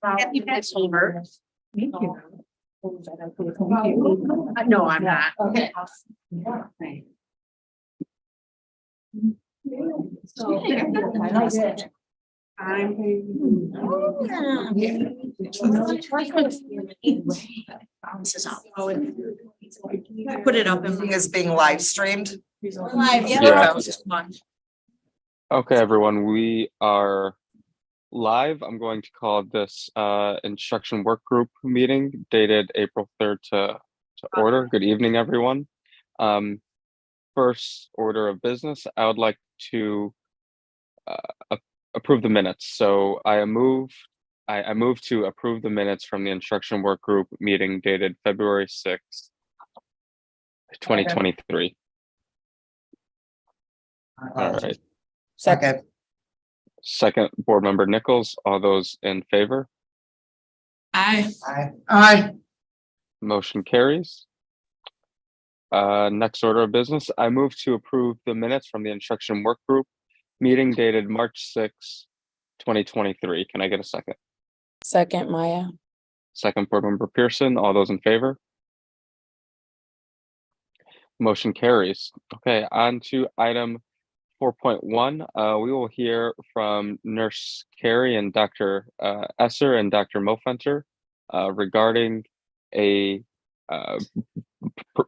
Happy Passover. Thank you. No, I'm not. Okay. Put it up and Is being live streamed. live. Yeah. Fun. Okay, everyone, we are live. I'm going to call this instruction work group meeting dated April 3rd to order. Good evening, everyone. First order of business, I would like to approve the minutes. So I move to approve the minutes from the instruction work group meeting dated February 6th, 2023. All right. Second. Second, board member Nichols. All those in favor? Aye. Motion carries. Next order of business, I move to approve the minutes from the instruction work group meeting dated March 6th, 2023. Can I get a second? Second, Maya. Second, board member Pearson. All those in favor? Motion carries. Okay, on to item 4.1. We will hear from Nurse Carey and Dr. Esser and Dr. Mofenter regarding a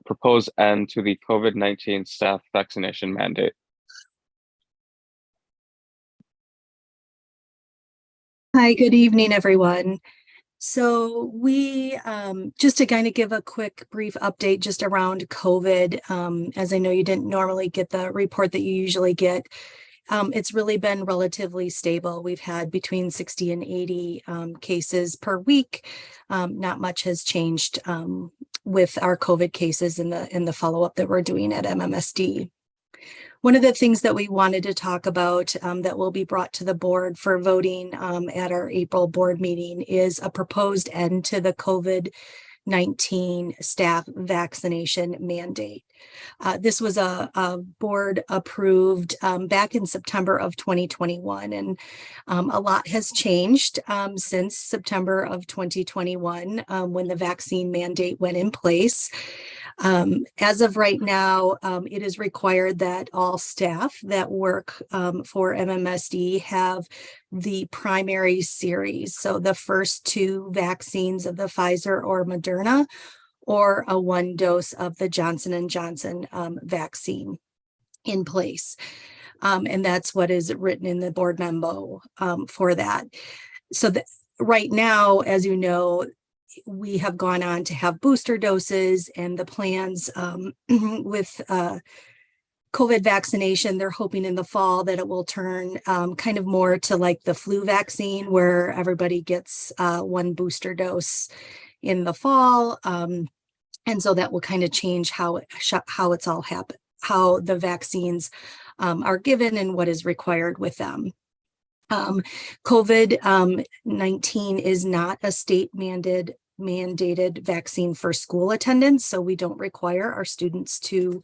proposed end to the COVID-19 staff vaccination mandate. Hi, good evening, everyone. So we, just to kind of give a quick brief update just around COVID, as I know you didn't normally get the report that you usually get. It's really been relatively stable. We've had between 60 and 80 cases per week. Not much has changed with our COVID cases in the follow-up that we're doing at MMSD. One of the things that we wanted to talk about that will be brought to the board for voting at our April board meeting is a proposed end to the COVID-19 staff vaccination mandate. This was a board approved back in September of 2021, and a lot has changed since September of 2021 when the vaccine mandate went in place. As of right now, it is required that all staff that work for MMSD have the primary series. So the first two vaccines of the Pfizer or Moderna, or a one dose of the Johnson & Johnson vaccine in place. And that's what is written in the board memo for that. So right now, as you know, we have gone on to have booster doses, and the plans with COVID vaccination, they're hoping in the fall that it will turn kind of more to like the flu vaccine, where everybody gets one booster dose in the fall. And so that will kind of change how it's all happen, how the vaccines are given and what is required with them. COVID-19 is not a state mandated vaccine for school attendance, so we don't require our students to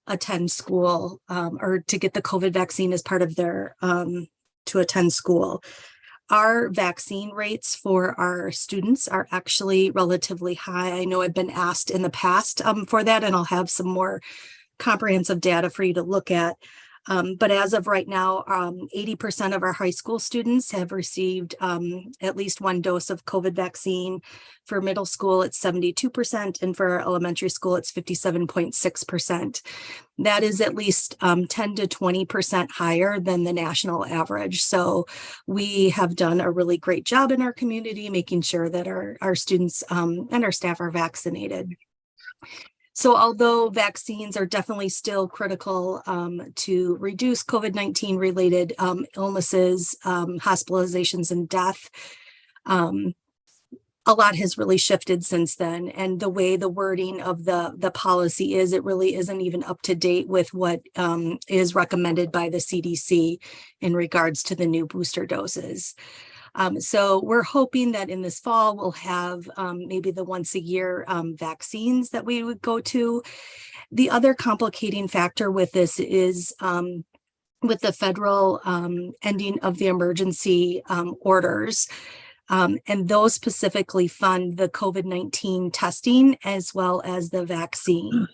attend school or to get the COVID vaccine as part of their to attend school. Our vaccine rates for our students are actually relatively high. I know I've been asked in the past for that, and I'll have some more comprehensive data for you to look at. But as of right now, 80% of our high school students have received at least one dose of COVID vaccine. For middle school, it's 72%, and for elementary school, it's 57.6%. That is at least 10 to 20% higher than the national average. So we have done a really great job in our community, making sure that our students and our staff are vaccinated. So although vaccines are definitely still critical to reduce COVID-19 related illnesses, hospitalizations, and death, a lot has really shifted since then. And the way the wording of the policy is, it really isn't even up to date with what is recommended by the CDC in regards to the new booster doses. So we're hoping that in this fall, we'll have maybe the once a year vaccines that we would go to. The other complicating factor with this is with the federal ending of the emergency orders. And those specifically fund the COVID-19 testing as well as the vaccine.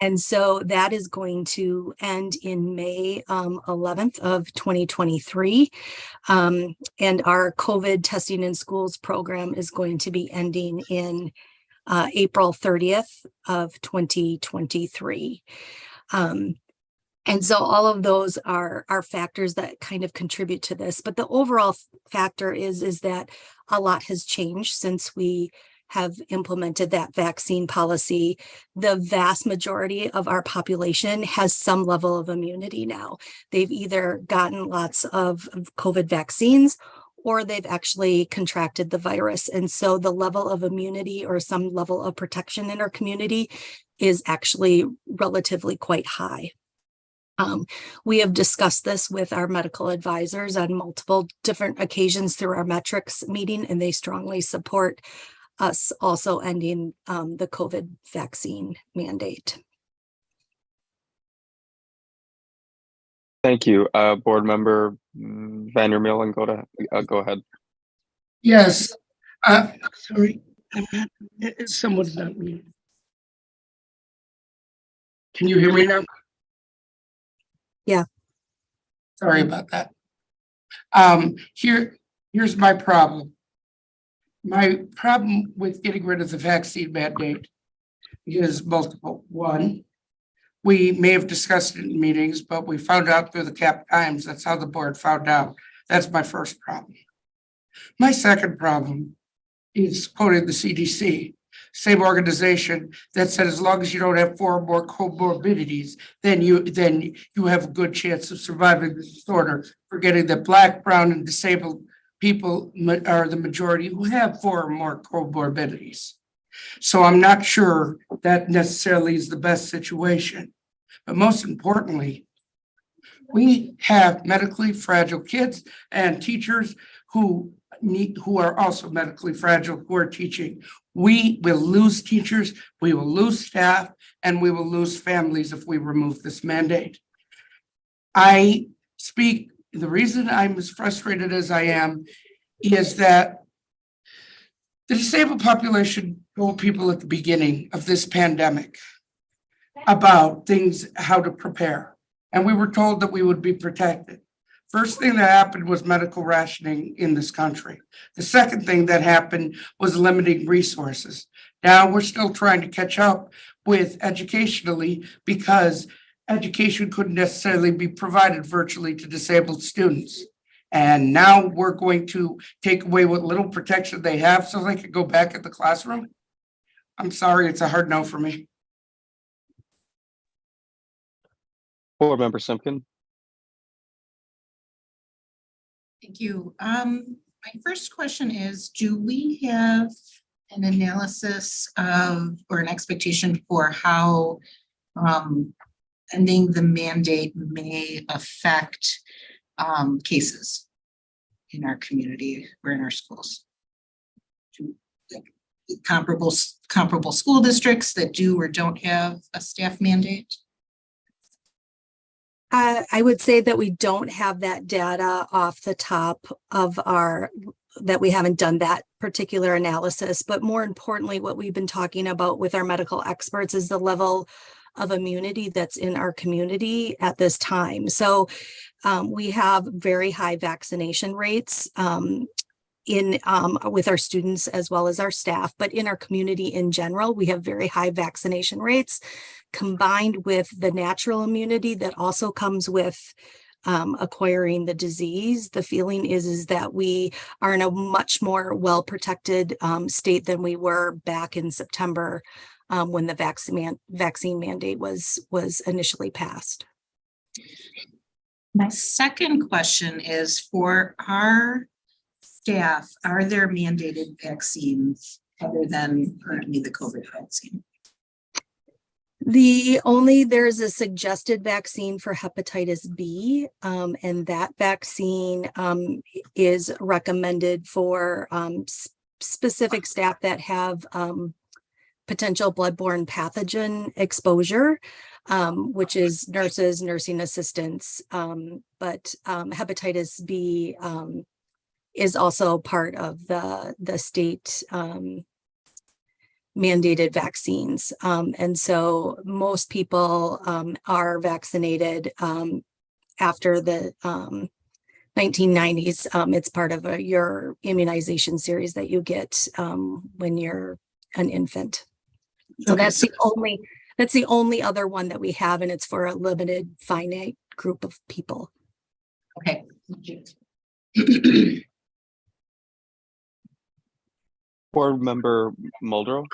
And so that is going to end in May 11th of 2023. And our COVID testing in schools program is going to be ending in April 30th of 2023. And so all of those are factors that kind of contribute to this. But the overall factor is that a lot has changed since we have implemented that vaccine policy. The vast majority of our population has some level of immunity now. They've either gotten lots of COVID vaccines or they've actually contracted the virus. And so the level of immunity or some level of protection in our community is actually relatively quite high. We have discussed this with our medical advisors on multiple different occasions through our metrics meeting, and they strongly support us also ending the COVID vaccine mandate. Thank you. Board Member Vandermeulen, go ahead. Yes, sorry, someone's not muted. Can you hear me now? Yeah. Sorry about that. Here's my problem. My problem with getting rid of the vaccine mandate is multiple. One, we may have discussed it in meetings, but we found out through the Cap Times. That's how the board found out. That's my first problem. My second problem is quoting the CDC, same organization that said as long as you don't have 4 or more comorbidities, then you have a good chance of surviving the disorder. Forgetting that Black, brown, and disabled people are the majority who have 4 or more comorbidities. So I'm not sure that necessarily is the best situation. But most importantly, we have medically fragile kids and teachers who are also medically fragile who are teaching. We will lose teachers, we will lose staff, and we will lose families if we remove this mandate. The reason I'm as frustrated as I am is that the disabled population told people at the beginning of this pandemic about things, how to prepare. And we were told that we would be protected. First thing that happened was medical rationing in this country. The second thing that happened was limiting resources. Now we're still trying to catch up with educationally because education couldn't necessarily be provided virtually to disabled students. And now we're going to take away what little protection they have so they can go back in the classroom. I'm sorry, it's a hard no for me. Board Member Simpkin. Thank you. My first question is, do we have an analysis of or an expectation for how ending the mandate may affect cases in our community or in our schools? Comparable school districts that do or don't have a staff mandate? I would say that we don't have that data off the top of that we haven't done that particular analysis, but more importantly, what we've been talking about with our medical experts is the level of immunity that's in our community at this time. So we have very high vaccination rates with our students as well as our staff, but in our community in general, we have very high vaccination rates combined with the natural immunity that also comes with acquiring the disease. The feeling is that we are in a much more well-protected state than we were back in September when the vaccine mandate was initially passed. My second question is for our staff, are there mandated vaccines other than currently the COVID vaccine? There's a suggested vaccine for hepatitis B, and that vaccine is recommended for specific staff that have potential bloodborne pathogen exposure. which is nurses, nursing assistants. But hepatitis B is also part of the state mandated vaccines. And so most people are vaccinated after the 1990s. It's part of your immunization series that you get when you're an infant. So Okay, that's the only other one that we have, and it's for a limited finite group of people. Okay. Thank you. Board Member Muldrow.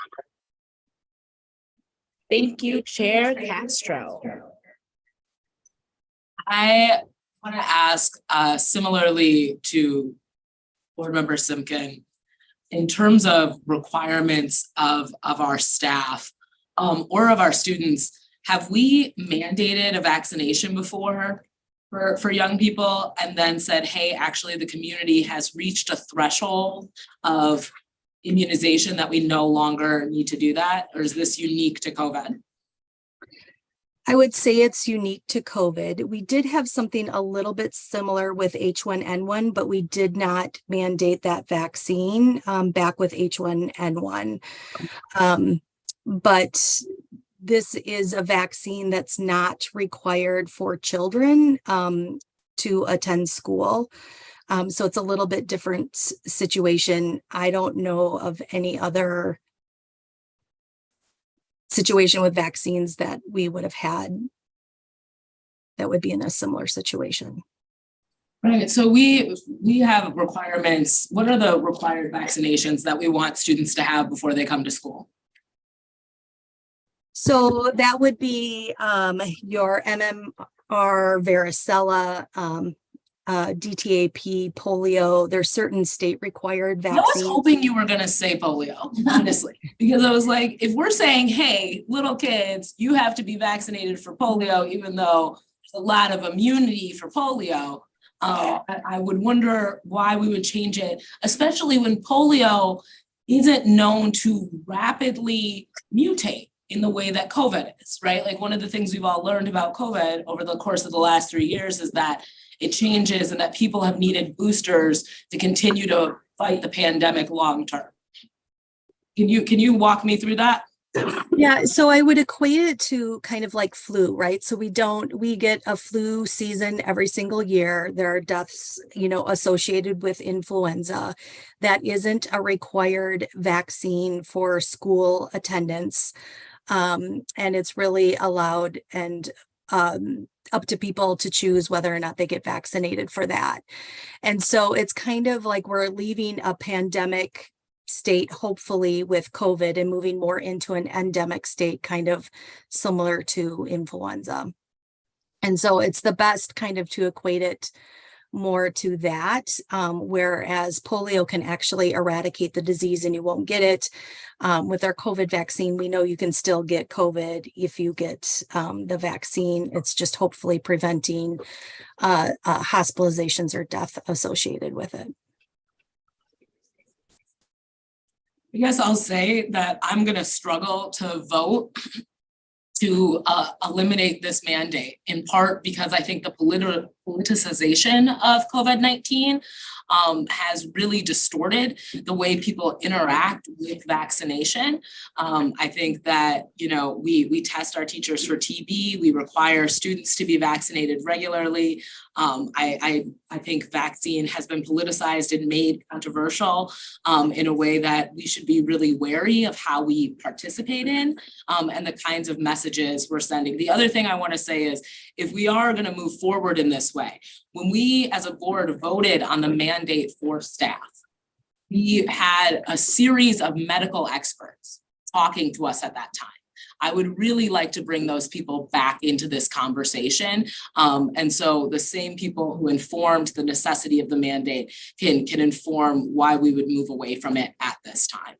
Thank you, Chair Castro. I want to ask similarly to Board Member Simkin, in terms of requirements of our staff or of our students, have we mandated a vaccination before for young people and then said, hey, actually the community has reached a threshold of immunization that we no longer need to do that? Or is this unique to COVID? I would say it's unique to COVID. We did have something a little bit similar with H1N1, but we did not mandate that vaccine back with H1N1. But this is a vaccine that's not required for children to attend school. So it's a little bit different situation. I don't know of any other situation with vaccines that we would have had that would be in a similar situation. Right, so we have requirements. What are the required vaccinations that we want students to have before they come to school? So that would be your MMR, varicella, DTaP, polio. There's certain state required I was vaccines. hoping you were gonna say polio, honestly, because I was like, if we're saying, hey, little kids, you have to be vaccinated for polio, even though there's a lot of immunity for polio, I would wonder why we would change it, especially when polio isn't known to rapidly mutate in the way that COVID is, right? Like one of the things we've all learned about COVID over the course of the last 3 years is that it changes and that people have needed boosters to continue to fight the pandemic long term. Can you walk me through that? Yeah, so I would equate it to kind of like flu, right? So we get a flu season every single year. There are deaths, associated with influenza. That isn't a required vaccine for school attendance. And it's really allowed and up to people to choose whether or not they get vaccinated for that. And so it's kind of like we're leaving a pandemic state, hopefully with COVID, and moving more into an endemic state, kind of similar to influenza. And so it's the best kind of to equate it more to that, whereas polio can actually eradicate the disease and you won't get it. With our COVID vaccine, we know you can still get COVID if you get the vaccine. It's just hopefully preventing hospitalizations or death associated with it. I guess I'll say that I'm gonna struggle to vote to eliminate this mandate, in part because I think the politicization of COVID-19 has really distorted the way people interact with vaccination. I think that, we test our teachers for TB, we require students to be vaccinated regularly. I think vaccine has been politicized and made controversial in a way that we should be really wary of how we participate in and the kinds of messages we're sending. The other thing I want to say is, if we are going to move forward in this way, when we as a board voted on the mandate for staff, we had a series of medical experts talking to us at that time. I would really like to bring those people back into this conversation. And so the same people who informed the necessity of the mandate can inform why we would move away from it at this time.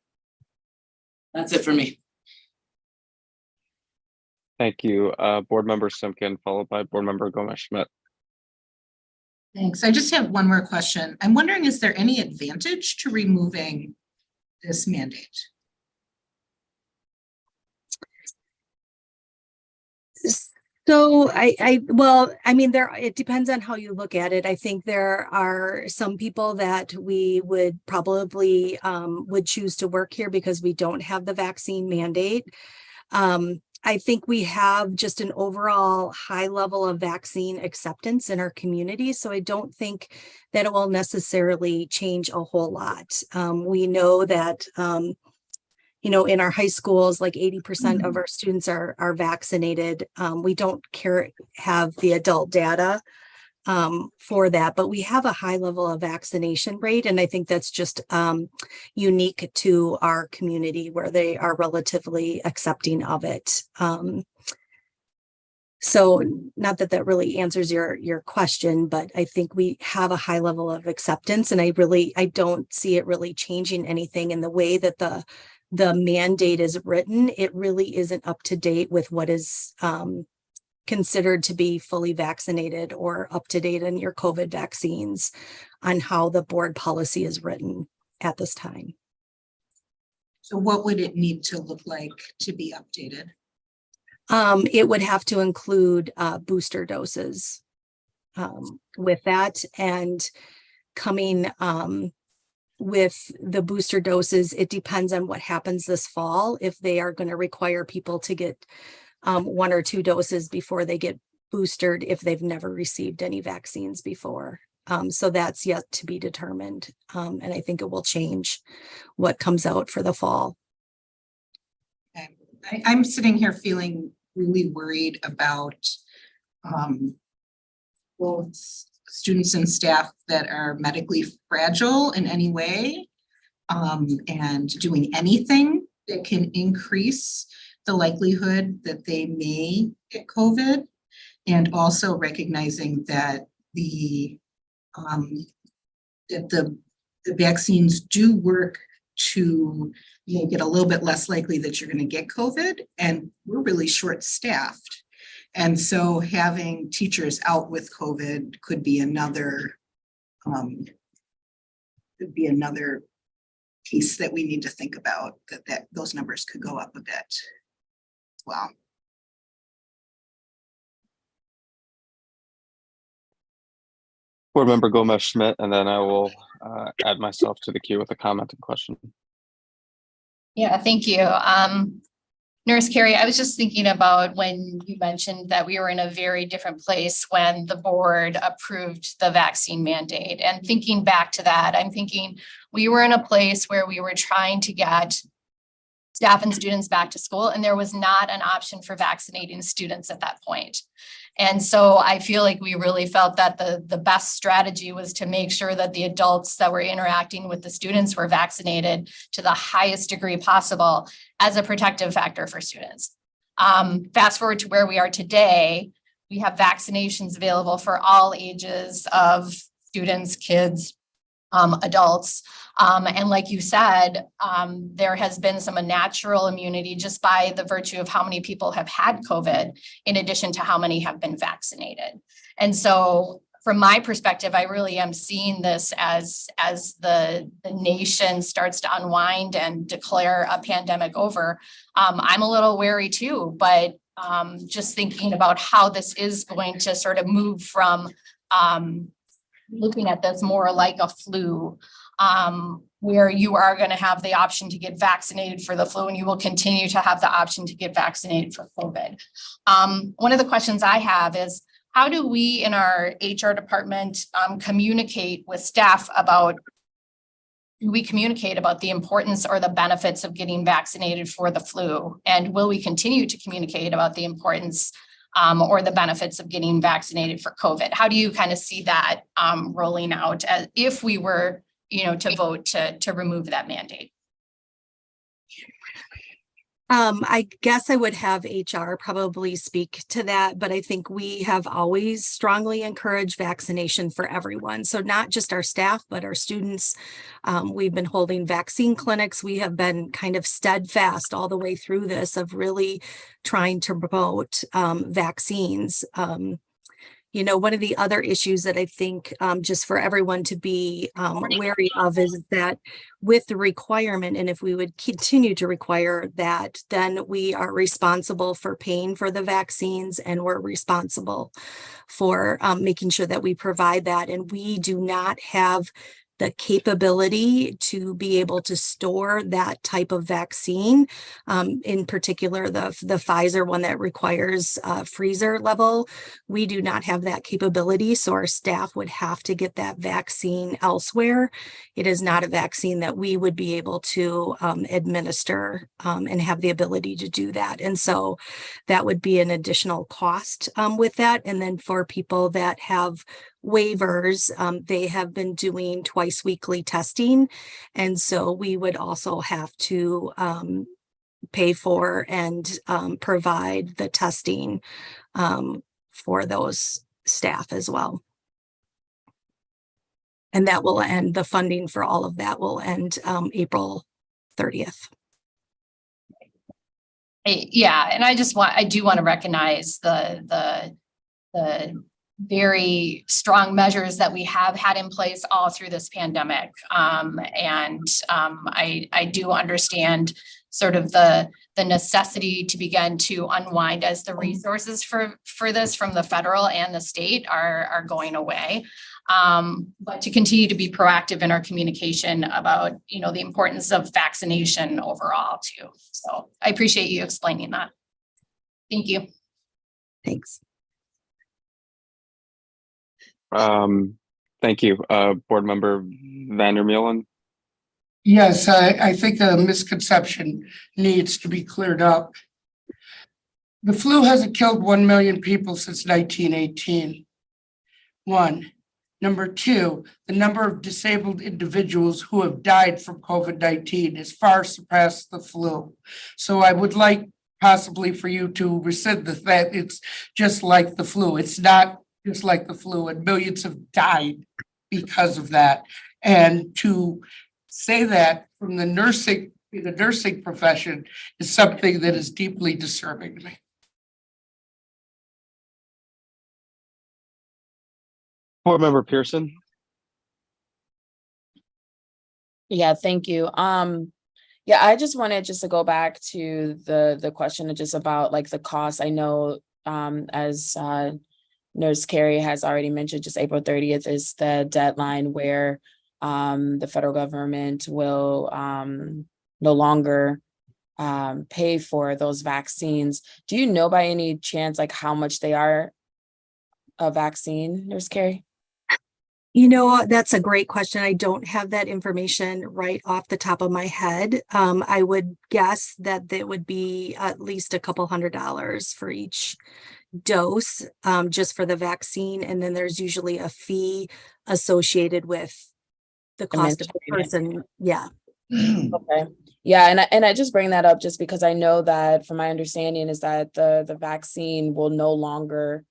That's it for me. Thank you, Board Member Simkin, followed by Board Member Gomes-Schmidt. Thanks. I just have one more question. I'm wondering, is there any advantage to removing this mandate? So well, I mean, it depends on how you look at it. I think there are some people that we would probably would choose to work here because we don't have the vaccine mandate. I think we have just an overall high level of vaccine acceptance in our community. So I don't think that it will necessarily change a whole lot. We know that in our high schools, like 80% of our students are vaccinated. We don't have the adult data for that, but we have a high level of vaccination rate. And I think that's just unique to our community where they are relatively accepting of it. So not that that really answers your question, but I think we have a high level of acceptance, and I don't see it really changing anything in the way that the mandate is written. It really isn't up to date with what is considered to be fully vaccinated or up to date in your COVID vaccines on how the board policy is written at this time. So what would it need to look like to be updated? It would have to include booster doses with that, and coming with the booster doses, it depends on what happens this fall, if they are going to require people to get 1 or 2 doses before they get boosted if they've never received any vaccines before. So that's yet to be determined. And I think it will change what comes out for the fall. I'm sitting here feeling really worried about both students and staff that are medically fragile in any way, and doing anything that can increase the likelihood that they may get COVID, and also recognizing that the vaccines do work to make it a little bit less likely that you're going to get COVID, and we're really short-staffed. And so having teachers out with COVID could be another piece that we need to think about, that those numbers could go up a bit as well. Board Member Gomez Schmidt, and then I will add myself to the queue with a comment and question. Yeah, thank you. Nurse Carrie, I was just thinking about when you mentioned that we were in a very different place when the board approved the vaccine mandate. And thinking back to that, I'm thinking we were in a place where we were trying to get staff and students back to school, and there was not an option for vaccinating students at that point. And so I feel like we really felt that the best strategy was to make sure that the adults that were interacting with the students were vaccinated to the highest degree possible as a protective factor for students. Fast forward to where we are today, we have vaccinations available for all ages of students, kids, adults. And like you said, there has been some natural immunity just by the virtue of how many people have had COVID, in addition to how many have been vaccinated. And so from my perspective, I really am seeing this as the nation starts to unwind and declare a pandemic over. I'm a little wary too, but just thinking about how this is going to sort of move from looking at this more like a flu, where you are going to have the option to get vaccinated for the flu, and you will continue to have the option to get vaccinated for COVID. One of the questions I have is, how do we in our HR department communicate with staff about, do we communicate about the importance or the benefits of getting vaccinated for the flu? And will we continue to communicate about the importance or the benefits of getting vaccinated for COVID? How do you kind of see that rolling out as if we were, to vote to remove that mandate? I guess I would have HR probably speak to that, but I think we have always strongly encouraged vaccination for everyone. So not just our staff, but our students. We've been holding vaccine clinics. We have been kind of steadfast all the way through this of really trying to promote vaccines. You know, one of the other issues that I think, just for everyone to be wary of is that with the requirement, and if we would continue to require that, then we are responsible for paying for the vaccines, and we're responsible for making sure that we provide that. And we do not have the capability to be able to store that type of vaccine, in particular the Pfizer one that requires freezer level. We do not have that capability, so our staff would have to get that vaccine elsewhere. It is not a vaccine that we would be able to administer and have the ability to do that. And so that would be an additional cost with that. And then for people that have waivers, they have been doing twice weekly testing. And so we would also have to pay for and provide the testing for those staff as well. And that will end, the funding for all of that will end April 30th. Yeah, and I do want to recognize the very strong measures that we have had in place all through this pandemic. I do understand sort of the necessity to begin to unwind as the resources for this from the federal and the state are going away. But to continue to be proactive in our communication about, you know, the importance of vaccination overall too. So I appreciate you explaining that. Thank you. Thanks. Thank you, Board Member Vandermeulen. Yes, I think a misconception needs to be cleared up. The flu hasn't killed 1 million people since 1918. One. Number two, the number of disabled individuals who have died from COVID-19 has far surpassed the flu. So I would like possibly for you to rescind that it's just like the flu. It's not just like the flu, and millions have died because of that. And to say that from the nursing profession is something that is deeply disturbing to me. Board Member Pearson. Yeah, thank you. Yeah, I just wanted to go back to the question just about like the cost. I know as Nurse Carrie has already mentioned, just April 30th is the deadline where the federal government will no longer pay for those vaccines. Do you know by any chance like how much they are a vaccine, Nurse Carrie? You know, that's a great question. I don't have that information right off the top of my head. I would guess that it would be at least a couple $100 for each dose, just for the vaccine. And then there's usually a fee associated with the cost of the person. Yeah. Okay. Yeah, and I just bring that up just because I know that from my understanding is that the vaccine will no longer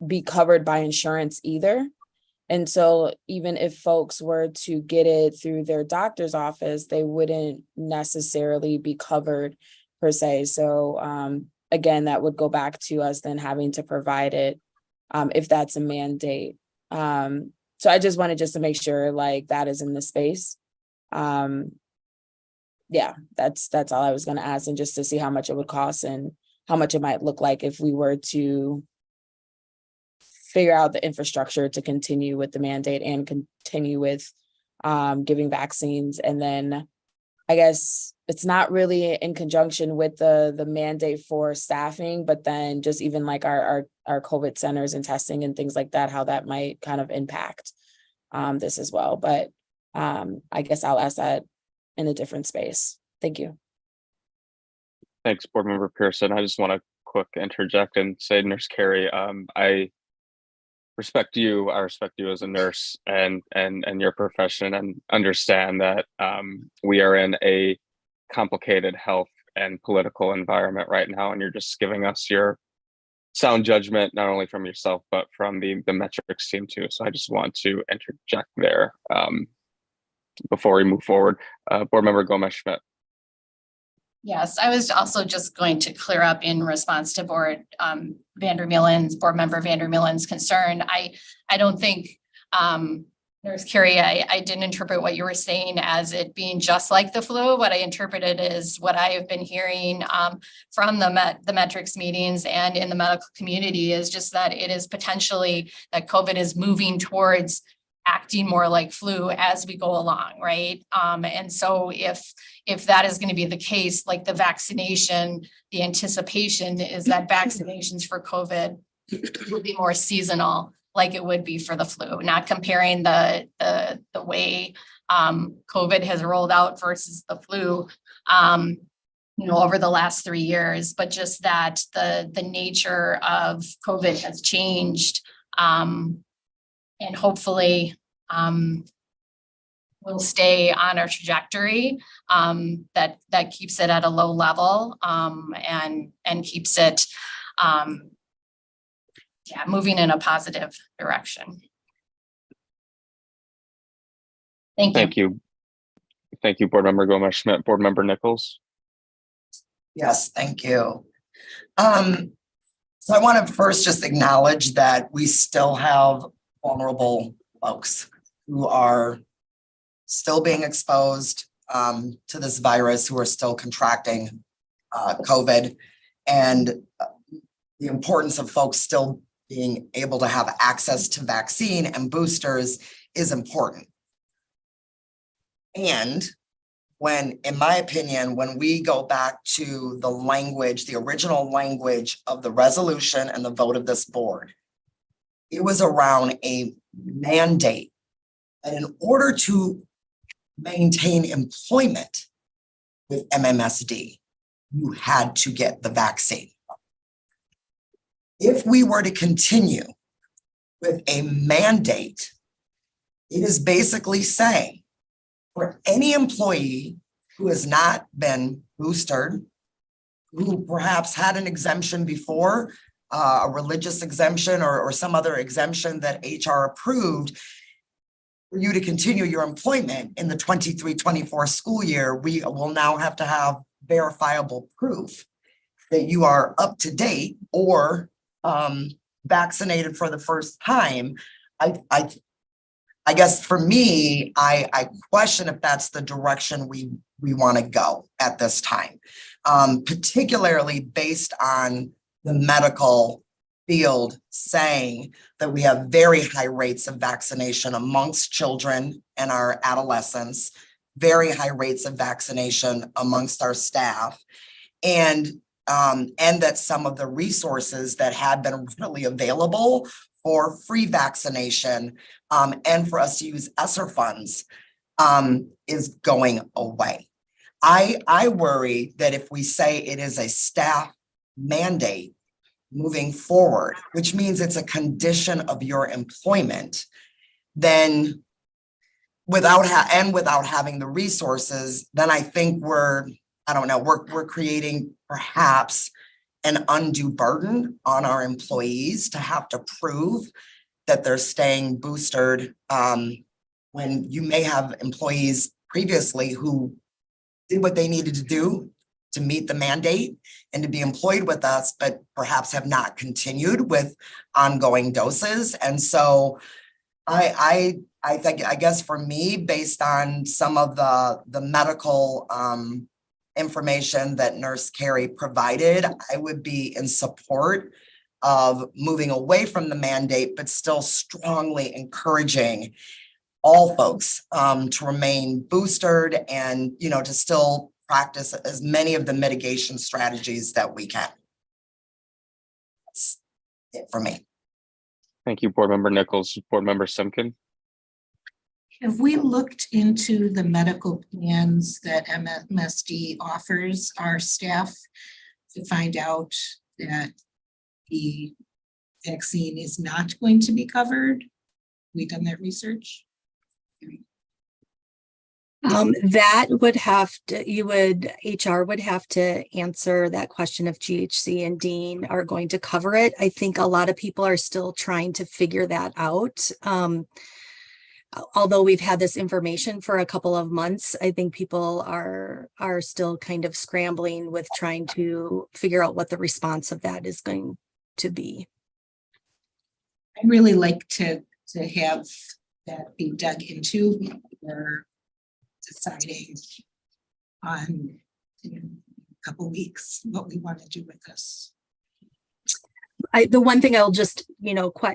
be covered by insurance either. And so even if folks were to get it through their doctor's office, they wouldn't necessarily be covered per se. So again, that would go back to us then having to provide it if that's a mandate. So I just wanted just to make sure like that is in the space. Yeah, that's all I was going to ask, and just to see how much it would cost and how much it might look like if we were to figure out the infrastructure to continue with the mandate and continue with giving vaccines. And then I guess it's not really in conjunction with the mandate for staffing, but then just even like our COVID centers and testing and things like that, how that might kind of impact this as well. But I guess I'll ask that in a different space. Thank you. Thanks, Board Member Pearson. I just want to quick interject and say, Nurse Carrie, I respect you. I respect you as a nurse and your profession, and understand that we are in a complicated health and political environment right now, and you're just giving us your sound judgment, not only from yourself, but from the metrics team too. So I just want to interject there before we move forward. Board Member Gomez Schmidt. Yes, I was also just going to clear up in response to board member Vandermillen's concern. I don't think Nurse Carrie, I didn't interpret what you were saying as it being just like the flu. What I interpreted is what I have been hearing from the metrics meetings and in the medical community is just that it is potentially that COVID is moving towards acting more like flu as we go along, right? And so if that is going to be the case, like the vaccination, the anticipation is that vaccinations for COVID will be more seasonal, like it would be for the flu, not comparing the way COVID has rolled out versus the flu, over the last 3 years, but just that the nature of COVID has changed. And hopefully we'll stay on our trajectory that keeps it at a low level and keeps it moving in a positive direction. Thank you. Thank you. Thank you, Board Member Gomez Schmidt. Board Member Nichols. Yes, thank you. So I want to first just acknowledge that we still have vulnerable folks who are still being exposed to this virus, who are still contracting COVID, and the importance of folks still being able to have access to vaccine and boosters is important. And when, in my opinion, when we go back to the language, the original language of the resolution and the vote of this board, it was around a mandate. And in order to maintain employment with MMSD, you had to get the vaccine. If we were to continue with a mandate, it is basically saying for any employee who has not been boosted, who perhaps had an exemption before, a religious exemption or some other exemption that HR approved, for you to continue your employment in the 23-24 school year, we will now have to have verifiable proof that you are up to date or vaccinated for the first time. I guess for me, I question if that's the direction we want to go at this time, particularly based on the medical field saying that we have very high rates of vaccination amongst children and our adolescents, very high rates of vaccination amongst our staff, and that some of the resources that had been really available for free vaccination and for us to use ESSER funds is going away. I worry that if we say it is a staff mandate moving forward, which means it's a condition of your employment, then without having the resources, then I think we're creating perhaps an undue burden on our employees to have to prove that they're staying boosted when you may have employees previously who did what they needed to do to meet the mandate and to be employed with us, but perhaps have not continued with ongoing doses. And so I guess for me, based on some of the medical information that Nurse Carrie provided, I would be in support of moving away from the mandate, but still strongly encouraging all folks to remain boosted and, to still practice as many of the mitigation strategies that we can. That's it for me. Thank you, Board Member Nichols. Board Member Simkin. Have we looked into the medical plans that MMSD offers our staff to find out that the vaccine is not going to be covered? We done that research? That would have to, HR would have to answer that question if GHC and Dean are going to cover it. I think a lot of people are still trying to figure that out. although we've had this information for a couple of months, I think people are still kind of scrambling with trying to figure out what the response of that is going to be. I'd really like to have that be dug into before deciding on in a couple weeks what we want to do with this. The one thing I'll just,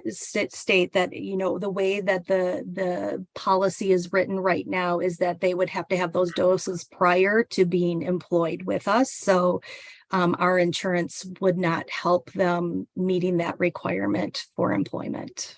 state that, the way that the policy is written right now is that they would have to have those doses prior to being employed with us. So our insurance would not help them meeting that requirement for employment.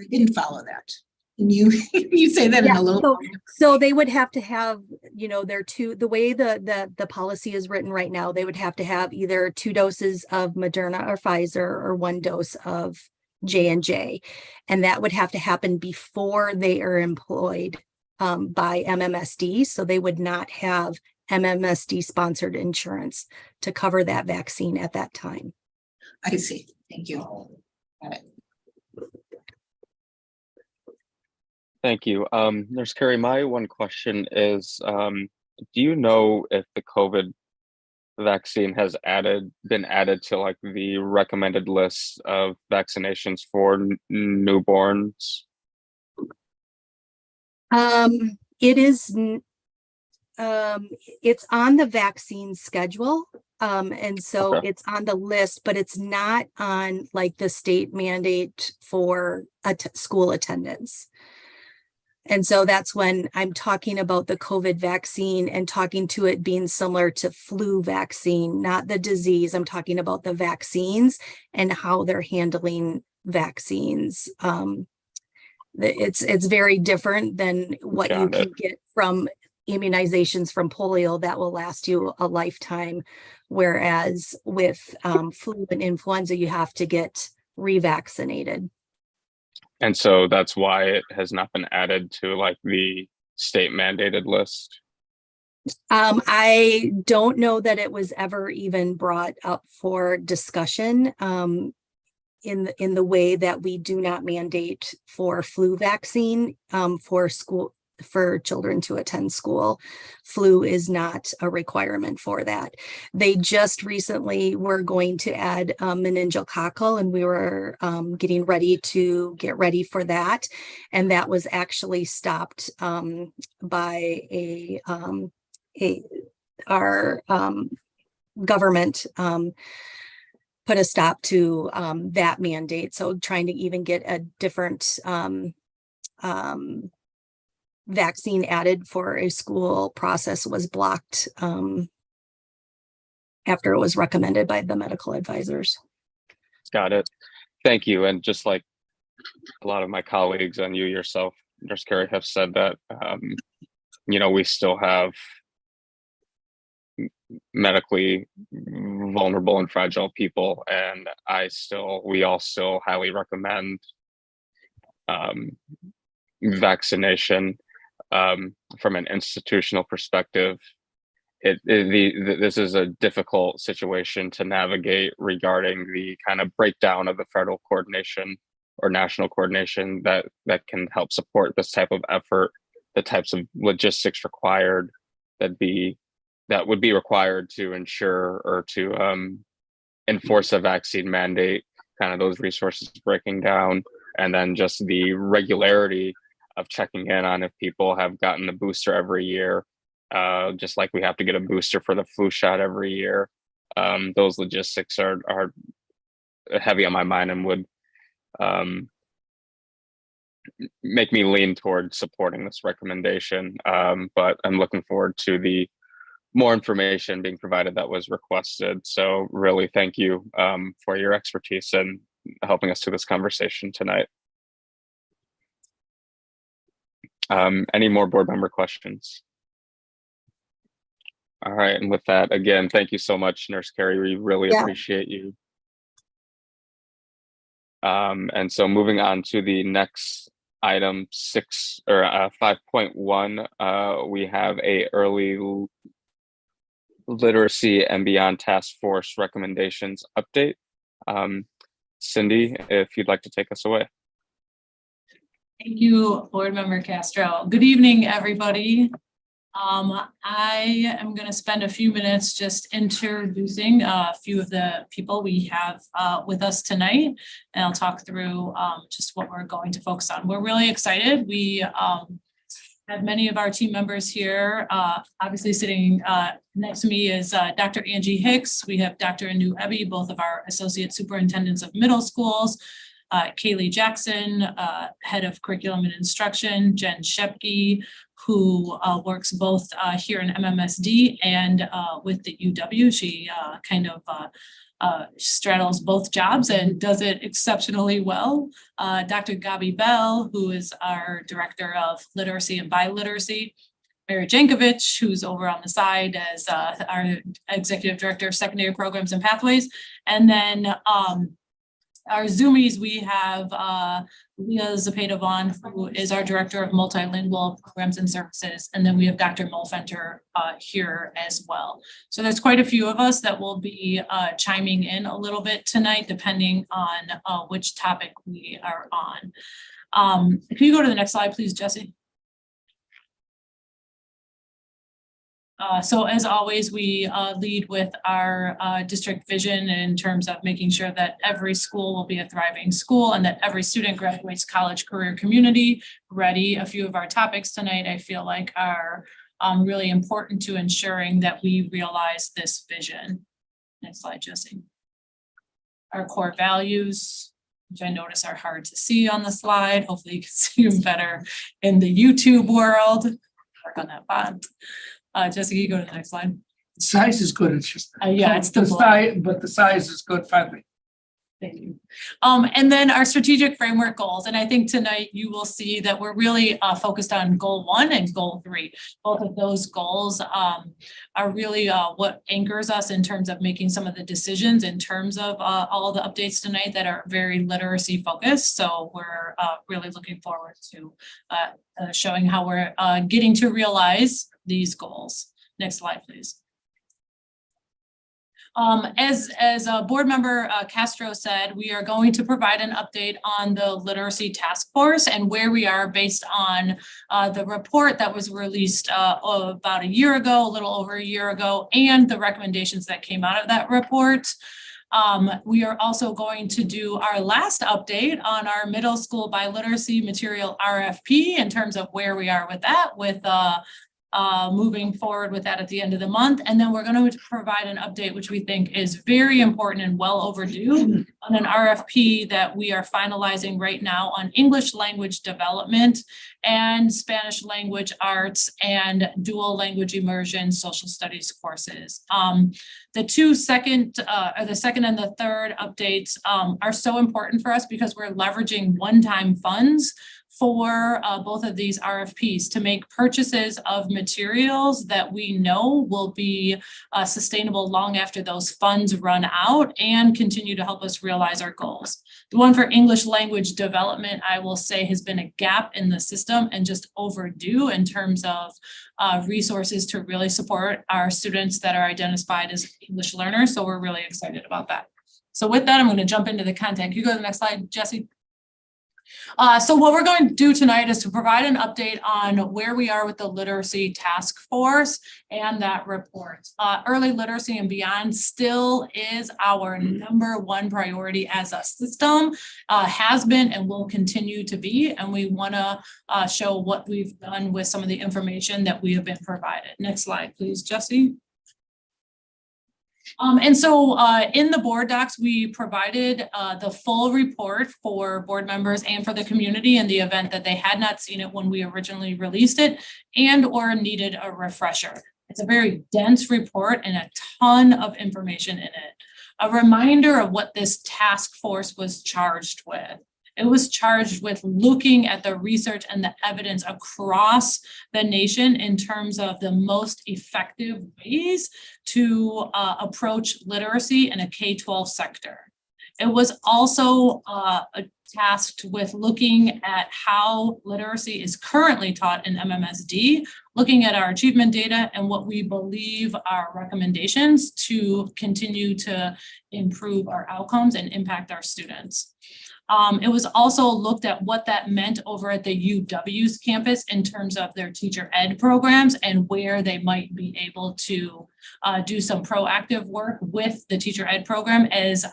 I didn't follow that. Can you, you say that in Yeah, a little? so they would have to have, the way the policy is written right now, they would have to have either 2 doses of Moderna or Pfizer or 1 dose of J&J. And that would have to happen before they are employed by MMSD. So they would not have MMSD sponsored insurance to cover that vaccine at that time. I see. Thank you. Got it. Thank you. Nurse Carey, my one question is, do you know if the COVID vaccine has been added to like the recommended list of vaccinations for newborns? It's on the vaccine schedule. And so Okay. it's on the list, but it's not on like the state mandate for school attendance. And so that's when I'm talking about the COVID vaccine and talking to it being similar to flu vaccine, not the disease. I'm talking about the vaccines and how they're handling vaccines. It's very different than what you Got it. can get from immunizations from polio that will last you a lifetime. Whereas with flu and influenza, you have to get revaccinated. And so that's why it has not been added to like the state mandated list. I don't know that it was ever even brought up for discussion in the way that we do not mandate for flu vaccine for children to attend school. Flu is not a requirement for that. They just recently were going to add meningococcal, and we were getting ready for that. And that was actually stopped by our government put a stop to that mandate. So trying to even get a different vaccine added for a school process was blocked after it was recommended by the medical advisors. Got it. Thank you. And just like a lot of my colleagues and you yourself, Nurse Carey, have said that, we still have medically vulnerable and fragile people, and we all still highly recommend vaccination. From an institutional perspective, this is a difficult situation to navigate regarding the kind of breakdown of the federal coordination or national coordination that can help support this type of effort, the types of logistics required that would be required to ensure or to enforce a vaccine mandate, kind of those resources breaking down, and then just the regularity of checking in on if people have gotten the booster every year, just like we have to get a booster for the flu shot every year. Those logistics are heavy on my mind and would make me lean toward supporting this recommendation. But I'm looking forward to the more information being provided that was requested. So really thank you for your expertise and helping us through this conversation tonight. Any more board member questions? All right, and with that, again, thank you so much, Nurse Carey. We really appreciate you. And so moving on to the next item 5.1, we have a early Literacy and Beyond Task Force recommendations update. Cindy, if you'd like to take us away. Thank you, Board Member Castro. Good evening, everybody. I am going to spend a few minutes just introducing a few of the people we have with us tonight, and I'll talk through just what we're going to focus on. We're really excited. We have many of our team members here. Obviously sitting next to me is Dr. Angie Hicks. We have Dr. Anu Ebby, both of our Associate Superintendents of Middle Schools. Kaylee Jackson, Head of Curriculum and Instruction, Jen Shepke, who works both here in MMSD and with the UW. She kind of straddles both jobs and does it exceptionally well. Dr. Gabi Bell, who is our Director of Literacy and Biliteracy. Mary Jankovic, who's over on the side as our Executive Director of Secondary Programs and Pathways. And then our Zoomies, we have Leah Zepeda-Vaughn, who is our Director of Multilingual Programs and Services. And then we have Dr. Molfenter here as well. So there's quite a few of us that will be chiming in a little bit tonight, depending on which topic we are on. Can you go to the next slide, please, Jesse? So as always, we lead with our district vision in terms of making sure that every school will be a thriving school and that every student graduates college, career, community ready. A few of our topics tonight I feel like are really important to ensuring that we realize this vision. Next slide, Jesse. Our core values, which I notice are hard to see on the slide. Hopefully you can see them better in the YouTube world. Work on that font. Jessica, you go to the next slide. Size is good, it's just. Yeah, it's the size, but the size is good finally. Thank you. And then our strategic framework goals. And I think tonight you will see that we're really focused on goal 1 and goal 3. Both of those goals are really what anchors us in terms of making some of the decisions in terms of all the updates tonight that are very literacy focused. So we're really looking forward to showing how we're getting to realize these goals. Next slide, please. As Board Member Castro said, we are going to provide an update on the Literacy Task Force and where we are based on the report that was released about a year ago, a little over a year ago, and the recommendations that came out of that report. We are also going to do our last update on our middle school biliteracy material RFP in terms of where we are with that, with moving forward with that at the end of the month. And then we're going to provide an update, which we think is very important and well overdue, on an RFP that we are finalizing right now on English language development and Spanish language arts and dual language immersion social studies courses. The second and the third updates are so important for us because we're leveraging one-time funds for both of these RFPs to make purchases of materials that we know will be sustainable long after those funds run out and continue to help us realize our goals. The one for English language development, I will say, has been a gap in the system and just overdue in terms of resources to really support our students that are identified as English learners. So we're really excited about that. So with that, I'm going to jump into the content. Can you go to the next slide, Jesse? So what we're going to do tonight is to provide an update on where we are with the Literacy Task Force and that report. Early literacy and beyond still is our #1 priority as a system, has been and will continue to be. And we want to show what we've done with some of the information that we have been provided. Next slide, please, Jesse. And so in the board docs, we provided the full report for board members and for the community in the event that they had not seen it when we originally released it and or needed a refresher. It's a very dense report and a ton of information in it. A reminder of what this task force was charged with. It was charged with looking at the research and the evidence across the nation in terms of the most effective ways to approach literacy in a K-12 sector. It was also tasked with looking at how literacy is currently taught in MMSD, looking at our achievement data and what we believe are recommendations to continue to improve our outcomes and impact our students. It was also looked at what that meant over at the UW's campus in terms of their teacher ed programs and where they might be able to do some proactive work with the teacher ed program, as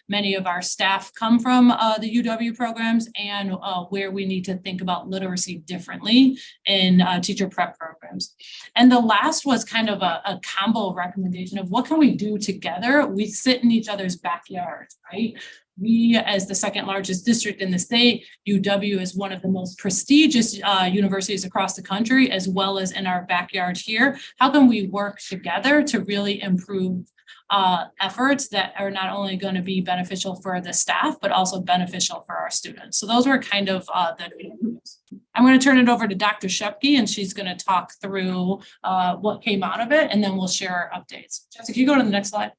many of our staff come from the UW programs, and where we need to think about literacy differently in teacher prep programs. And the last was kind of a combo recommendation of what can we do together? We sit in each other's backyards, right? We, as the second largest district in the state, UW is one of the most prestigious universities across the country, as well as in our backyard here. How can we work together to really improve efforts that are not only going to be beneficial for the staff, but also beneficial for our students? So those were kind of I'm going to turn it over to Dr. Shepke, and she's going to talk through what came out of it, and then we'll share our updates. Jessica, can you go to the next slide?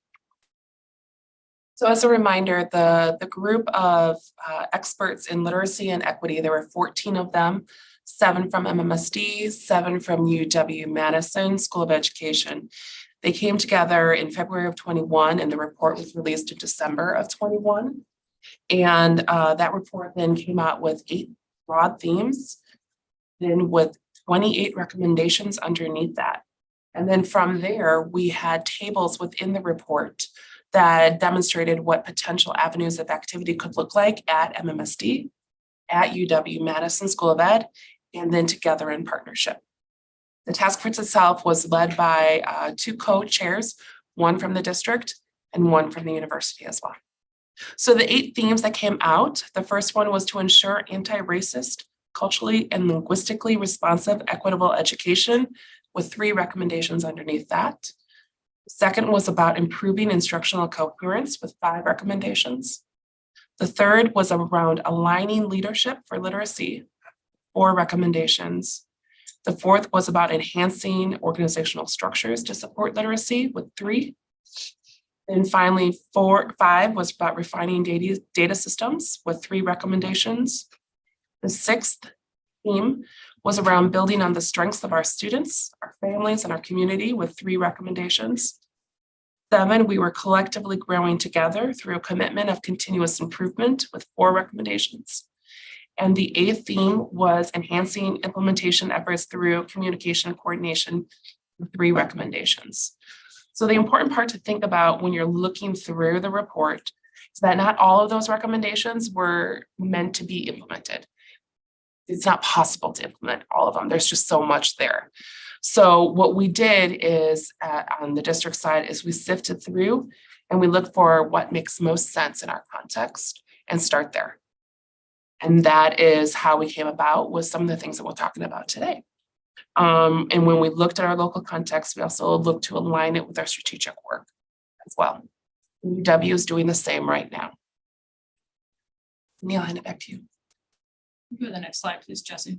So as a reminder, the group of experts in literacy and equity, there were 14 of them, 7 from MMSD, 7 from UW-Madison School of Education. They came together in February of 21, and the report was released in December of 21. And that report then came out with 8 broad themes, then with 28 recommendations underneath that. And then from there, we had tables within the report that demonstrated what potential avenues of activity could look like at MMSD, at UW-Madison School of Ed, and then together in partnership. The task force itself was led by 2 co-chairs, one from the district and one from the university as well. So the 8 themes that came out, the first one was to ensure anti-racist, culturally and linguistically responsive, equitable education, with 3 recommendations underneath that. Second was about improving instructional coherence with 5 recommendations. The third was around aligning leadership for literacy, 4 recommendations. The fourth was about enhancing organizational structures to support literacy with 3. And finally, 5 was about refining data systems with 3 recommendations. The 6th theme was around building on the strengths of our students, our families, and our community with 3 recommendations. 7, we were collectively growing together through a commitment of continuous improvement with 4 recommendations. And the 8th theme was enhancing implementation efforts through communication and coordination with 3 recommendations. So the important part to think about when you're looking through the report is that not all of those recommendations were meant to be implemented. It's not possible to implement all of them. There's just so much there. So what we did is on the district side is we sifted through and we looked for what makes most sense in our context and start there. And that is how we came about with some of the things that we're talking about today. And when we looked at our local context, we also looked to align it with our strategic work as well. UW is doing the same right now. Neil, I'll hand it back to you. Go to the next slide, please, Jesse.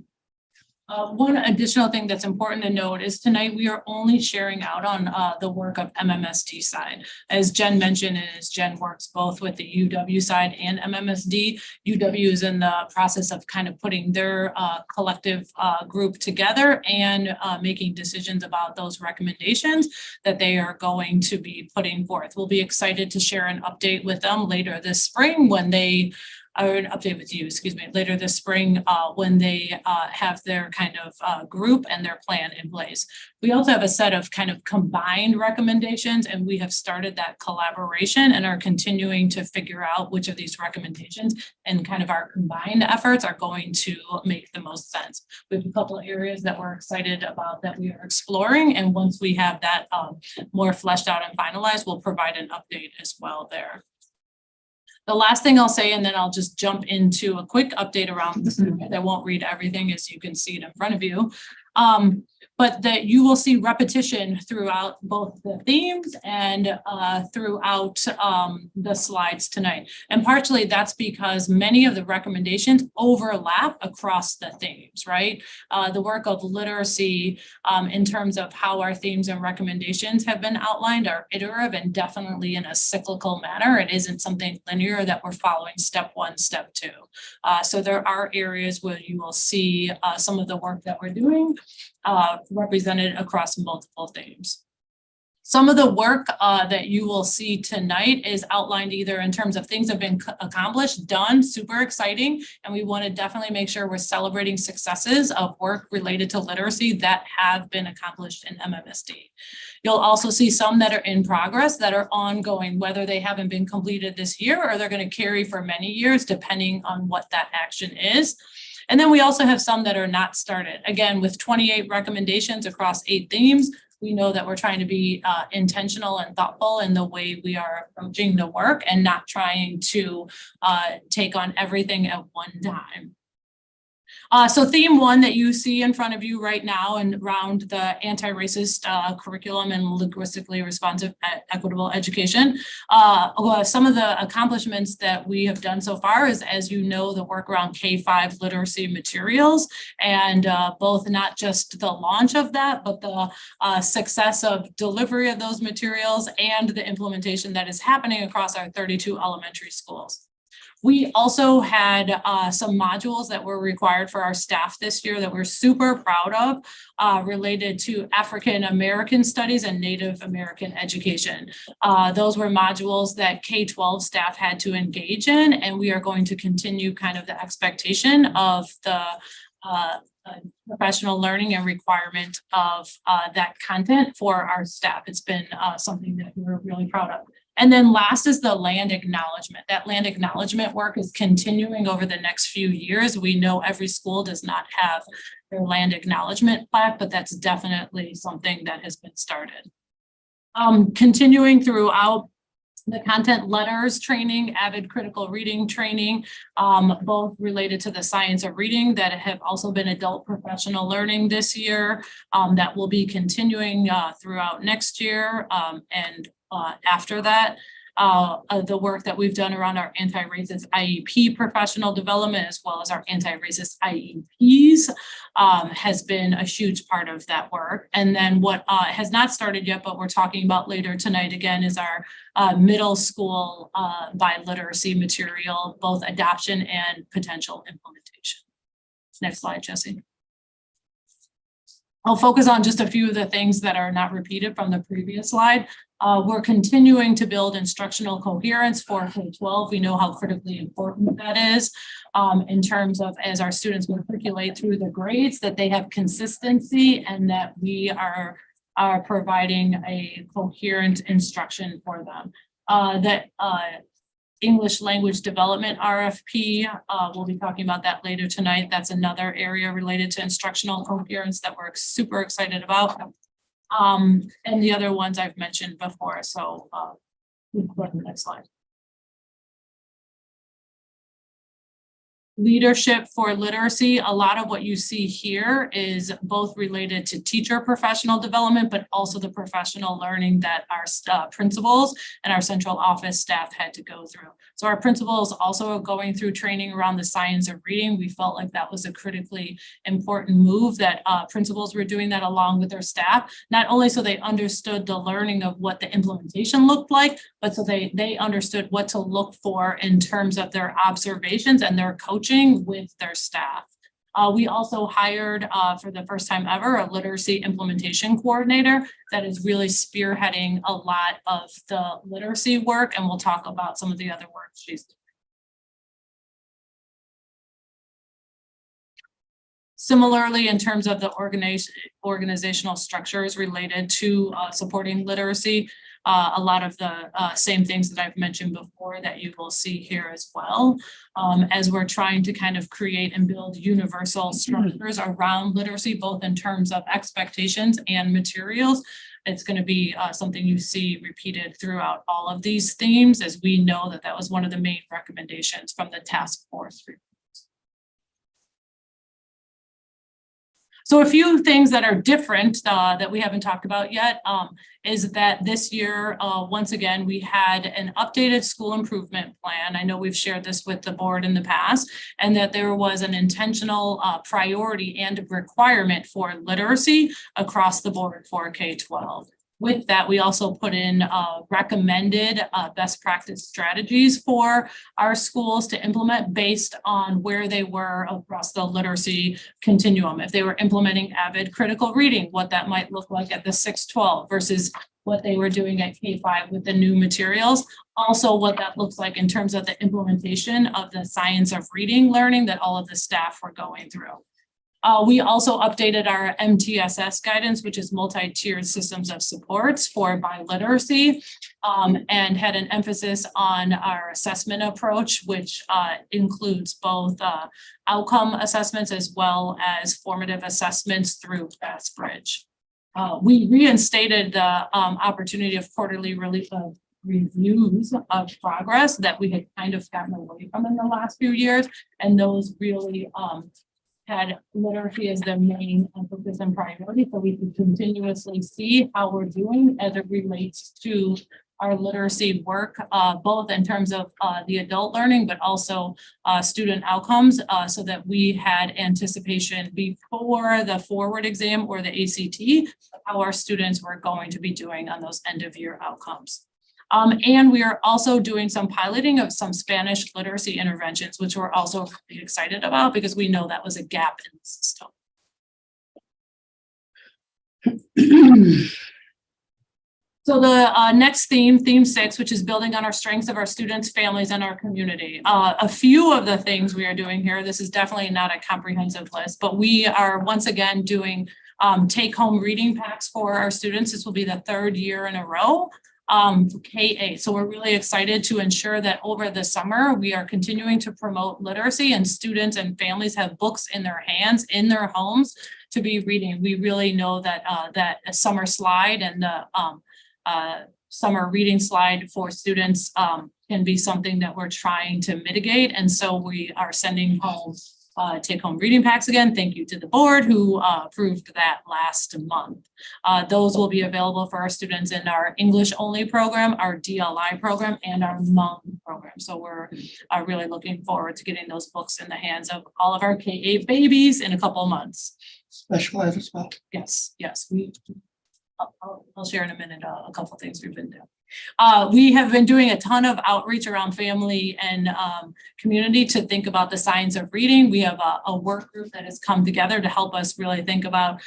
One additional thing that's important to note is tonight we are only sharing out on the work of MMSD side. As Jen mentioned, and as Jen works both with the UW side and MMSD, UW is in the process of kind of putting their collective group together and making decisions about those recommendations that they are going to be putting forth. We'll be excited to share an update with them later this spring when they or an update with you, excuse me, later this spring when they have their kind of group and their plan in place. We also have a set of kind of combined recommendations, and we have started that collaboration and are continuing to figure out which of these recommendations and kind of our combined efforts are going to make the most sense. We have a couple of areas that we're excited about that we are exploring, and once we have that more fleshed out and finalized, we'll provide an update as well there. The last thing I'll say, and then I'll just jump into a quick update around this. I won't read everything as you can see it in front of you. but that you will see repetition throughout both the themes and throughout the slides tonight. And partially that's because many of the recommendations overlap across the themes, right? The work of literacy in terms of how our themes and recommendations have been outlined are iterative and definitely in a cyclical manner. It isn't something linear that we're following step one, step two. So there are areas where you will see some of the work that we're doing represented across multiple themes. Some of the work that you will see tonight is outlined either in terms of things that have been accomplished, done, super exciting, and we want to definitely make sure we're celebrating successes of work related to literacy that have been accomplished in MMSD. You'll also see some that are in progress that are ongoing, whether they haven't been completed this year or they're going to carry for many years, depending on what that action is. And then we also have some that are not started. Again, with 28 recommendations across 8 themes, we know that we're trying to be intentional and thoughtful in the way we are approaching the work and not trying to take on everything at one time. So theme 1 that you see in front of you right now and around the anti-racist curriculum and linguistically responsive equitable education. Some of the accomplishments that we have done so far is, as you know, the work around K-5 literacy materials and both not just the launch of that, but the success of delivery of those materials and the implementation that is happening across our 32 elementary schools. We also had some modules that were required for our staff this year that we're super proud of related to African American studies and Native American education. Those were modules that K-12 staff had to engage in, and we are going to continue kind of the expectation of the professional learning and requirement of that content for our staff. It's been something that we're really proud of. And then last is the land acknowledgement. That land acknowledgement work is continuing over the next few years. We know every school does not have their land acknowledgement plaque, but that's definitely something that has been started. Continuing throughout the content letters training, avid critical reading training, both related to the science of reading that have also been adult professional learning this year, that will be continuing throughout next year and after that. The work that we've done around our anti-racist IEP professional development, as well as our anti-racist IEPs, has been a huge part of that work. And then what has not started yet, but we're talking about later tonight again, is our middle school biliteracy material, both adoption and potential implementation. Next slide, Jesse. I'll focus on just a few of the things that are not repeated from the previous slide. We're continuing to build instructional coherence for K-12. We know how critically important that is in terms of as our students matriculate through the grades, that they have consistency and that we are providing a coherent instruction for them. English language development RFP, we'll be talking about that later tonight. That's another area related to instructional coherence that we're super excited about. And the other ones I've mentioned before. So we can go to the next slide. Leadership for literacy. A lot of what you see here is both related to teacher professional development, but also the professional learning that our principals and our central office staff had to go through. So our principals also are going through training around the science of reading. We felt like that was a critically important move that principals were doing that along with their staff, not only so they understood the learning of what the implementation looked like, but so they understood what to look for in terms of their observations and their coaching with their staff. We also hired for the first time ever a literacy implementation coordinator that is really spearheading a lot of the literacy work, and we'll talk about some of the other work she's doing. Similarly, in terms of the organizational structures related to supporting literacy, a lot of the same things that I've mentioned before that you will see here as well, as we're trying to kind of create and build universal structures around literacy, both in terms of expectations and materials. It's going to be something you see repeated throughout all of these themes, as we know that that was one of the main recommendations from the task force report. So a few things that are different that we haven't talked about yet is that this year, once again, we had an updated school improvement plan. I know we've shared this with the board in the past, and that there was an intentional priority and requirement for literacy across the board for K-12. With that, we also put in recommended best practice strategies for our schools to implement based on where they were across the literacy continuum. If they were implementing avid critical reading, what that might look like at the 6-12 versus what they were doing at K-5 with the new materials. Also, what that looks like in terms of the implementation of the science of reading learning that all of the staff were going through. We also updated our MTSS guidance, which is multi-tiered systems of supports for biliteracy, and had an emphasis on our assessment approach, which includes both outcome assessments as well as formative assessments through FastBridge. We reinstated the opportunity of quarterly reviews of progress that we had kind of gotten away from in the last few years, and those really had literacy as the main emphasis and priority, so we can continuously see how we're doing as it relates to our literacy work, both in terms of the adult learning, but also student outcomes, so that we had anticipation before the forward exam or the ACT, how our students were going to be doing on those end of year outcomes. And we are also doing some piloting of some Spanish literacy interventions, which we're also really excited about because we know that was a gap in the system. So the next theme 6, which is building on our strengths of our students, families, and our community. A few of the things we are doing here, this is definitely not a comprehensive list, but we are once again doing take-home reading packs for our students. This will be the 3rd year in a row. K-8. So we're really excited to ensure that over the summer, we are continuing to promote literacy and students and families have books in their hands, in their homes to be reading. We really know that that a summer slide and the summer reading slide for students can be something that we're trying to mitigate. And so we are sending home take-home reading packs again. Thank you to the board who approved that last month. Those will be available for our students in our English only program, our DLI program, and our MUM program. So we're really looking forward to getting those books in the hands of all of our K-8 babies in a couple of months. Special ed as well. Yes, I'll share in a minute a couple of things we've been doing. We have been doing a ton of outreach around family and community to think about the science of reading. We have a work group that has come together to help us really think about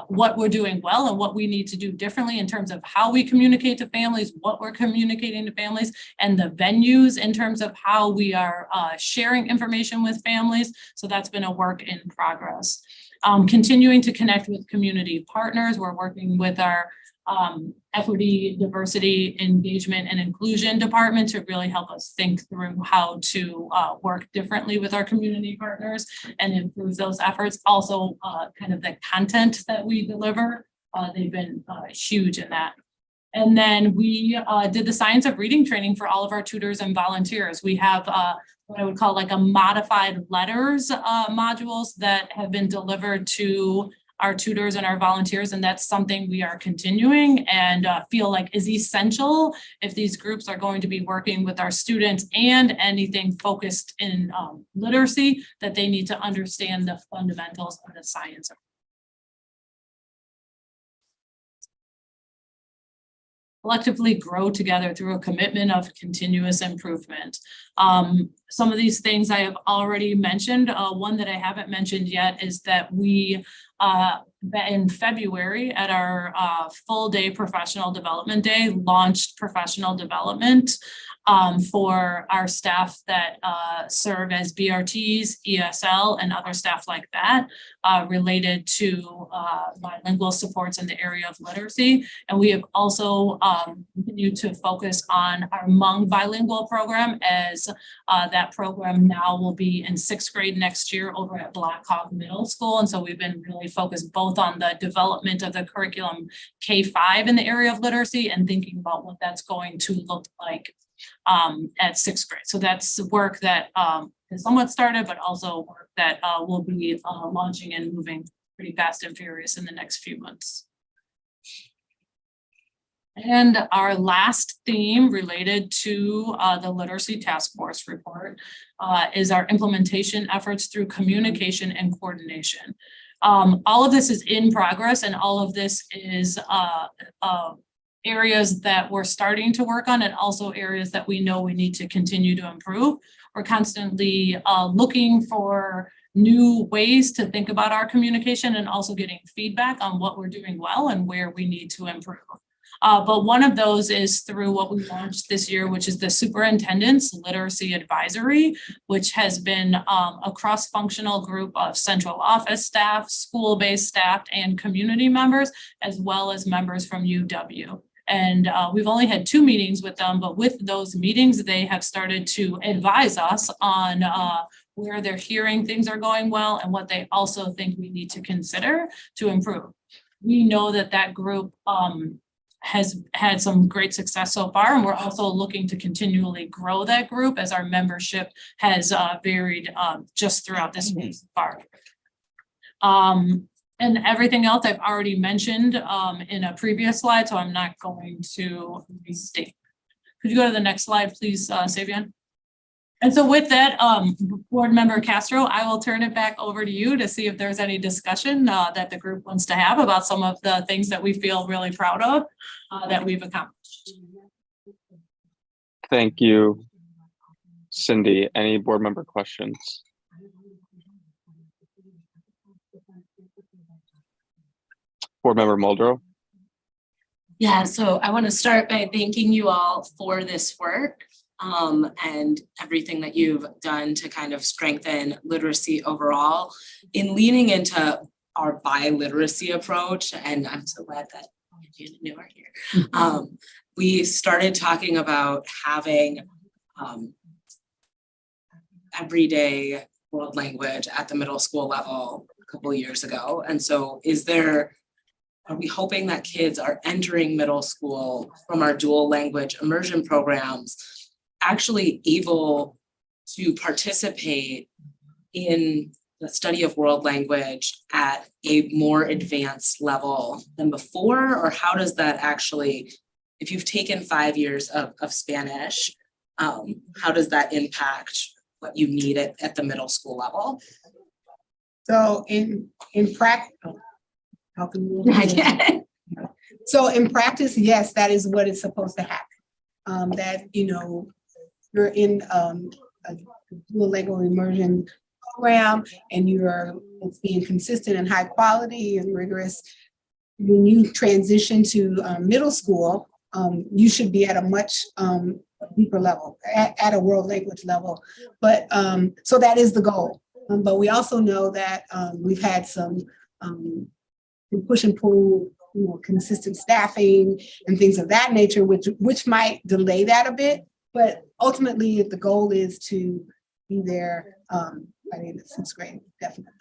what we're doing well and what we need to do differently in terms of how we communicate to families, what we're communicating to families, and the venues in terms of how we are sharing information with families. So that's been a work in progress. Continuing to connect with community partners. We're working with our equity, diversity, engagement, and inclusion department to really help us think through how to work differently with our community partners and improve those efforts. Also, kind of the content that we deliver, they've been huge in that. And then we did the science of reading training for all of our tutors and volunteers. We have what I would call like a modified letters modules that have been delivered to our tutors and our volunteers, and that's something we are continuing and feel like is essential if these groups are going to be working with our students and anything focused in literacy, that they need to understand the fundamentals of the science. Collectively grow together through a commitment of continuous improvement. Some of these things I have already mentioned. One that I haven't mentioned yet is that we in February at our full day professional development day launched professional development for our staff that serve as BRTs, ESL, and other staff like that related to bilingual supports in the area of literacy. And we have also continued to focus on our Hmong bilingual program, as that program now will be in 6th grade next year over at Black Hawk Middle School. And so we've been really focused both on the development of the curriculum K-5 in the area of literacy and thinking about what that's going to look like at 6th grade. So that's work that has somewhat started, but also work that will be launching and moving pretty fast and furious in the next few months. And our last theme related to the Literacy Task Force report is our implementation efforts through communication and coordination. All of this is in progress, and all of this is areas that we're starting to work on, and also areas that we know we need to continue to improve. We're constantly looking for new ways to think about our communication and also getting feedback on what we're doing well and where we need to improve. But one of those is through what we launched this year, which is the Superintendent's Literacy Advisory, which has been a cross-functional group of central office staff, school-based staff, and community members, as well as members from UW. And we've only had 2 meetings with them, but with those meetings, they have started to advise us on where they're hearing things are going well and what they also think we need to consider to improve. We know that that group has had some great success so far, and we're also looking to continually grow that group as our membership has varied just throughout this year so far. And everything else I've already mentioned in a previous slide, so I'm not going to restate. Could you go to the next slide, please, Savion? And so with that, Board Member Castro, I will turn it back over to you to see if there's any discussion that the group wants to have about some of the things that we feel really proud of that we've accomplished. Thank you, Cindy. Any board member questions? Board Member Muldrow? Yeah, so I want to start by thanking you all for this work and everything that you've done to kind of strengthen literacy overall. In leaning into our biliteracy approach, and I'm so glad that you knew are here. We started talking about having everyday world language at the middle school level a couple of years ago. And so are we hoping that kids are entering middle school from our dual language immersion programs actually able to participate in the study of world language at a more advanced level than before? Or how does that actually, if you've taken 5 years of Spanish, how does that impact what you need at the middle school level? So in practice, so in practice, yes, that is what is supposed to happen. That, you know, you're in a dual language immersion program and it's being consistent and high quality and rigorous. When you transition to middle school, you should be at a much deeper level, at a world language level. But so that is the goal. But we also know that we've had some push and pull, you know, consistent staffing and things of that nature, which might delay that a bit. But ultimately, the goal is to be there by the end of 6th grade, definitely.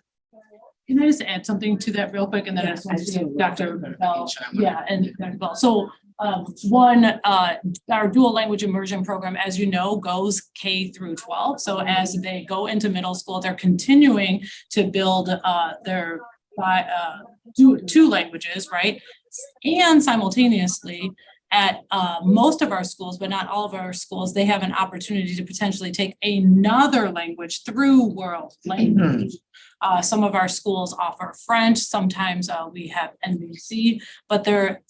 Can I just add something to that real quick, and then I just want to see Dr. Bell. Yeah, and Dr. Bell. So our dual language immersion program, as you know, goes K through 12. So as they go into middle school, they're continuing to build their two languages, right? And simultaneously, at most of our schools, but not all of our schools, they have an opportunity to potentially take another language through world language. Some of our schools offer French, sometimes we have NVC, but their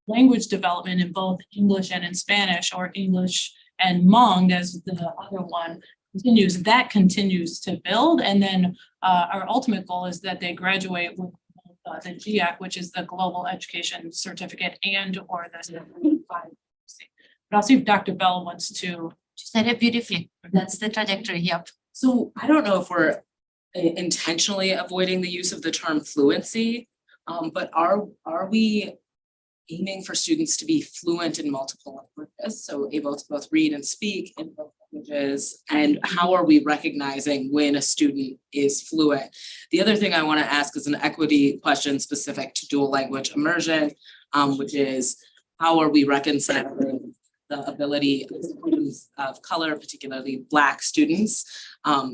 language development in both English and in Spanish, or English and Hmong as the other one continues, that continues to build. And then our ultimate goal is that they graduate with the GEAC, which is the Global Education Certificate, and or the but I'll see if Dr. Bell wants to. She said it beautifully. That's the trajectory. Yep. So I don't know if we're intentionally avoiding the use of the term fluency, but are we aiming for students to be fluent in multiple languages, so able to both read and speak in both languages? And how are we recognizing when a student is fluent? The other thing I want to ask is an equity question specific to dual language immersion, which is how are we reconciling the ability of students of color, particularly Black students,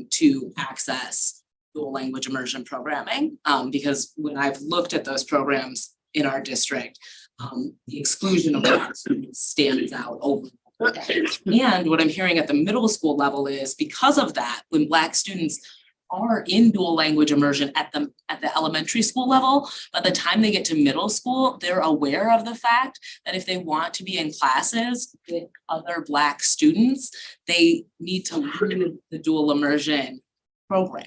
to access dual language immersion programming. Because when I've looked at those programs in our district, the exclusion of Black students stands out over. And what I'm hearing at the middle school level is because of that, when Black students are in dual language immersion at the elementary school level, by the time they get to middle school, they're aware of the fact that if they want to be in classes with other Black students, they need to learn the dual immersion program.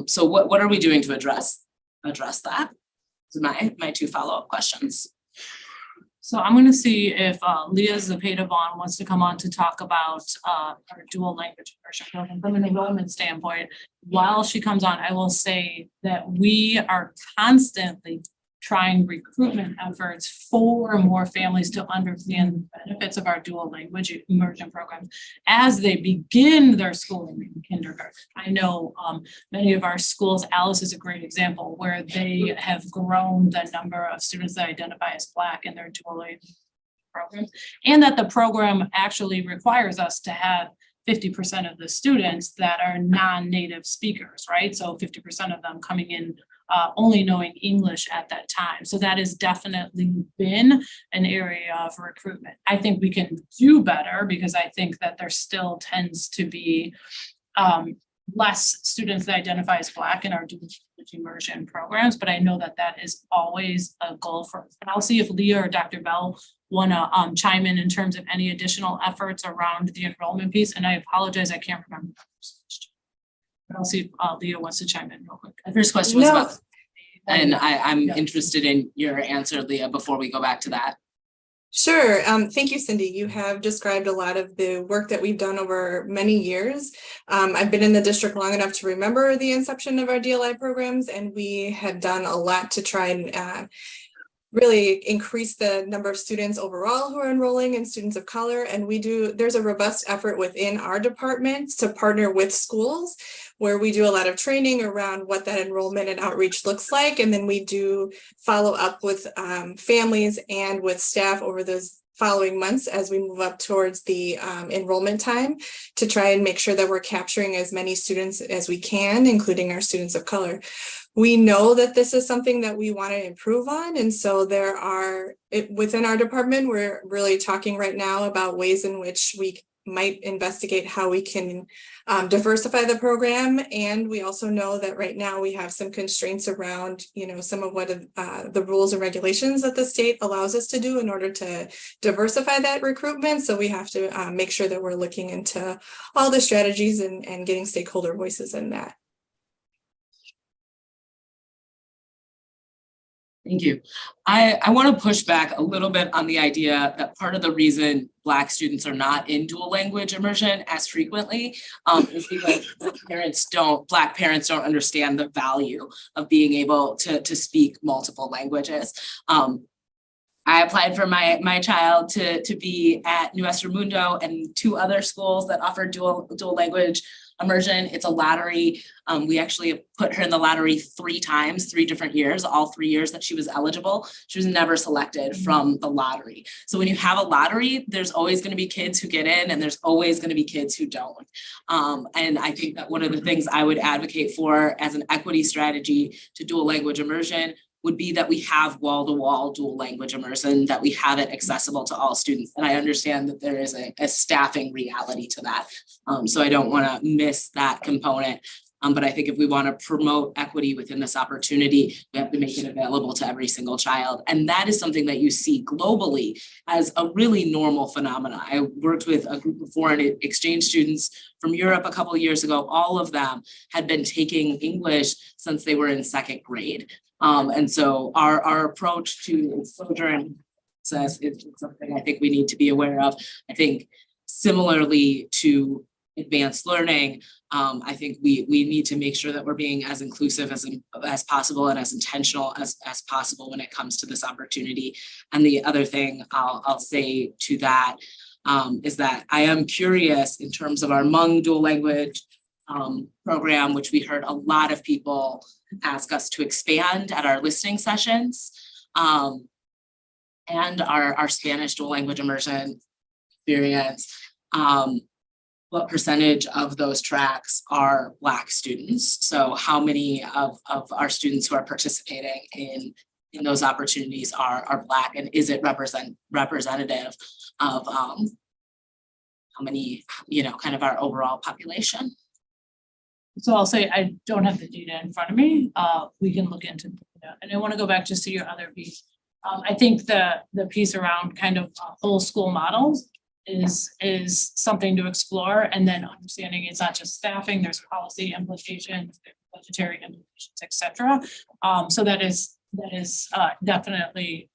So what are we doing to address that? So my two follow-up questions. So I'm gonna see if Leah Zepeda-Vaughn wants to come on to talk about our dual language immersion program from an enrollment standpoint. While she comes on, I will say that we are constantly trying recruitment efforts for more families to understand the benefits of our dual language immersion programs as they begin their schooling in kindergarten. I know many of our schools, Alice is a great example, where they have grown the number of students that identify as Black in their dual language programs, and that the program actually requires us to have 50% of the students that are non-native speakers, right? So 50% of them coming in only knowing English at that time. So that has definitely been an area of recruitment. I think we can do better because I think that there still tends to be less students that identify as Black in our dual language immersion programs, but I know that that is always a goal for us. And I'll see if Leah or Dr. Bell wanna chime in terms of any additional efforts around the enrollment piece. And I apologize, I can't remember. But I'll see if Leah wants to chime in real quick. The first question was No. about, and I'm interested in your answer, Leah, before we go back to that. Sure. Thank you, Cindy. You have described a lot of the work that we've done over many years. I've been in the district long enough to remember the inception of our DLI programs, and we have done a lot to try and really increase the number of students overall who are enrolling in students of color. And there's a robust effort within our department to partner with schools where we do a lot of training around what that enrollment and outreach looks like. And then we do follow up with families and with staff over those following months as we move up towards the enrollment time to try and make sure that we're capturing as many students as we can, including our students of color. We know that this is something that we want to improve on. And so within our department, we're really talking right now about ways in which we might investigate how we can diversify the program. And we also know that right now we have some constraints around, some of what the rules and regulations that the state allows us to do in order to diversify that recruitment. So we have to make sure that we're looking into all the strategies and getting stakeholder voices in that. Thank you. I want to push back a little bit on the idea that part of the reason Black students are not in dual language immersion as frequently is because Black parents don't understand the value of being able to speak multiple languages. I applied for my child to be at Nuestro Mundo and 2 other schools that offer dual language immersion. It's a lottery. We actually put her in the lottery 3 times, 3 different years, all 3 years that she was eligible. She was never selected from the lottery. So when you have a lottery, there's always going to be kids who get in and there's always going to be kids who don't. And I think that one of the things I would advocate for as an equity strategy to dual language immersion would be that we have wall-to-wall dual language immersion, that we have it accessible to all students. And I understand that there is a staffing reality to that. So I don't want to miss that component. But I think if we want to promote equity within this opportunity, we have to make it available to every single child. And that is something that you see globally as a really normal phenomenon. I worked with a group of foreign exchange students from Europe a couple of years ago. All of them had been taking English since they were in 2nd grade. And so our approach to exposure and access is something I think we need to be aware of. I think similarly to advanced learning, I think we need to make sure that we're being as inclusive as possible and as intentional as possible when it comes to this opportunity. And the other thing I'll say to that is that I am curious in terms of our Hmong dual language program, which we heard a lot of people ask us to expand at our listening sessions, and our Spanish dual language immersion experience. what percentage of those tracks are Black students? So how many of our students who are participating in those opportunities are Black, and is it representative of how many, kind of our overall population? So I'll say I don't have the data in front of me. We can look into that. And I want to go back just to your other piece. I think the piece around kind of whole school models is something to explore, and then understanding it's not just staffing, there's policy implications, budgetary implications, et cetera. So that is definitely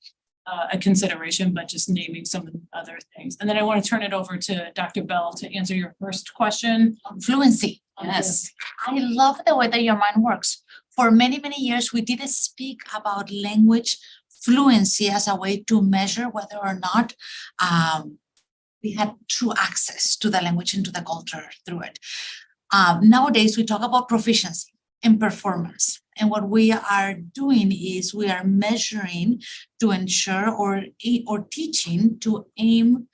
a consideration, but just naming some of the other things. And then I want to turn it over to Dr. Bell to answer your first question. Fluency, yes. I love the way that your mind works. For many, many years, we did speak about language fluency as a way to measure whether or not we had true access to the language and to the culture through it. Nowadays, we talk about proficiency and performance. And what we are doing is we are measuring to ensure or teaching to aim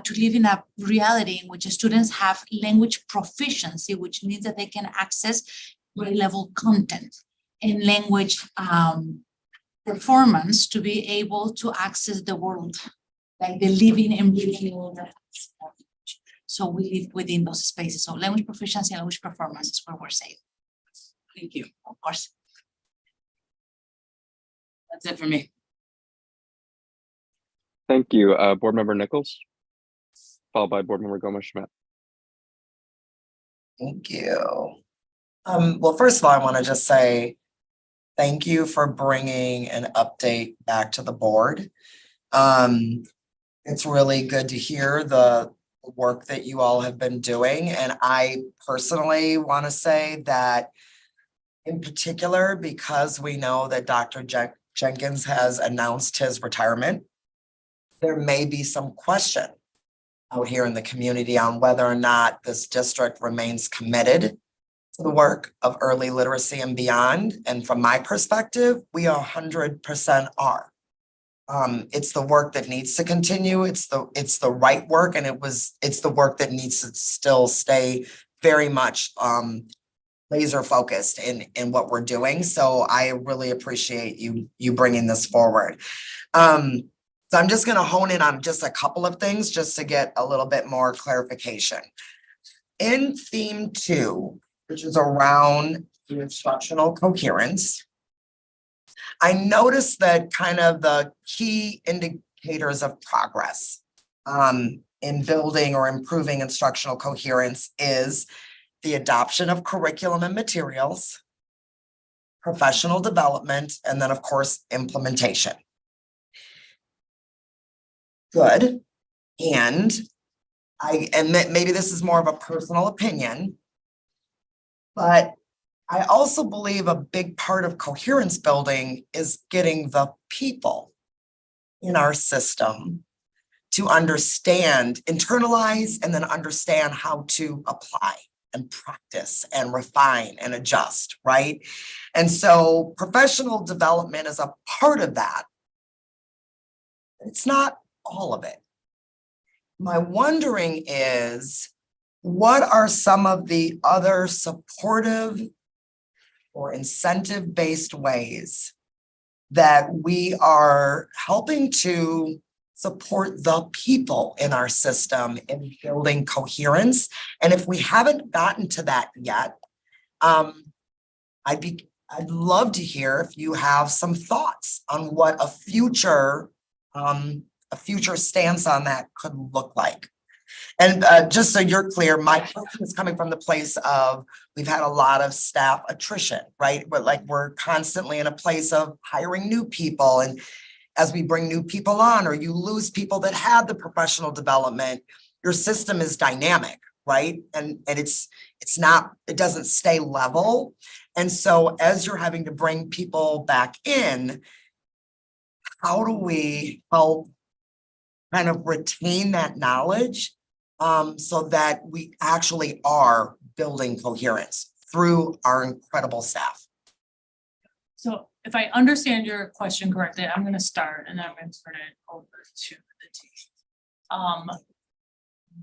to live in a reality in which students have language proficiency, which means that they can access grade level content, and language performance to be able to access the world, like the living and breathing world. So we live within those spaces. So language proficiency and language performance is where we're safe. Thank you. Of course. That's it for me. Thank you. Board Member Nichols, followed by Board Member Gomez-Schmidt. Thank you. Well, first of all, I want to just say thank you for bringing an update back to the board. It's really good to hear the work that you all have been doing. And I personally want to say that in particular, because we know that Dr. Jenkins has announced his retirement, there may be some question out here in the community on whether or not this district remains committed to the work of early literacy and beyond. And from my perspective, we 100% are. It's the work that needs to continue. It's the right work, and it's the work that needs to still stay very much laser focused in what we're doing. So I really appreciate you bringing this forward. So I'm just going to hone in on just a couple of things just to get a little bit more clarification. In theme 2, which is around the instructional coherence, I noticed that kind of the key indicators of progress in building or improving instructional coherence is the adoption of curriculum and materials, professional development, and then of course, implementation. Good. And maybe this is more of a personal opinion, but I also believe a big part of coherence building is getting the people in our system to understand, internalize, and then understand how to apply and practice and refine and adjust, right? And so professional development is a part of that. It's not all of it. My wondering is, what are some of the other supportive or incentive-based ways that we are helping to support the people in our system in building coherence? And if we haven't gotten to that yet, I'd love to hear if you have some thoughts on what a future stance on that could look like. And just so you're clear, my question is coming from the place of, we've had a lot of staff attrition, right? But like, we're constantly in a place of hiring new people. And as we bring new people on, or you lose people that had the professional development, your system is dynamic, right? And it doesn't stay level. And so as you're having to bring people back in, how do we help kind of retain that knowledge so that we actually are building coherence through our incredible staff? So if I understand your question correctly, I'm going to start and then I'm going to turn it over to the team.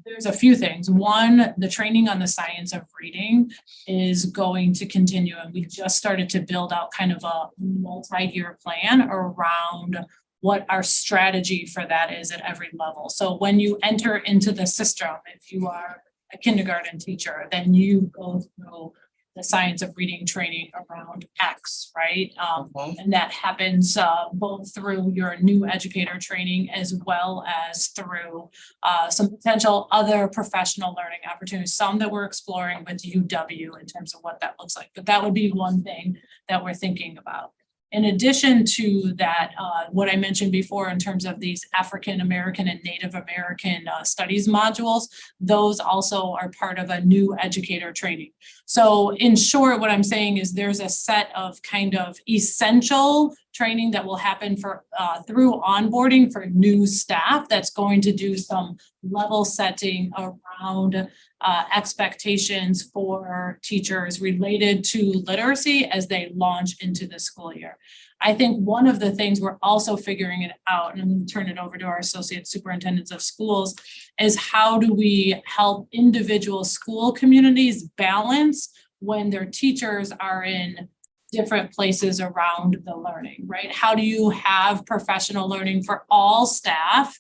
there's a few things. One, the training on the science of reading is going to continue, and we just started to build out kind of a multi-year plan around what our strategy for that is at every level. So when you enter into the system, if you are a kindergarten teacher, then you go through the science of reading training around X, right? And that happens both through your new educator training as well as through some potential other professional learning opportunities, some that we're exploring with UW in terms of what that looks like. But that would be one thing that we're thinking about. In addition to that, what I mentioned before in terms of these African American and Native American studies modules, those also are part of a new educator training. So in short, what I'm saying is there's a set of kind of essential training that will happen for through onboarding for new staff that's going to do some level setting around expectations for teachers related to literacy as they launch into the school year. I think one of the things we're also figuring it out, and I'm going to turn it over to our associate superintendents of schools, is how do we help individual school communities balance when their teachers are in different places around the learning, right? How do you have professional learning for all staff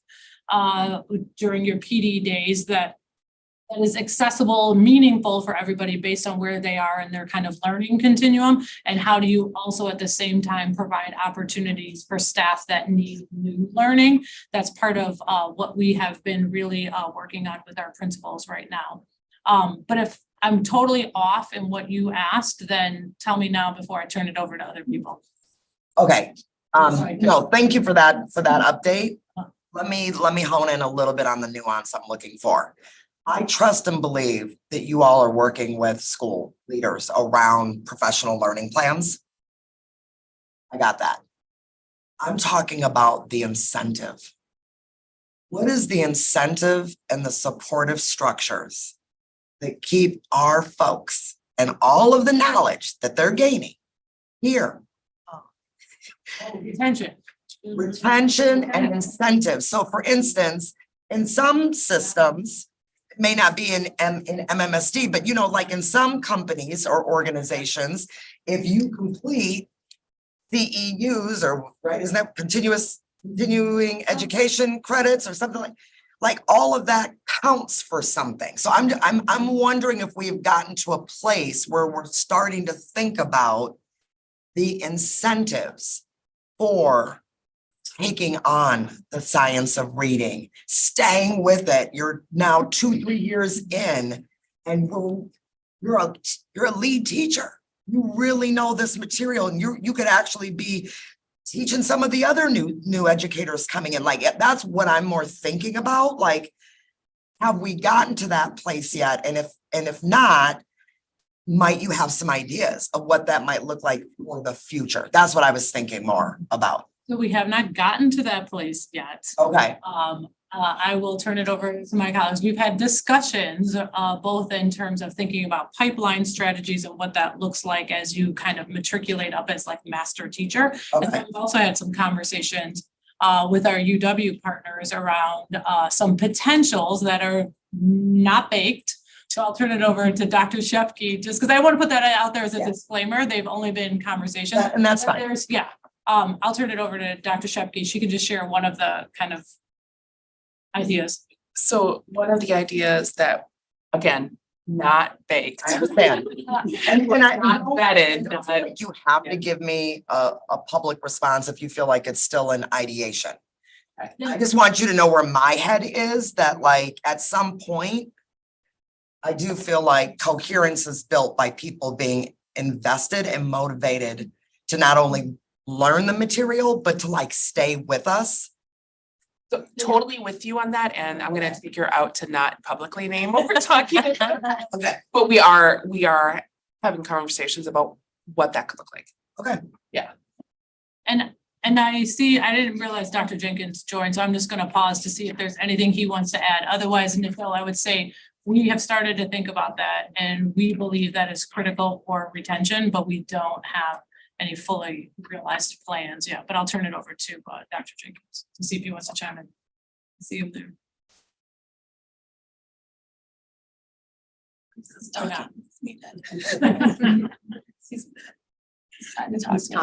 during your PD days that is accessible, meaningful for everybody based on where they are in their kind of learning continuum? And how do you also at the same time provide opportunities for staff that need new learning? That's part of what we have been really working on with our principals right now. But if I'm totally off in what you asked, then tell me now before I turn it over to other people. Okay, no, thank you for that update. Let me hone in a little bit on the nuance I'm looking for. I trust and believe that you all are working with school leaders around professional learning plans. I got that. I'm talking about the incentive. What is the incentive and the supportive structures that keep our folks and all of the knowledge that they're gaining here? Retention and incentive. So for instance, in some systems, it may not be in MMSD, but like in some companies or organizations, if you complete CEUs or isn't that continuing education credits or something like all of that counts for something. So I'm wondering if we've gotten to a place where we're starting to think about the incentives for taking on the science of reading, staying with it. You're now 2-3 years in, and you're a lead teacher. You really know this material, and you could actually be teaching some of the other new educators coming in. Like that's what I'm more thinking about. Like, have we gotten to that place yet? And if not, might you have some ideas of what that might look like for the future? That's what I was thinking more about. So we have not gotten to that place yet. Okay. I will turn it over to my colleagues. We've had discussions, both in terms of thinking about pipeline strategies and what that looks like as you kind of matriculate up as like master teacher. Okay. And we've also had some conversations with our UW partners around some potentials that are not baked. So I'll turn it over to Dr. Shepke, just because I want to put that out there as a disclaimer. They've only been conversations. And that's fine. I'll turn it over to Dr. Shepke. She can just share one of the kind of ideas. So one of the ideas that, again, not baked. I understand. And Not vetted, I don't feel like you have to give me a public response if you feel like it's still in ideation. I just want you to know where my head is, that like at some point, I do feel like coherence is built by people being invested and motivated to not only learn the material, but to like stay with us. So totally with you on that, and I'm gonna take her out to not publicly name what we're talking about. Okay. But we are having conversations about what that could look like. Okay. Yeah. And I didn't realize Dr. Jenkins joined, so I'm just gonna pause to see if there's anything he wants to add. Otherwise, Nicole, I would say we have started to think about that, and we believe that is critical for retention, but we don't have any fully realized plans yet. But I'll turn it over to Dr. Jenkins to see if he wants to chime in. See him there.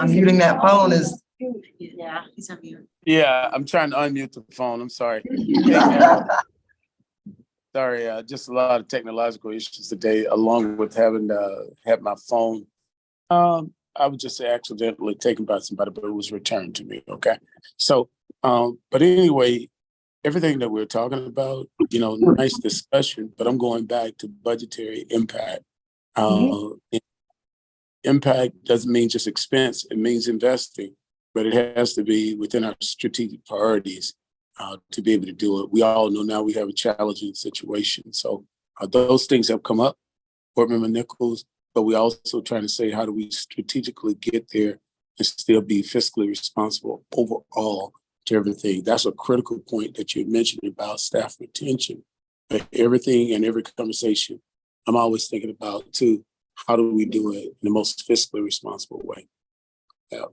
Muting that phone is. Yeah, he's on mute. Yeah, I'm trying to unmute the phone. I'm sorry. Sorry, just a lot of technological issues today, along with having had my phone. I was just accidentally taken by somebody, but it was returned to me. Okay. So, but anyway, everything that we're talking about, nice discussion, but I'm going back to budgetary impact. Impact doesn't mean just expense, it means investing, but it has to be within our strategic priorities to be able to do it. We all know now we have a challenging situation. So those things have come up, Board Member Nichols, but we also trying to say, how do we strategically get there and still be fiscally responsible overall to everything? That's a critical point that you mentioned about staff retention. But everything and every conversation, I'm always thinking about too, how do we do it in the most fiscally responsible way? Yeah.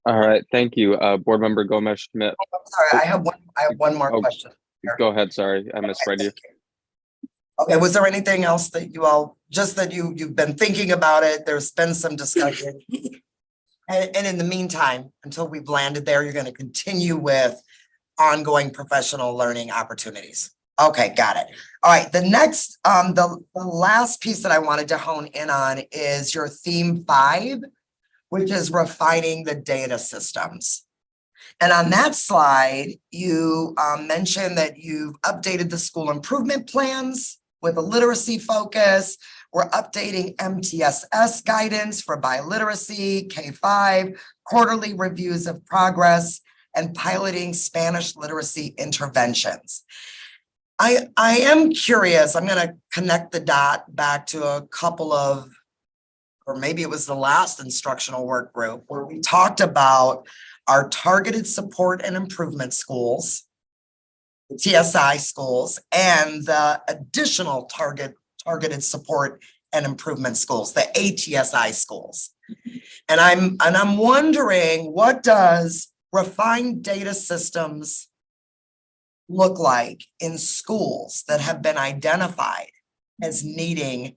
All right, thank you. Board Member Gomez Schmidt. I'm sorry, I have one more Oh, question. Go ahead, sorry, I misread you. Okay, was there anything else that you all, just that you've been thinking about it, there's been some discussion? And in the meantime, until we've landed there, you're gonna continue with ongoing professional learning opportunities. Okay, got it. All right, the next, the last piece that I wanted to hone in on is your theme 5, which is refining the data systems. And on that slide, you mentioned that you've updated the school improvement plans with a literacy focus. We're updating MTSS guidance for biliteracy, K-5, quarterly reviews of progress, and piloting Spanish literacy interventions. I am curious, I'm gonna connect the dot back to a couple of, or maybe it was the last instructional work group where we talked about our targeted support and improvement schools, the TSI schools, and the additional targeted support and improvement schools, the ATSI schools. And I'm wondering, what does refined data systems look like in schools that have been identified as needing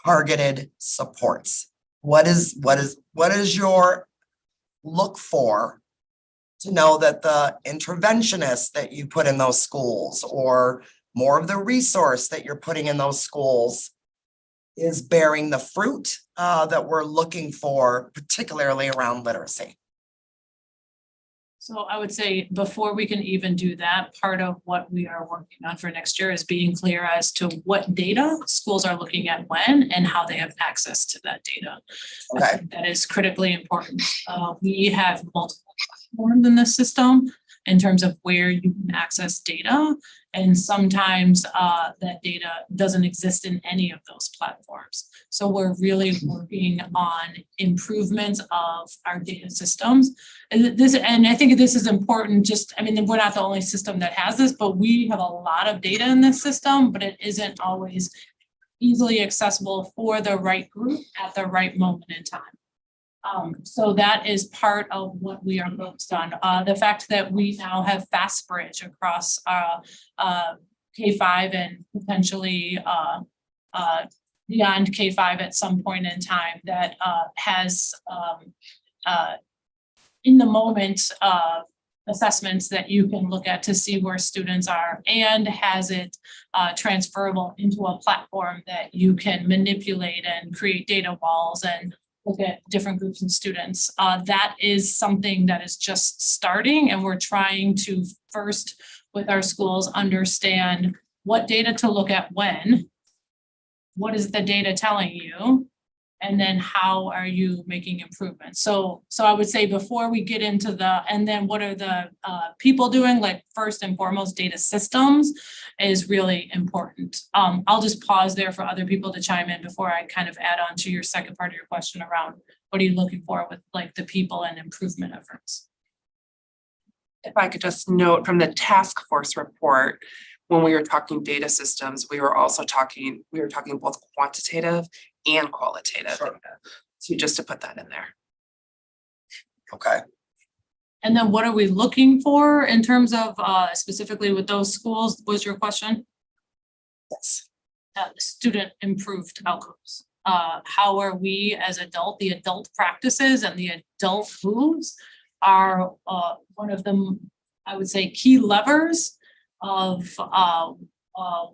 targeted supports? What is your look for to know that the interventionists that you put in those schools, or more of the resource that you're putting in those schools, is bearing the fruit that we're looking for, particularly around literacy? So I would say before we can even do that, part of what we are working on for next year is being clear as to what data schools are looking at when and how they have access to that data. Okay. I think that is critically important. We have multiple platforms in this system in terms of where you can access data. And sometimes that data doesn't exist in any of those platforms. So we're really working on improvements of our data systems. And I think this is important, we're not the only system that has this, but we have a lot of data in this system, but it isn't always easily accessible for the right group at the right moment in time. So that is part of what we are focused on. The fact that we now have FastBridge across K-5 and potentially beyond K-5 at some point in time, that has in the moment assessments that you can look at to see where students are, and has it transferable into a platform that you can manipulate and create data walls and look at different groups of students. That is something that is just starting, and we're trying to first with our schools understand what data to look at when, what is the data telling you, and then how are you making improvements. So I would say before we get into and then what are the people doing, like first and foremost, data systems is really important. I'll just pause there for other people to chime in before I kind of add on to your second part of your question around what are you looking for with like the people and improvement efforts. If I could just note from the task force report, when we were talking data systems, we were talking both quantitative and qualitative. Sure. So just to put that in there. Okay. And then what are we looking for in terms of specifically with those schools, was your question? Yes. Student improved outcomes. How are we as the adult practices and the adult moves are one of them, I would say, key levers of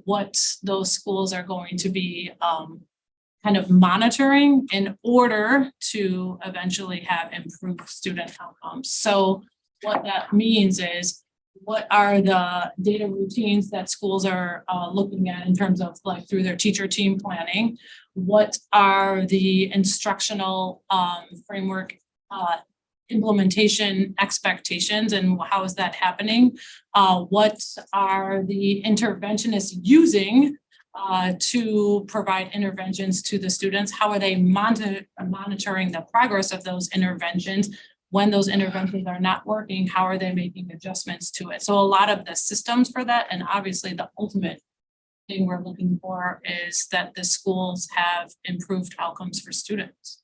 what those schools are going to be kind of monitoring in order to eventually have improved student outcomes. So what that means is, what are the data routines that schools are looking at in terms of like through their teacher team planning? What are the instructional framework implementation expectations and how is that happening? What are the interventionists using to provide interventions to the students? How are they monitoring the progress of those interventions? When those interventions are not working, how are they making adjustments to it? So a lot of the systems for that, and obviously the ultimate thing we're looking for is that the schools have improved outcomes for students.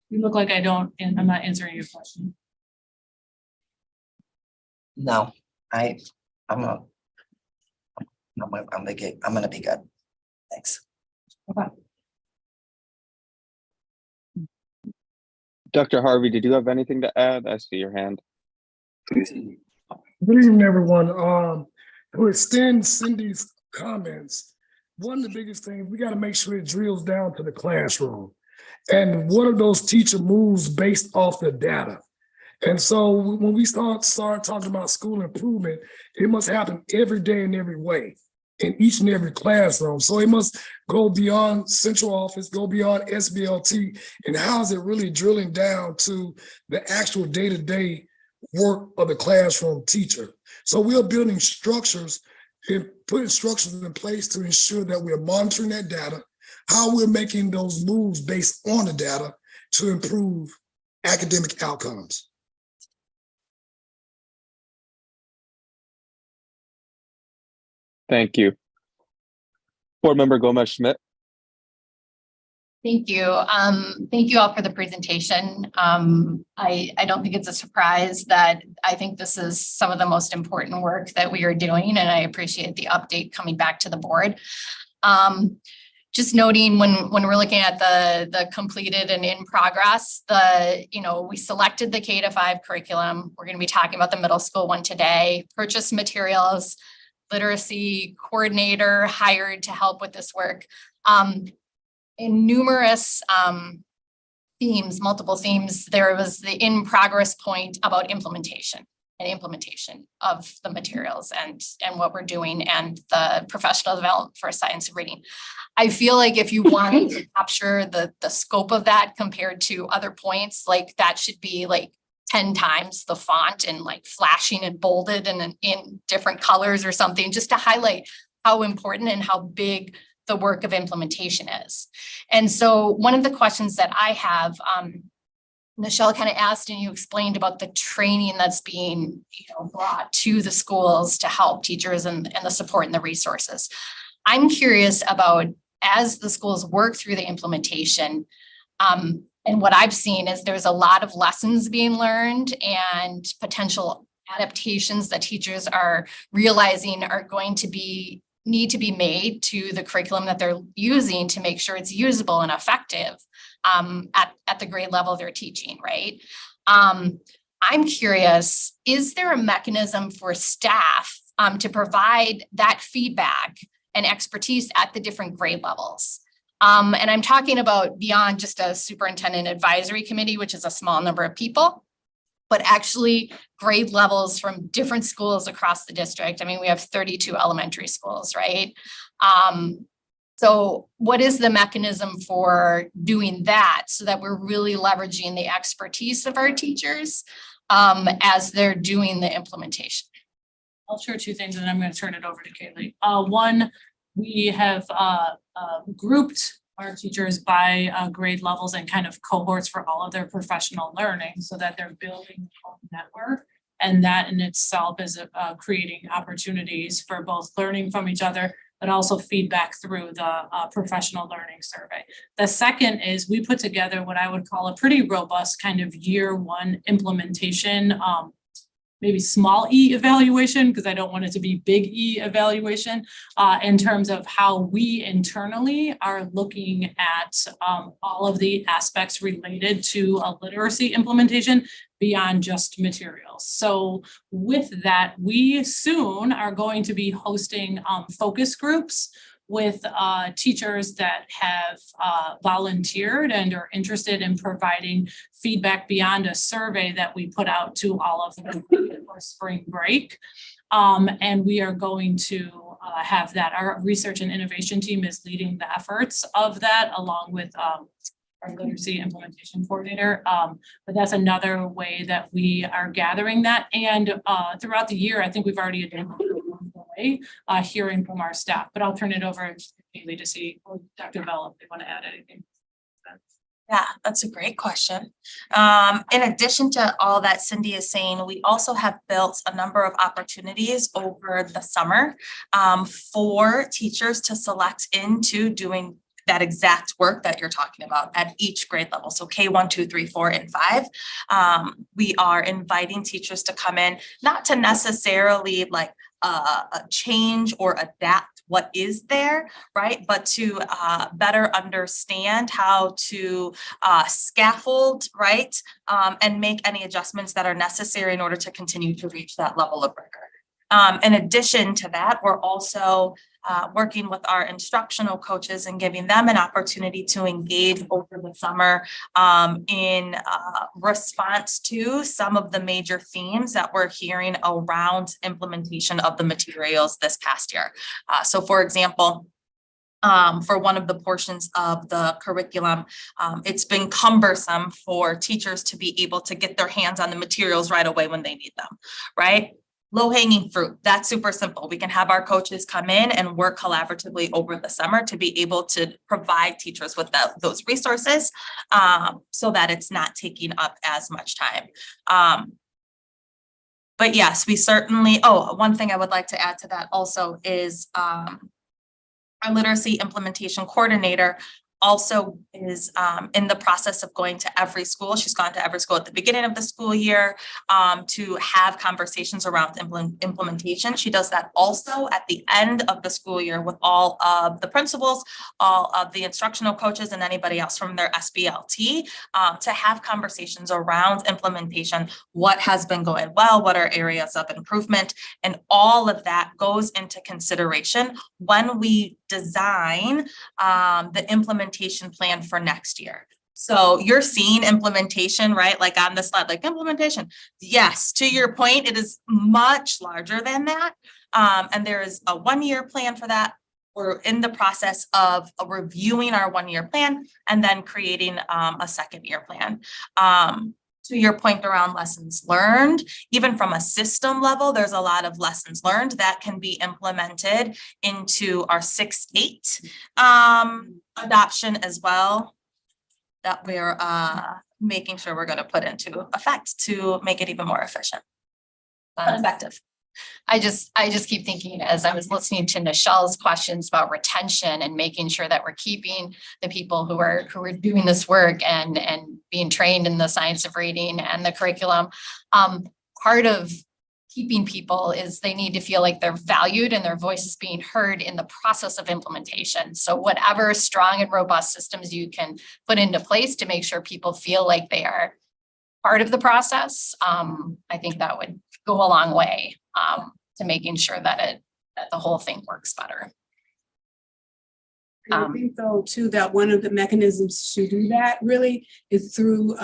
You look like I'm not answering your question. No, I'm gonna be good. Thanks. Okay. Dr. Harvey, did you have anything to add? I see your hand. Good evening, everyone. To extend Cindy's comments, one of the biggest things, we got to make sure it drills down to the classroom. And what are those teacher moves based off the data? And so when we start talking about school improvement, it must happen every day in every way, in each and every classroom. So it must go beyond central office, go beyond SBLT, and how is it really drilling down to the actual day-to-day work of the classroom teacher? So we are building structures and putting structures in place to ensure that we are monitoring that data, how we're making those moves based on the data to improve academic outcomes. Thank you. Board Member Gomez Schmidt. Thank you. Thank you all for the presentation. I don't think it's a surprise that I think this is some of the most important work that we are doing, and I appreciate the update coming back to the board. Just noting when we're looking at the completed and in progress, we selected the K-5 curriculum. We're going to be talking about the middle school one today. Purchase materials, literacy coordinator hired to help with this work. In numerous themes, multiple themes, there was the in progress point about implementation of the materials and what we're doing and the professional development for science of reading. I feel like if you want to capture the scope of that compared to other points, like that should be like 10 times the font and like flashing and bolded and in different colors or something, just to highlight how important and how big the work of implementation is. And so one of the questions that I have, Michelle kind of asked and you explained about the training that's being brought to the schools to help teachers and the support and the resources. I'm curious about, as the schools work through the implementation, and what I've seen is there's a lot of lessons being learned and potential adaptations that teachers are realizing are going to need to be made to the curriculum that they're using to make sure it's usable and effective at the grade level they're teaching, right? I'm curious, is there a mechanism for staff to provide that feedback and expertise at the different grade levels? And I'm talking about beyond just a superintendent advisory committee, which is a small number of people, but actually grade levels from different schools across the district. I mean, we have 32 elementary schools, right? So what is the mechanism for doing that so that we're really leveraging the expertise of our teachers as they're doing the implementation? I'll share two things and I'm going to turn it over to Kaylee. One, we have grouped our teachers by grade levels and kind of cohorts for all of their professional learning so that they're building a network. And that in itself is creating opportunities for both learning from each other, but also feedback through the professional learning survey. The second is we put together what I would call a pretty robust kind of year one implementation, maybe small e evaluation, because I don't want it to be big E evaluation, in terms of how we internally are looking at all of the aspects related to a literacy implementation beyond just materials. So with that, we soon are going to be hosting focus groups with teachers that have volunteered and are interested in providing feedback beyond a survey that we put out to all of them for spring break. And we are going to have that. Our research and innovation team is leading the efforts of that along with our literacy implementation coordinator. But that's another way that we are gathering that. And throughout the year, I think we've already identified hearing from our staff, but I'll turn it over to Haley to see, or Dr. Bell, if they want to add anything. Yeah, that's a great question. In addition to all that Cindy is saying, we also have built a number of opportunities over the summer for teachers to select into doing that exact work that you're talking about at each grade level. So K1, 2, 3, 4, and 5. We are inviting teachers to come in, not to necessarily like change or adapt what is there, right? But to better understand how to scaffold, right? And make any adjustments that are necessary in order to continue to reach that level of rigor. In addition to that, we're also working with our instructional coaches and giving them an opportunity to engage over the summer in response to some of the major themes that we're hearing around implementation of the materials this past year. So for example, for one of the portions of the curriculum, it's been cumbersome for teachers to be able to get their hands on the materials right away when they need them, right? Low-hanging fruit, that's super simple. We can have our coaches come in and work collaboratively over the summer to be able to provide teachers with those resources so that it's not taking up as much time. But yes, we certainly, one thing I would like to add to that also is our literacy implementation coordinator also is in the process of going to every school. She's gone to every school at the beginning of the school year to have conversations around implementation. She does that also at the end of the school year with all of the principals, all of the instructional coaches, and anybody else from their SBLT to have conversations around implementation, what has been going well, what are areas of improvement, and all of that goes into consideration when we design the implementation plan for next year. So you're seeing implementation, right? Like on the slide, like implementation. Yes, to your point, it is much larger than that. And there is a 1-year plan for that. We're in the process of reviewing our 1-year plan and then creating a 2nd-year plan. To your point around lessons learned, even from a system level, there's a lot of lessons learned that can be implemented into our 6-8 adoption as well, that we're making sure we're going to put into effect to make it even more efficient and effective. I just keep thinking as I was listening to Nichelle's questions about retention and making sure that we're keeping the people who are doing this work and being trained in the science of reading and the curriculum. Part of keeping people is they need to feel like they're valued and their voice is being heard in the process of implementation. So whatever strong and robust systems you can put into place to make sure people feel like they are part of the process, I think that would go a long way to making sure that the whole thing works better. I think though too that one of the mechanisms to do that really is through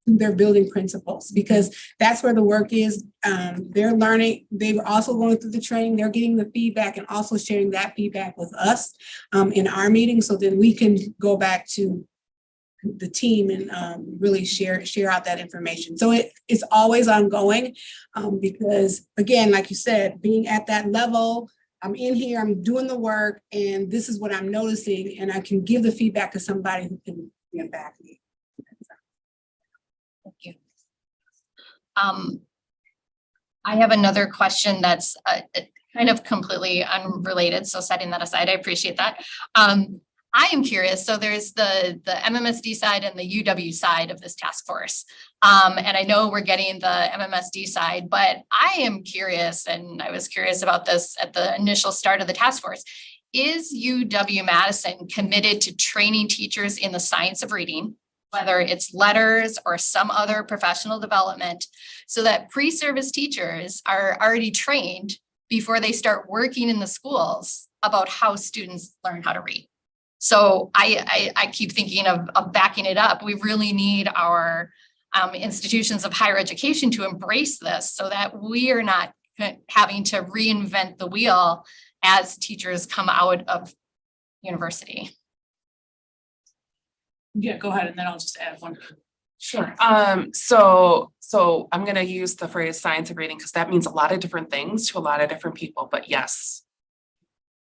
their building principles, because that's where the work is. They're learning, they're also going through the training, they're getting the feedback and also sharing that feedback with us in our meeting, so then we can go back to the team and really share out that information. So it's always ongoing because again, like you said, being at that level, I'm in here, I'm doing the work, and this is what I'm noticing, and I can give the feedback to somebody who can get back to me. Thank you. I have another question that's kind of completely unrelated, so setting that aside, I appreciate that. I am curious, so there's the MMSD side and the UW side of this task force. And I know we're getting the MMSD side, but I am curious, and I was curious about this at the initial start of the task force. Is UW-Madison committed to training teachers in the science of reading, whether it's letters or some other professional development, so that pre-service teachers are already trained before they start working in the schools about how students learn how to read? So I keep thinking of backing it up. We really need our institutions of higher education to embrace this so that we are not having to reinvent the wheel as teachers come out of university. Yeah, go ahead, and then I'll just add one. Sure. So I'm gonna use the phrase science of reading because that means a lot of different things to a lot of different people, but yes.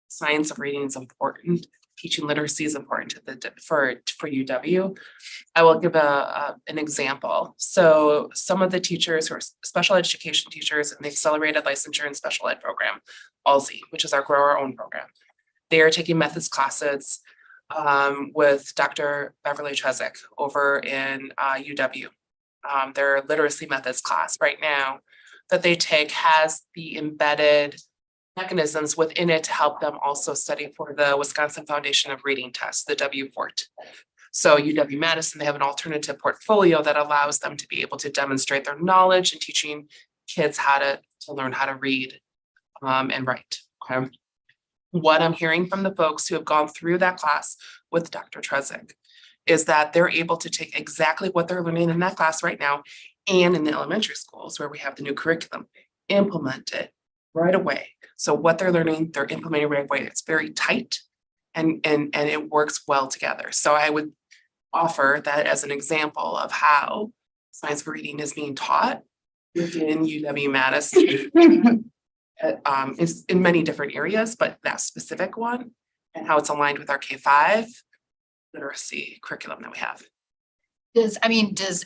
Science of reading is important. Teaching literacy is important to for UW. I will give an example. So some of the teachers who are special education teachers in the Accelerated Licensure and Special Ed program, ALSE, which is our Grow Our Own program. They are taking methods classes with Dr. Beverly Trezick over in UW. Their literacy methods class right now that they take has the embedded mechanisms within it to help them also study for the Wisconsin Foundation of Reading test, the WFORT. So UW-Madison, they have an alternative portfolio that allows them to be able to demonstrate their knowledge and teaching kids how to learn how to read and write. Okay. What I'm hearing from the folks who have gone through that class with Dr. Trezick is that they're able to take exactly what they're learning in that class right now and in the elementary schools where we have the new curriculum, implement it right away. So what they're learning, they're implementing right away. It's very tight and it works well together. So I would offer that as an example of how science for reading is being taught within UW-Madison. It's in many different areas, but that specific one and how it's aligned with our K-5 literacy curriculum that we have. Does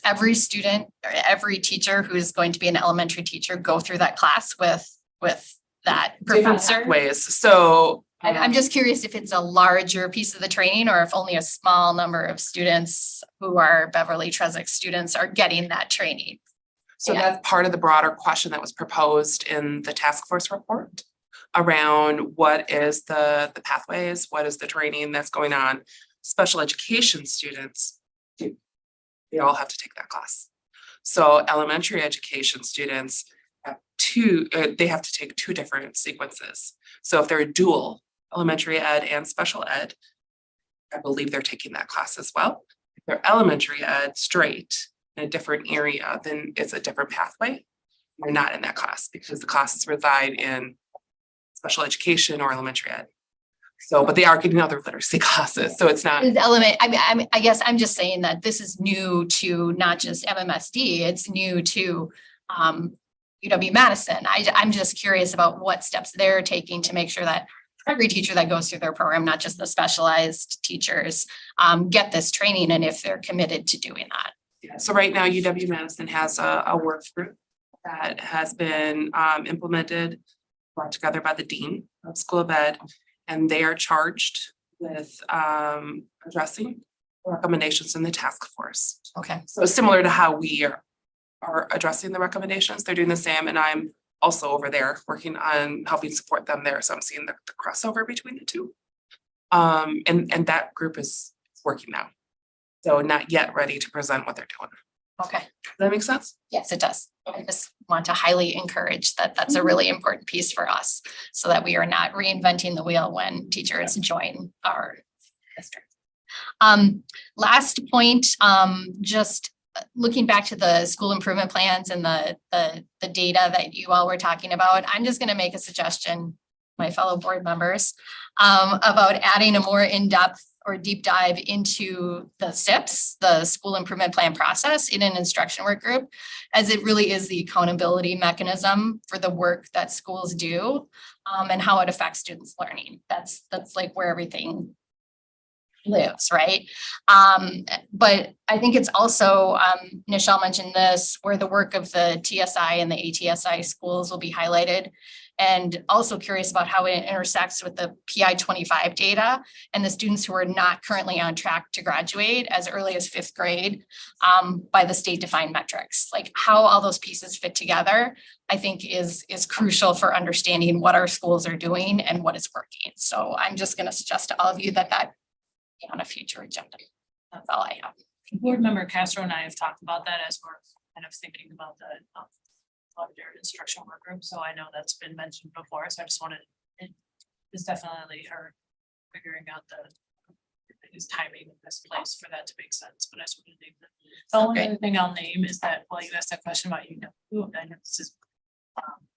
every student or every teacher who is going to be an elementary teacher go through that class with that professor? Ways. So I'm just curious if it's a larger piece of the training or if only a small number of students who are Beverly Trezick students are getting that training. So that's part of the broader question that was proposed in the task force report around what is the pathways, what is the training that's going on. Special education students, they all have to take that class. So elementary education students have they have to take two different sequences. So if they're a dual elementary ed and special ed, I believe they're taking that class as well. If they're elementary ed straight in a different area, then it's a different pathway. They're not in that class because the classes reside in special education or elementary ed. So, but they are getting other literacy classes, so it's not. I guess I'm just saying that this is new to not just MMSD, it's new to UW-Madison. I'm just curious about what steps they're taking to make sure that every teacher that goes through their program, not just the specialized teachers, get this training and if they're committed to doing that. Yeah, so right now UW-Madison has a work group that has been implemented, brought together by the Dean of School of Ed, and they are charged with addressing recommendations in the task force. Okay. So similar to how we are addressing the recommendations, they're doing the same, and I'm also over there working on helping support them there. So I'm seeing the crossover between the two. And that group is working now. So not yet ready to present what they're doing. Okay. Does that make sense? Yes, it does. I just want to highly encourage that that's a really important piece for us so that we are not reinventing the wheel when teachers join our district. Last point, just looking back to the school improvement plans and the data that you all were talking about, I'm just going to make a suggestion, my fellow board members, about adding a more in-depth or deep dive into the SIPs, the school improvement plan process in an instruction work group, as it really is the accountability mechanism for the work that schools do and how it affects students' learning. That's like where everything lives, right? But I think it's also, Nichelle mentioned this, where the work of the TSI and the ATSI schools will be highlighted. And also curious about how it intersects with the PI 25 data and the students who are not currently on track to graduate as early as 5th grade by the state defined metrics. Like how all those pieces fit together, I think is crucial for understanding what our schools are doing and what is working. So I'm just going to suggest to all of you that be on a future agenda. That's all I have. Board Member Castro and I have talked about that as we're kind of thinking about the their instructional work group. So I know that's been mentioned before. So I just wanted, it's definitely her figuring out the timing in this place for that to make sense. But I just wanted to name that. The only other thing I'll name is that, well, you asked that question about, I know this is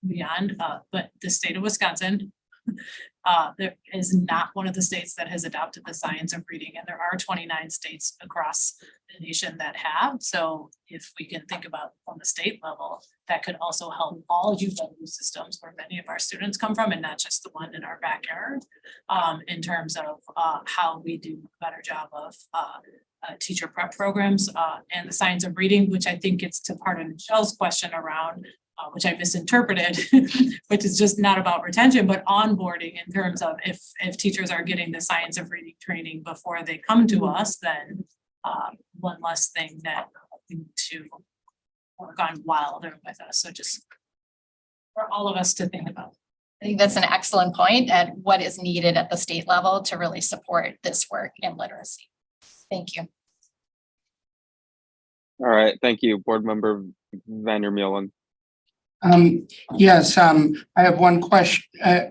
beyond, but the state of Wisconsin, there is not one of the states that has adopted the science of reading, and there are 29 states across the nation that have. So if we can think about on the state level, that could also help all UW systems where many of our students come from, and not just the one in our backyard, in terms of how we do a better job of teacher prep programs and the science of reading, which I think gets to part of Michelle's question around which I misinterpreted, which is just not about retention, but onboarding in terms of if teachers are getting the science of reading training before they come to us, then one less thing that we need to work on while they're with us. So just for all of us to think about. I think that's an excellent point at what is needed at the state level to really support this work in literacy. Thank you. All right, thank you, Board Member Vandermeulen. Yes, I have one question,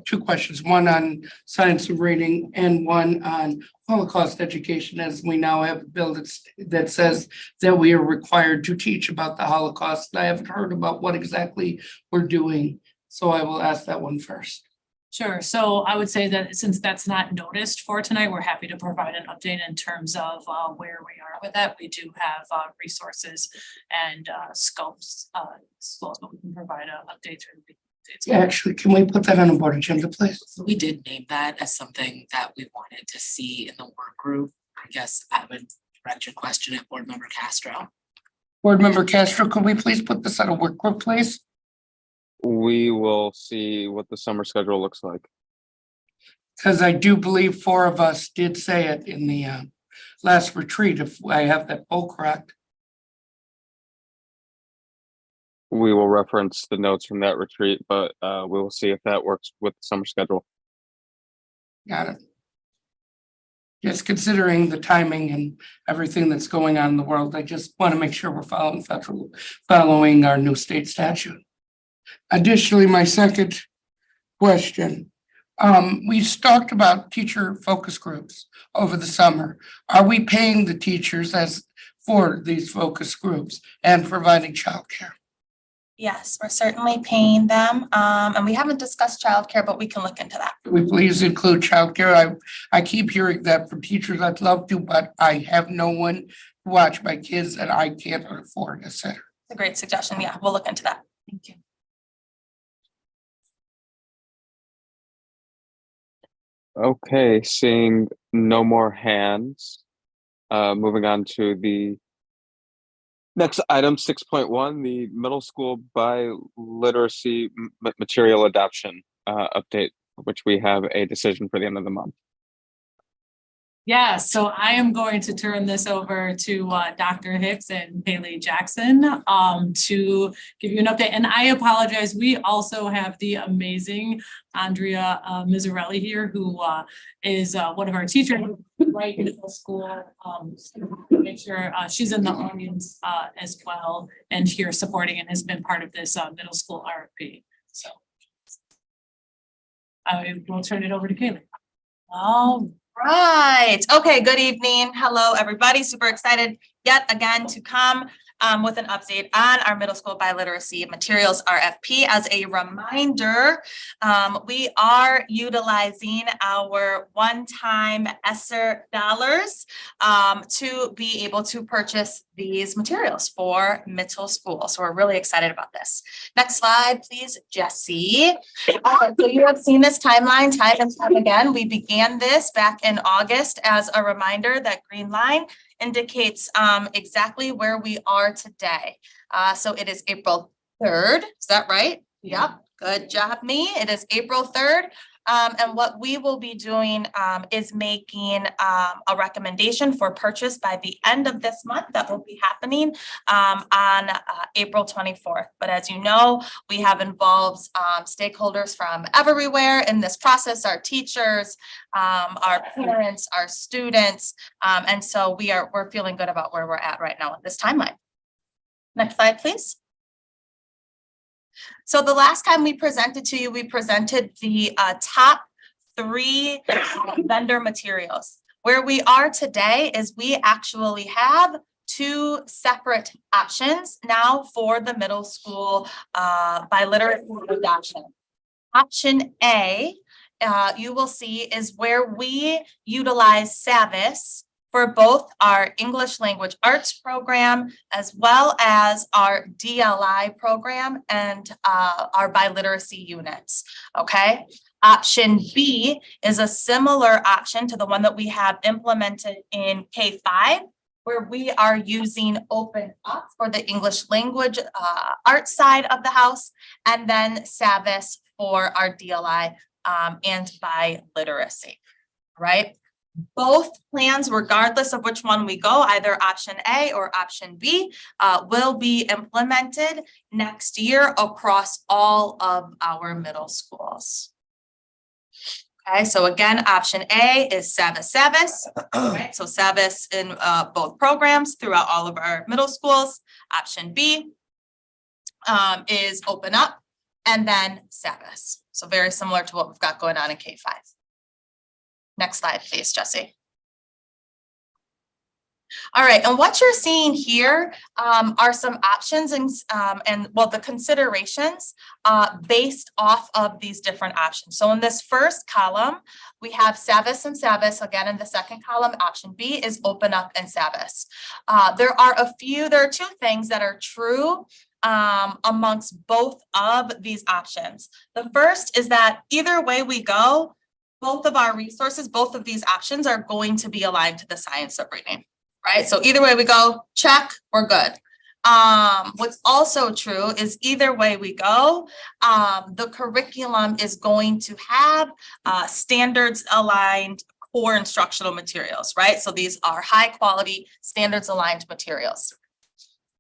two questions, one on science of reading and one on Holocaust education, as we now have a bill that says that we are required to teach about the Holocaust. I haven't heard about what exactly we're doing, so I will ask that one first. Sure. So I would say that since that's not noticed for tonight, we're happy to provide an update in terms of where we are with that. We do have resources and scopes, schools, but we can provide an update through the Actually, can we put that on a board agenda, please? So we did name that as something that we wanted to see in the work group. I guess I would direct your question at Board Member Castro. Board Member Castro, could we please put this on a work group, please? We will see what the summer schedule looks like. Because I do believe 4 of us did say it in the last retreat, if I have that poll correct. We will reference the notes from that retreat, but we will see if that works with the summer schedule. Got it. Just considering the timing and everything that's going on in the world, I just want to make sure we're following our new state statute. Additionally, my second question, we talked about teacher focus groups over the summer. Are we paying the teachers for these focus groups and providing childcare? Yes, we're certainly paying them. And we haven't discussed childcare, but we can look into that. Could we please include childcare? I keep hearing that from teachers. I'd love to, but I have no one to watch my kids and I can't afford a sitter. It's a great suggestion. Yeah, we'll look into that. Thank you. Okay, seeing no more hands, moving on to the next item, 6.1, the middle school biliteracy material adoption update, which we have a decision for the end of the month. Yeah, so I am going to turn this over to Dr. Hicks and Haley Jackson to give you an update. And I apologize, we also have the amazing Andrea Mizzarelli here, who is one of our teachers right in middle school. Make sure she's in the audience as well and here supporting and has been part of this middle school RFP. So I will turn it over to Haley. Right. Okay. Good evening. Hello, everybody. Super excited yet again to come with an update on our middle school biliteracy materials RFP. As a reminder, we are utilizing our one-time ESSER dollars to be able to purchase these materials for middle school. So we're really excited about this. Next slide, please, Jessie. So you have seen this timeline time and time again. We began this back in August. As a reminder, that green line indicates exactly where we are today. So it is April 3rd. Is that right? Yep. Good job, me. It is April 3rd. And what we will be doing is making a recommendation for purchase by the end of this month. That will be happening on April 24th. But as you know, we have involved stakeholders from everywhere in this process, our teachers, our parents, our students. And so we're feeling good about where we're at right now with this timeline. Next slide, please. So the last time we presented to you, we presented the top 3 vendor materials. Where we are today is we actually have 2 separate options now for the middle school biliteracy adoption. Option A, you will see, is where we utilize Savvis for both our English language arts program as well as our DLI program and our biliteracy units, okay? Option B is a similar option to the one that we have implemented in K-5, where we are using Open Up for the English language arts side of the house, and then Savvis for our DLI and biliteracy, right? Both plans, regardless of which one we go, either option A or option B, will be implemented next year across all of our middle schools. Okay, so again, option A is Savvis, right? So Savvis in both programs throughout all of our middle schools. Option B is Open Up and then Savvis. So very similar to what we've got going on in K-5. Next slide, please, Jessie. All right, and what you're seeing here are some options and the considerations based off of these different options. So in this first column, we have Savvis and Savvis. Again, in the second column, option B is Open Up and Savvis. There are 2 things that are true amongst both of these options. The first is that either way we go, both of our resources, both of these options are going to be aligned to the science of reading, right? So either way we go, check, we're good. What's also true is either way we go, the curriculum is going to have standards aligned core instructional materials, right? So these are high quality standards aligned materials.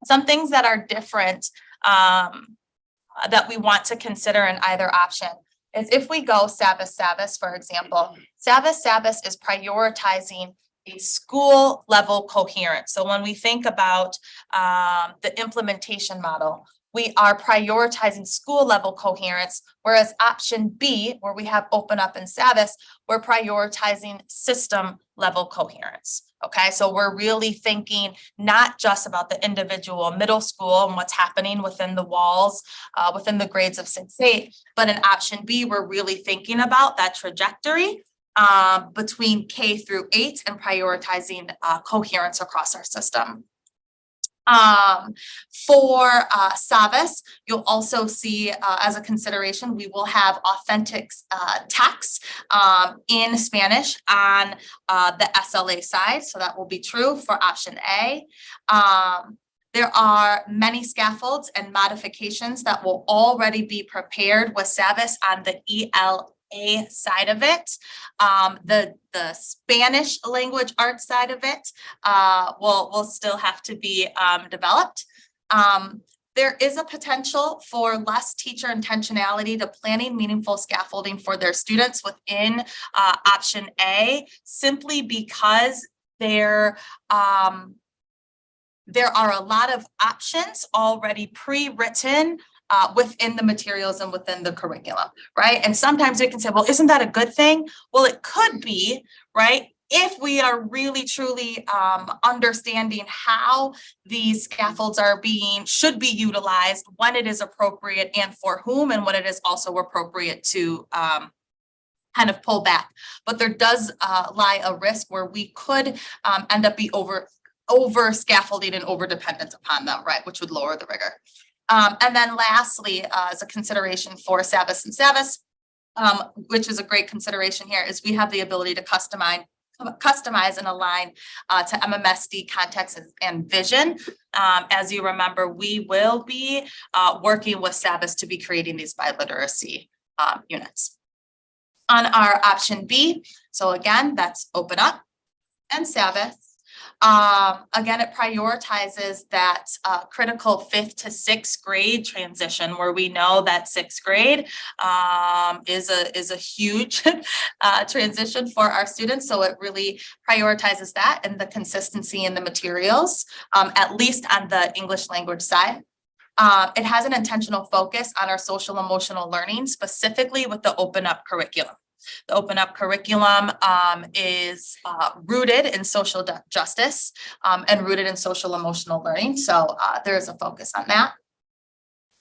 Some things that are different that we want to consider in either option is if we go Savvis, for example, Savvis is prioritizing a school level coherence. So when we think about the implementation model, we are prioritizing school level coherence, whereas option B, where we have Open Up and Savvis, we're prioritizing system level coherence. Okay, so we're really thinking not just about the individual middle school and what's happening within the walls, within the grades of 6-8, but in option B, we're really thinking about that trajectory between K through 8 and prioritizing coherence across our system. For Savvis, you'll also see as a consideration, we will have authentic text in Spanish on the SLA side. So that will be true for option A. There are many scaffolds and modifications that will already be prepared with Savvis on the ELA side of it. The Spanish language arts side of it will still have to be developed. There is a potential for less teacher intentionality to planning meaningful scaffolding for their students within option A, simply because there are a lot of options already pre-written within the materials and within the curriculum, right? And sometimes we can say, well, isn't that a good thing? Well, it could be, right? if we are really truly understanding how these scaffolds should be utilized, when it is appropriate and for whom, and when it is also appropriate to kind of pull back. But there does lie a risk where we could end up over scaffolding and over dependence upon them, right, which would lower the rigor. And then lastly, as a consideration for SAVIS and SAVIS, which is a great consideration here, is we have the ability to customize and align to MMSD context and vision. As you remember, we will be working with SAVIS to be creating these biliteracy units. On our option B, so again, that's Open Up and SAVIS. Again, it prioritizes that critical 5th to 6th grade transition, where we know that 6th grade is a huge transition for our students. So it really prioritizes that and the consistency in the materials, at least on the English language side. It has an intentional focus on our social emotional learning, specifically with the Open Up curriculum. The Open Up curriculum is rooted in social justice and rooted in social emotional learning. So there is a focus on that.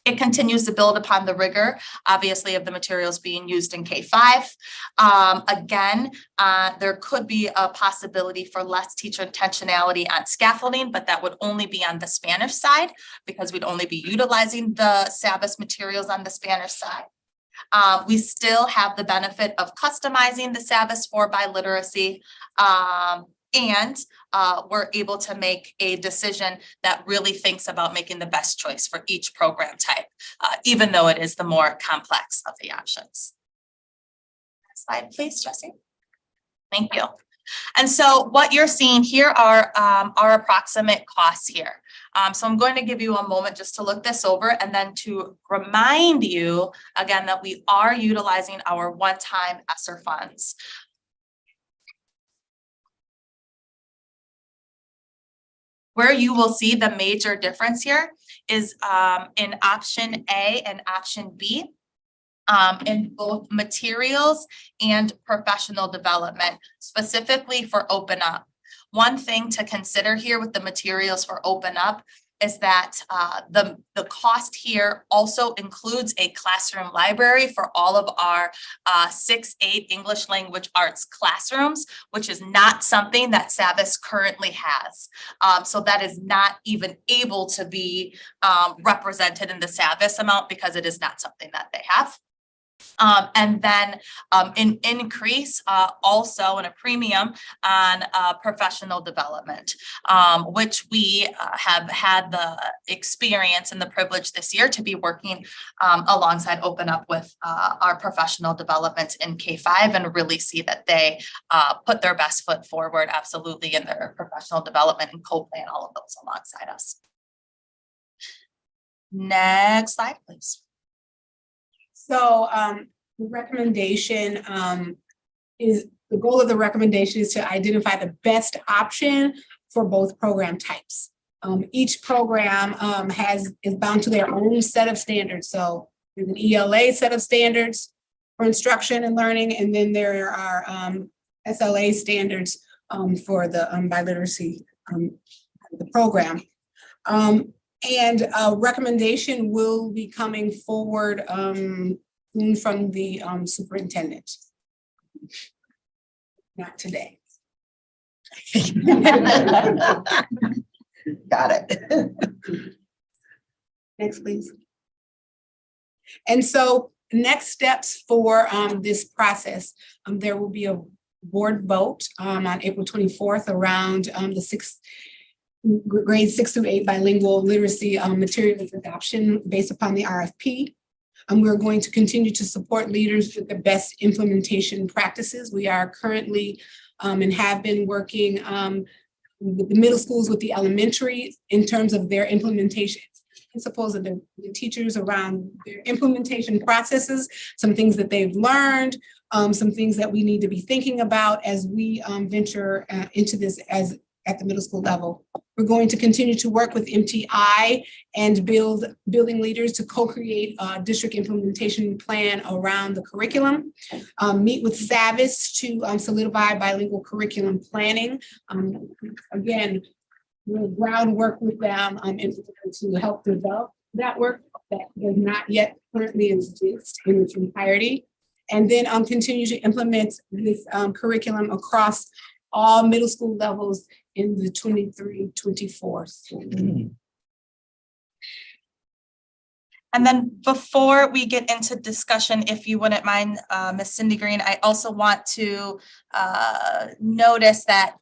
It continues to build upon the rigor, obviously, of the materials being used in K-5. Again, there could be a possibility for less teacher intentionality on scaffolding, but that would only be on the Spanish side because we'd only be utilizing the SAVIS materials on the Spanish side. We still have the benefit of customizing the SAVIS for biliteracy, and we're able to make a decision that really thinks about making the best choice for each program type, even though it is the more complex of the options. Next slide, please, Jessie. Thank you. And so what you're seeing here are our approximate costs here. So I'm going to give you a moment just to look this over and then to remind you again that we are utilizing our one-time ESSER funds. Where you will see the major difference here is in option A and option B. In both materials and professional development, specifically for Open Up. One thing to consider here with the materials for Open Up is that the cost here also includes a classroom library for all of our 6-8 English language arts classrooms, which is not something that SAVIS currently has. So that is not even able to be represented in the SAVIS amount because it is not something that they have. And then an increase also in a premium on professional development, which we have had the experience and the privilege this year to be working alongside Open Up with our professional development in K-5 and really see that they put their best foot forward absolutely in their professional development and co-plan all of those alongside us. Next slide, please. So the recommendation is, the goal of the recommendation is to identify the best option for both program types. Each program is bound to their own set of standards. So there's an ELA set of standards for instruction and learning, and then there are SLA standards for the biliteracy the program. And a recommendation will be coming forward from the superintendent. Not today. Got it. Next, please. And so next steps for this process, there will be a board vote on April 24th around the grades 6 through 8 bilingual literacy materials adoption based upon the RFP. We're going to continue to support leaders with the best implementation practices. We are currently and have been working with the middle schools with the elementary in terms of their implementation principles and the teachers around their implementation processes, some things that they've learned, some things that we need to be thinking about as we venture into this as at the middle school level. We're going to continue to work with MTI and building leaders to co-create a district implementation plan around the curriculum. Meet with SAVIS to solidify bilingual curriculum planning. Again, we'll groundwork with them to help develop that work that does not yet currently exist in its entirety. And then continue to implement this curriculum across all middle school levels in the 23-24 school year. And then before we get into discussion, if you wouldn't mind, Ms. Cindy Green, I also want to notice that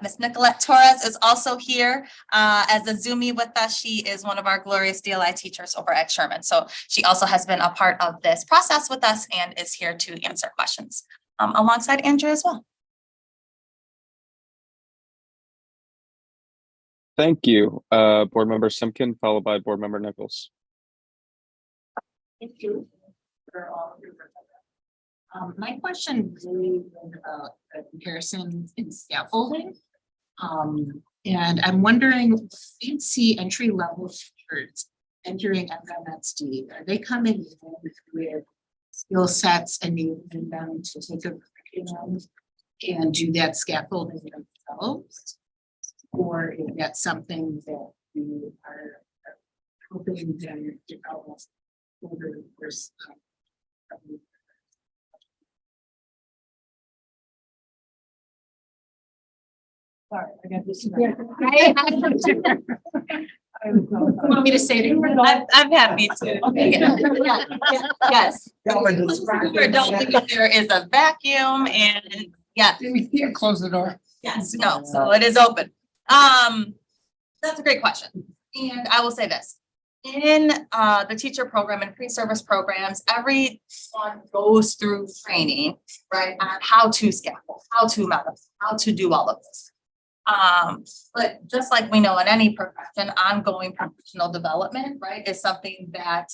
Ms. Nicolette Torres is also here as a Zoomie with us. She is one of our glorious DLI teachers over at Sherman. So she also has been a part of this process with us and is here to answer questions alongside Andrew as well. Thank you, Board Member Simpkin, followed by Board Member Nichols. Thank you for all of your work. My question really was about the comparison in scaffolding. And I'm wondering, you'd see entry level teachers entering FMSD, are they coming in with skill sets and needing them to take a curriculum and do that scaffolding themselves? Or is that something that you are hoping them to develop over the course of sorry, I got this. Want me to say it? I'm happy to. Okay. Yes. Don't think there is a vacuum and yeah. We can't close the door. Yes, no, so it is open. That's a great question. And I will say this. In the teacher program and pre-service programs, everyone goes through training, right, on how to scaffold, how to medical, how to do all of this. But just like we know in any profession, ongoing professional development, right, is something that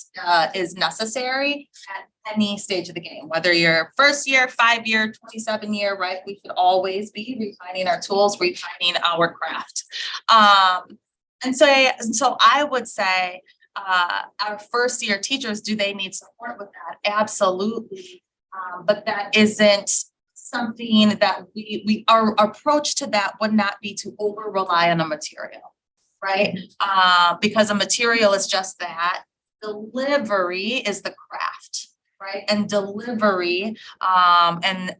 is necessary at any stage of the game, whether you're first year, 5-year, 27-year, right, we should always be refining our tools, refining our craft. And so I would say our first year teachers, do they need support with that? Absolutely. But that isn't something that our approach to that would not be to over rely on a material, right? Because a material is just that. Delivery is the craft, right? And delivery and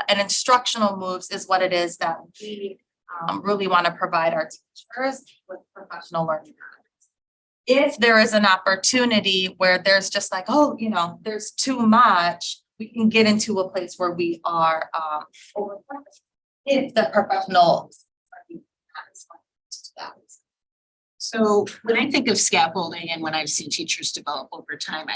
instructional moves is what it is that we really want to provide our teachers with professional learning. If there is an opportunity where there's just like, oh, you know, there's too much, we can get into a place where we are overwhelmed if the professional. So when I think of scaffolding and when I've seen teachers develop over time,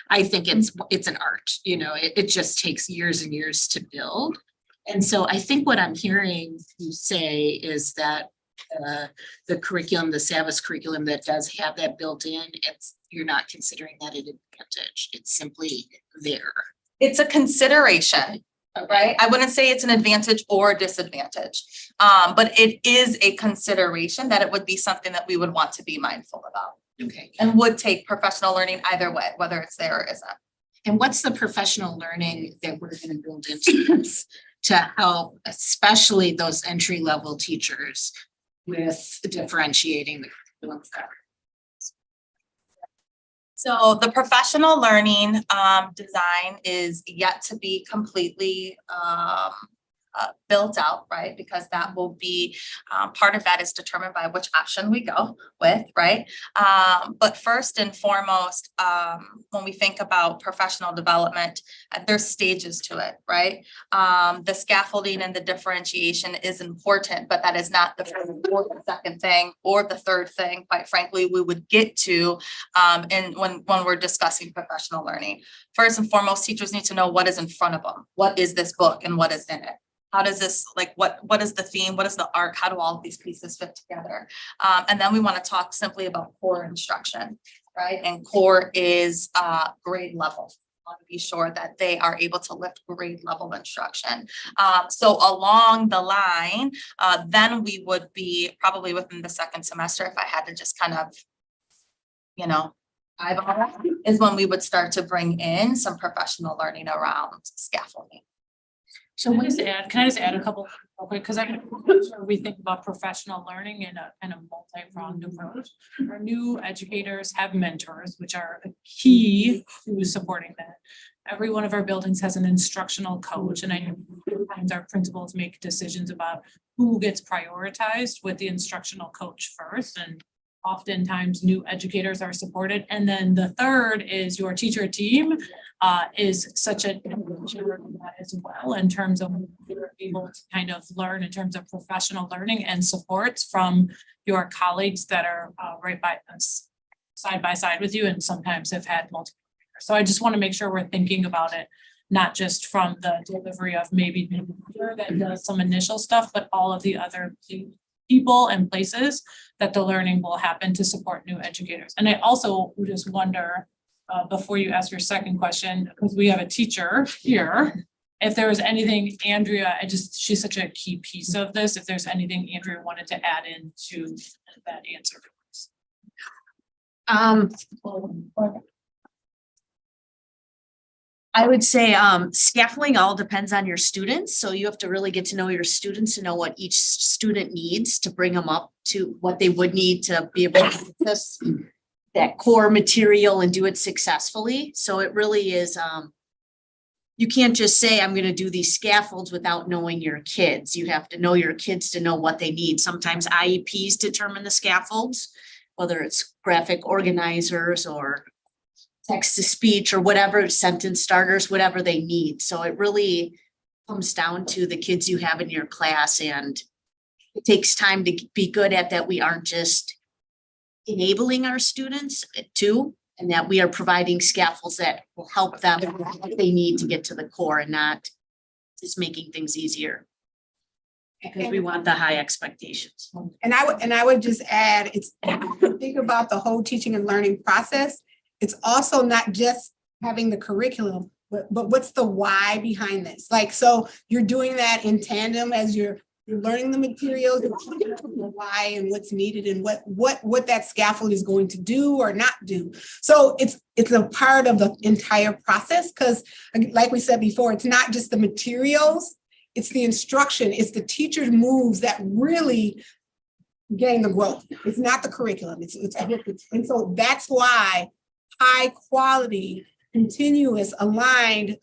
I think it's an art, you know, it just takes years and years to build. And so I think what I'm hearing you say is that the curriculum, the SAVIS curriculum that does have that built in, you're not considering that an advantage. It's simply there. It's a consideration, right? I wouldn't say it's an advantage or a disadvantage, but it is a consideration that it would be something that we would want to be mindful about. Okay. And would take professional learning either way, whether it's there or isn't. And what's the professional learning that we're going to build into this to help, especially those entry level teachers with differentiating the curriculum? So the professional learning design is yet to be completely built out, right? Because that will be part of that is determined by which option we go with, right? But first and foremost, when we think about professional development, there's stages to it, right? The scaffolding and the differentiation is important, but that is not the first or the second thing or the third thing, quite frankly, we would get to and when we're discussing professional learning. First and foremost, teachers need to know what is in front of them. What is this book and what is in it? How does this, like, what is the theme? What is the arc? How do all of these pieces fit together? And then we want to talk simply about core instruction, right? And core is grade level. want to be sure that they are able to lift grade level instruction. So along the line, then we would be probably within the second semester, if I had to just kind of, eyeball it, is when we would start to bring in some professional learning around scaffolding. So can I just add a couple real quick, because I'm sure we think about professional learning in a kind of multi-pronged approach. Our new educators have mentors, which are a key to supporting that. Every one of our buildings has an instructional coach, and I know sometimes our principals make decisions about who gets prioritized with the instructional coach first, and oftentimes new educators are supported. And then the third is your teacher team is such a as well in terms of you're able to kind of learn in terms of professional learning and supports from your colleagues that are right by us, side by side with you, and sometimes have had multiple. So I just want to make sure we're thinking about it, not just from the delivery of maybe that does some initial stuff, but all of the other people and places that the learning will happen to support new educators. And I also would just wonder, before you ask your second question, because we have a teacher here, if there was anything, Andrea, she's such a key piece of this, if there's anything Andrea wanted to add into that answer. I would say scaffolding all depends on your students. So you have to really get to know your students to know what each student needs to bring them up to what they would need to be able to access that core material and do it successfully. So it really is, you can't just say, I'm going to do these scaffolds without knowing your kids. You have to know your kids to know what they need. Sometimes IEPs determine the scaffolds, whether it's graphic organizers or text to speech or whatever, sentence starters, whatever they need. So it really comes down to the kids you have in your class, and it takes time to be good at that. We aren't just enabling our students too, and that we are providing scaffolds that will help them what they need to get to the core, and not just making things easier. Because we want the high expectations. And I would just add, think about the whole teaching and learning process. It's also not just having the curriculum, but what's the why behind this? Like, so you're doing that in tandem as you're learning the materials, the why and what's needed, and what that scaffold is going to do or not do. So it's a part of the entire process, because like we said before, it's not just the materials, it's the instruction, it's the teacher's moves that really gain the growth. It's not the curriculum. And so that's why high quality, continuous, aligned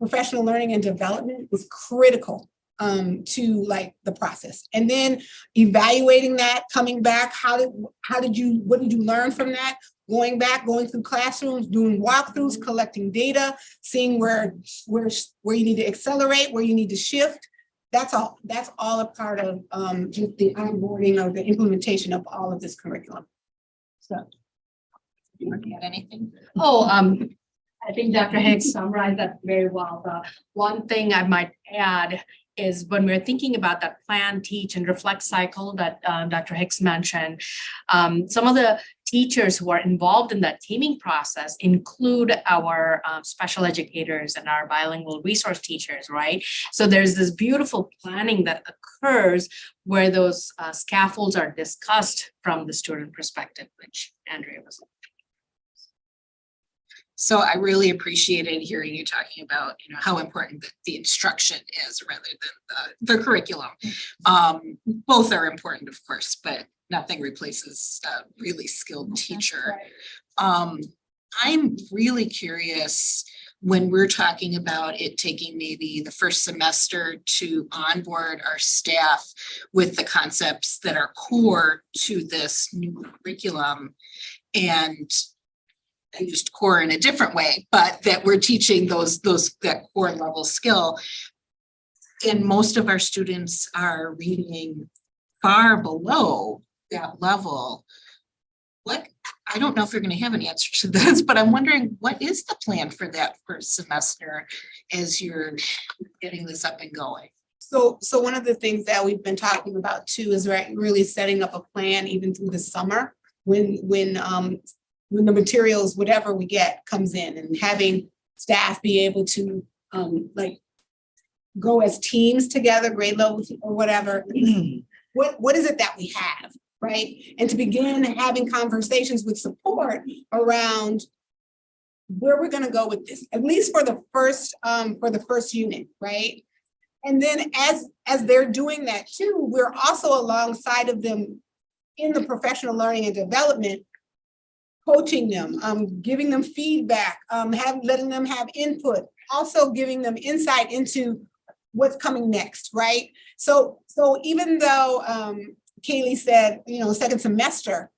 professional learning and development is critical to like the process. And then evaluating that, coming back, what did you learn from that? Going back, going through classrooms, doing walkthroughs, collecting data, seeing where you need to accelerate, where you need to shift. That's all a part of just the onboarding or the implementation of all of this curriculum. So. You want to add anything? I think Dr. Hicks summarized that very well. The one thing I might add is when we're thinking about that plan, teach, and reflect cycle that Dr. Hicks mentioned, some of the teachers who are involved in that teaming process include our special educators and our bilingual resource teachers, right? So there's this beautiful planning that occurs where those scaffolds are discussed from the student perspective, which Andrea was. So I really appreciated hearing you talking about, how important the instruction is rather than the curriculum. Both are important, of course, but nothing replaces a really skilled teacher. I'm really curious when we're talking about it taking maybe the first semester to onboard our staff with the concepts that are core to this new curriculum, and I used core in a different way, but that we're teaching that core level skill. And most of our students are reading far below that level. I don't know if you're going to have an answer to this, but I'm wondering, what is the plan for that first semester as you're getting this up and going? So one of the things that we've been talking about too is really setting up a plan even through the summer when the materials, whatever we get, comes in, and having staff be able to, like, go as teams together, grade levels or whatever. What is it that we have, right? And to begin having conversations with support around where we're gonna go with this, at least for the first unit, right? And then as they're doing that too, we're also alongside of them in the professional learning and development, coaching them, giving them feedback, letting them have input, also giving them insight into what's coming next, right? So even though Kaylee said, second semester,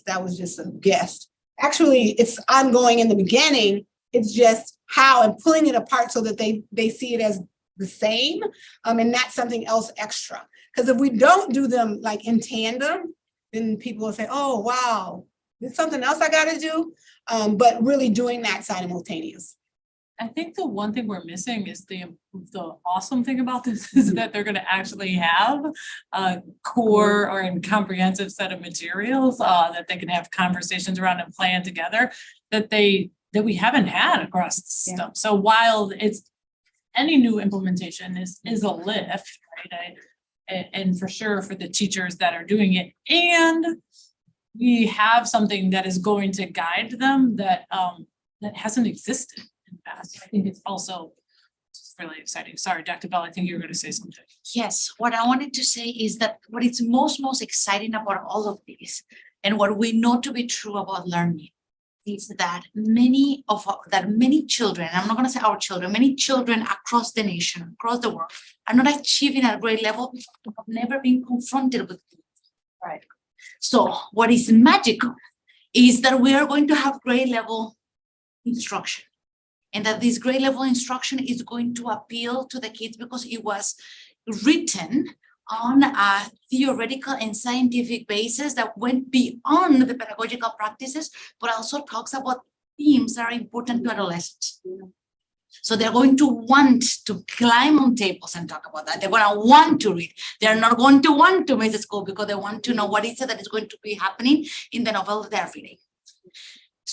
that was just a guess. Actually, it's ongoing in the beginning. It's just how and pulling it apart so that they see it as the same and not something else extra. Because if we don't do them like in tandem, then people will say, oh, wow, there's something else I gotta do. But really doing that simultaneous. I think the one thing we're missing is the awesome thing about this is that they're gonna actually have a core or a comprehensive set of materials that they can have conversations around and plan together that we haven't had across the system. So while it's any new implementation is a lift, right? And for sure for the teachers that are doing it, and we have something that is going to guide them that hasn't existed in the past. I think it's also just really exciting. Sorry, Dr. Bell, I think you were going to say something. Yes, what I wanted to say is that what is most exciting about all of this and what we know to be true about learning is that many children, I'm not going to say our children, many children across the nation, across the world are not achieving at a grade level because they have never been confronted with it. Right. So what is magical is that we are going to have grade level instruction, and that this grade level instruction is going to appeal to the kids because it was written on a theoretical and scientific basis that went beyond the pedagogical practices, but also talks about themes that are important to adolescents. So they're going to want to climb on tables and talk about that. They're going to want to read. They're not going to want to miss school because they want to know what is it that is going to be happening in the novel they're reading.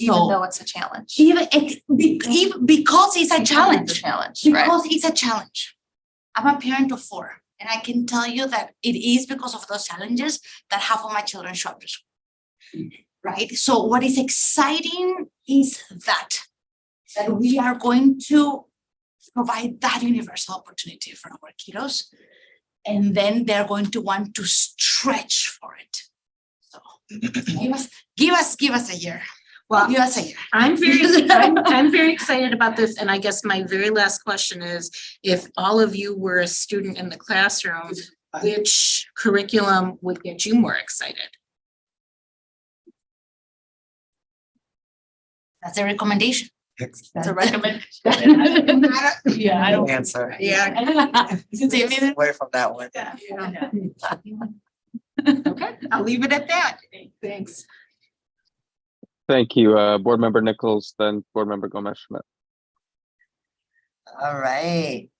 Even though it's a challenge. Even because it's a challenge. Right. It's a challenge. I'm a parent of 4, and I can tell you that it is because of those challenges that half of my children show up to school. Right? So what is exciting is that we are going to provide that universal opportunity for our kiddos, and then they're going to want to stretch for it. So give us a year. Well, give us a year. I'm very excited about this, and I guess my very last question is, if all of you were a student in the classroom, which curriculum would get you more excited? That's a recommendation. That's a recommendation. Yeah, I don't answer. Yeah. Away from that one. Okay, I'll leave it at that. Thanks. Thank you, Board Member Nichols, then Board Member Gomez Schmidt. All right.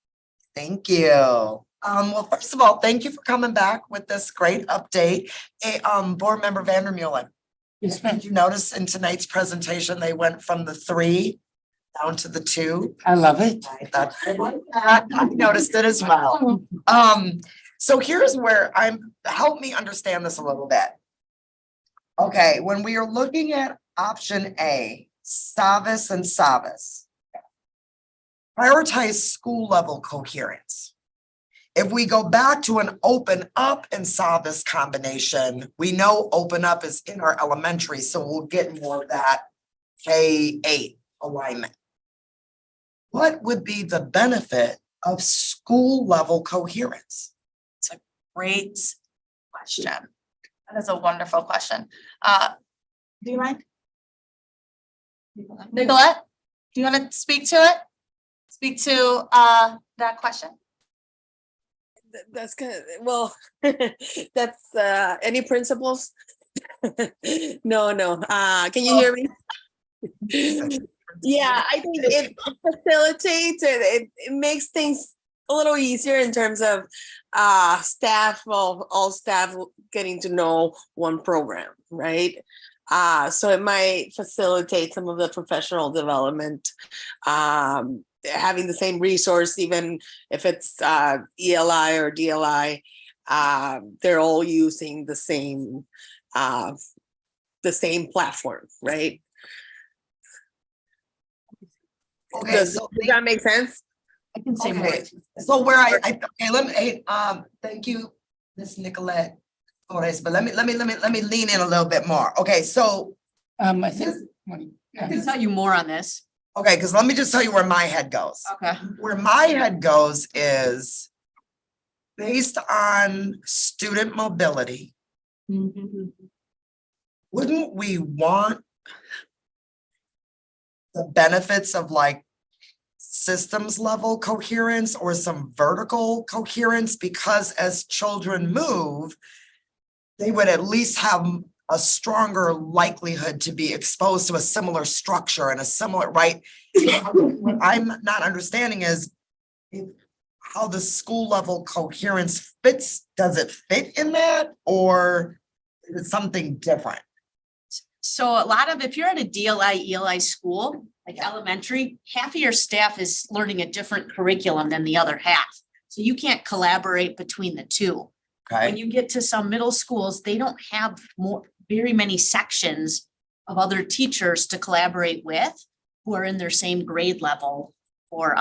Thank you. Well, first of all, thank you for coming back with this great update. Board Member Vandermeulen. Yes, Did you notice in tonight's presentation, they went from the 3 down to the 2? I love it. I noticed it as well. So here's where help me understand this a little bit. Okay, when we are looking at option A, SAVIS and SAVIS, prioritize school level coherence. If we go back to an open up and SAVIS combination, we know open up is in our elementary, so we'll get more of that K-8 alignment. What would be the benefit of school level coherence? It's a great question. That is a wonderful question. Do you mind? Nicolette, do you want to speak to it? Speak to that question? That's good. Well, that's any principles? No. Can you hear me? Yeah, I think it facilitates it makes things a little easier in terms of staff, all staff getting to know one program, right? So it might facilitate some of the professional development, having the same resource, even if it's ELI or DLI, they're all using the same platform, right? Okay, Does so that make sense? I can say more. okay, so where okay, let me, thank you, Ms. Nicolette Flores, but let me lean in a little bit more. Okay, so I think. I can tell you more on this. okay, because let me just tell you where my head goes. Okay. Where my head goes is based on student mobility, wouldn't we want the benefits of like systems level coherence or some vertical coherence? Because as children move, they would at least have a stronger likelihood to be exposed to a similar structure and a similar, right? What I'm not understanding is how the school level coherence fits. Does it fit in that, or is it something different? So a lot of, if you're at a DLI, ELI school, like elementary, half of your staff is learning a different curriculum than the other half. So you can't collaborate between the two. When Okay, you get to some middle schools, they don't have very many sections of other teachers to collaborate with who are in their same grade level or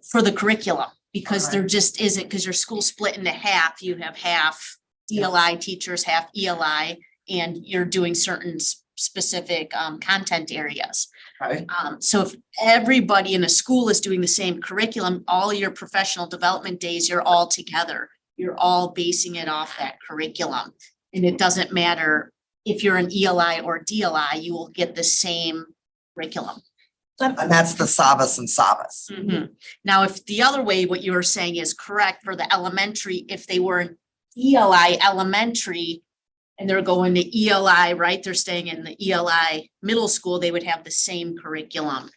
for the curriculum, because there just isn't, because your school split into half. You have half DLI teachers, half ELI, and you're doing certain specific content areas. right. So if everybody in a school is doing the same curriculum, all your professional development days, you're all together. You're all basing it off that curriculum. And it doesn't matter if you're an ELI or DLI, you will get the same curriculum. And that's the Savas and Savas. Now, if the other way, what you were saying is correct for the elementary, if they were an ELI elementary and they're going to ELI, right? They're staying in the ELI middle school, they would have the same curriculum.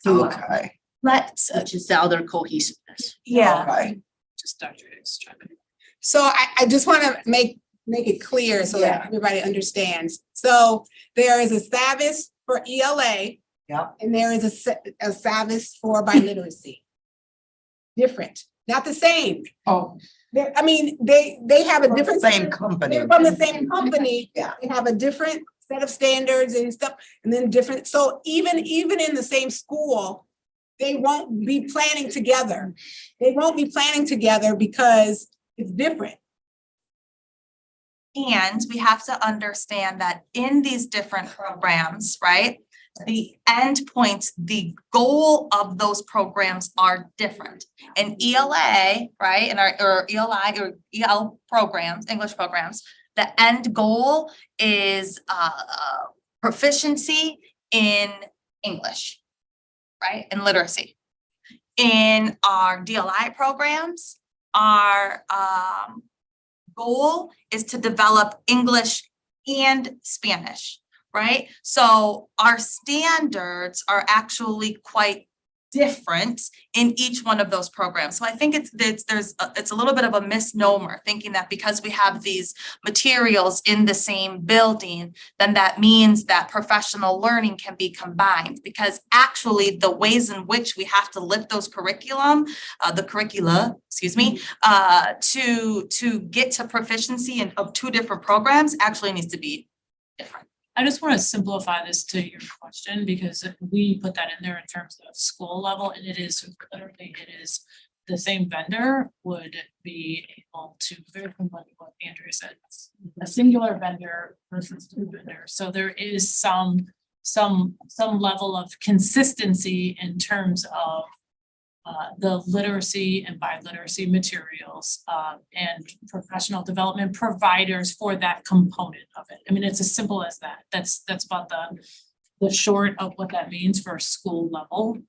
Okay. Which is the other cohesiveness. Yeah. Okay. Just Dr. Hicks chime in. So I just want to make it clear so that everybody understands. So there is a Savas for ELA. Yep. And there is a Savas for biliteracy. Different, not the same. Oh, I mean, they have a different. Same company. They're from the same company. Yeah. They have a different set of standards and stuff, and then different. So even in the same school, they won't be planning together. They won't be planning together because it's different. And we have to understand that in these different programs, right? The endpoints, the goal of those programs are different. In ELA, right, in our or ELI or EL programs, English programs, the end goal is proficiency in English, right, and literacy. In our DLI programs, our goal is to develop English and Spanish, right? So our standards are actually quite different in each one of those programs. So I think it's a little bit of a misnomer thinking that because we have these materials in the same building, then that means that professional learning can be combined, because actually the ways in which we have to lift those curricula, to get to proficiency of two different programs actually needs to be different. I just want to simplify this to your question, because we put that in there in terms of school level, and it is literally, it is the same vendor would be able to, very similar to what Andrew said, a singular vendor versus two vendors. So there is some level of consistency in terms of the literacy and biliteracy materials and professional development providers for that component of it. I mean, it's as simple as that. That's about the short of what that means for school level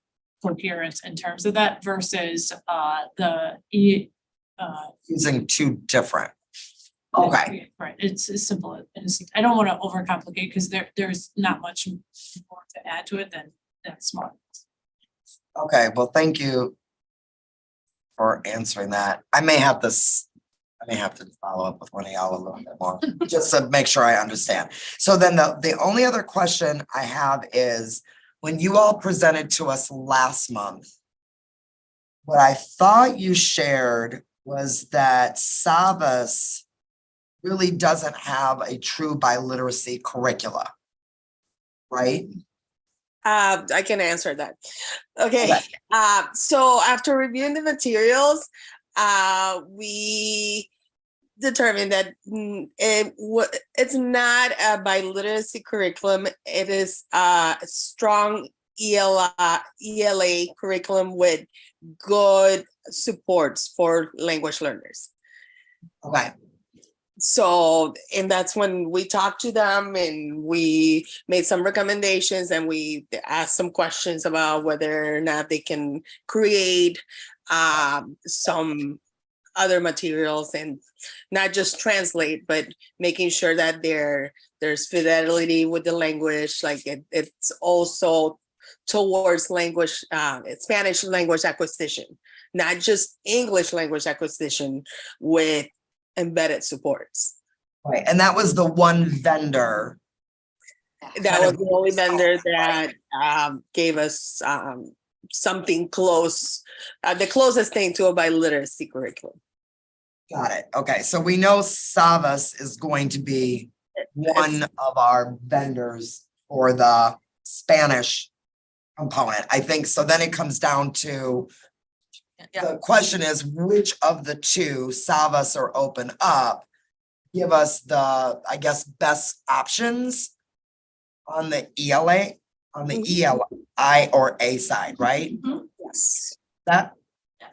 coherence in terms of that versus Using two different. Okay. Right, it's as simple as, I don't want to overcomplicate because there's not much more to add to it than smart. Okay, well, thank you for answering that. I may have this, I may have to follow up with one of y'all a little bit more, just to make sure I understand. So then the only other question I have is, when you all presented to us last month, what I thought you shared was that Savas really doesn't have a true biliteracy curricula, right? I can answer that. Okay, so after reviewing the materials, we determined that it's not a biliteracy curriculum. It is a strong ELA curriculum with good supports for language learners. Okay. So, and that's when we talked to them and we made some recommendations and we asked some questions about whether or not they can create some other materials and not just translate, but making sure that there's fidelity with the language, like it's also towards language, Spanish language acquisition, not just English language acquisition with embedded supports. Right, and that was the one vendor. That was the only vendor that gave us something close, the closest thing to a biliteracy curriculum. Got it. Okay, so we know Savas is going to be one of our vendors for the Spanish component. I think so. Then it comes down to the question is, which of the two, Savas or Open Up, give us the, I guess, best options on the ELA, on the ELI or A side, right? Yes. That,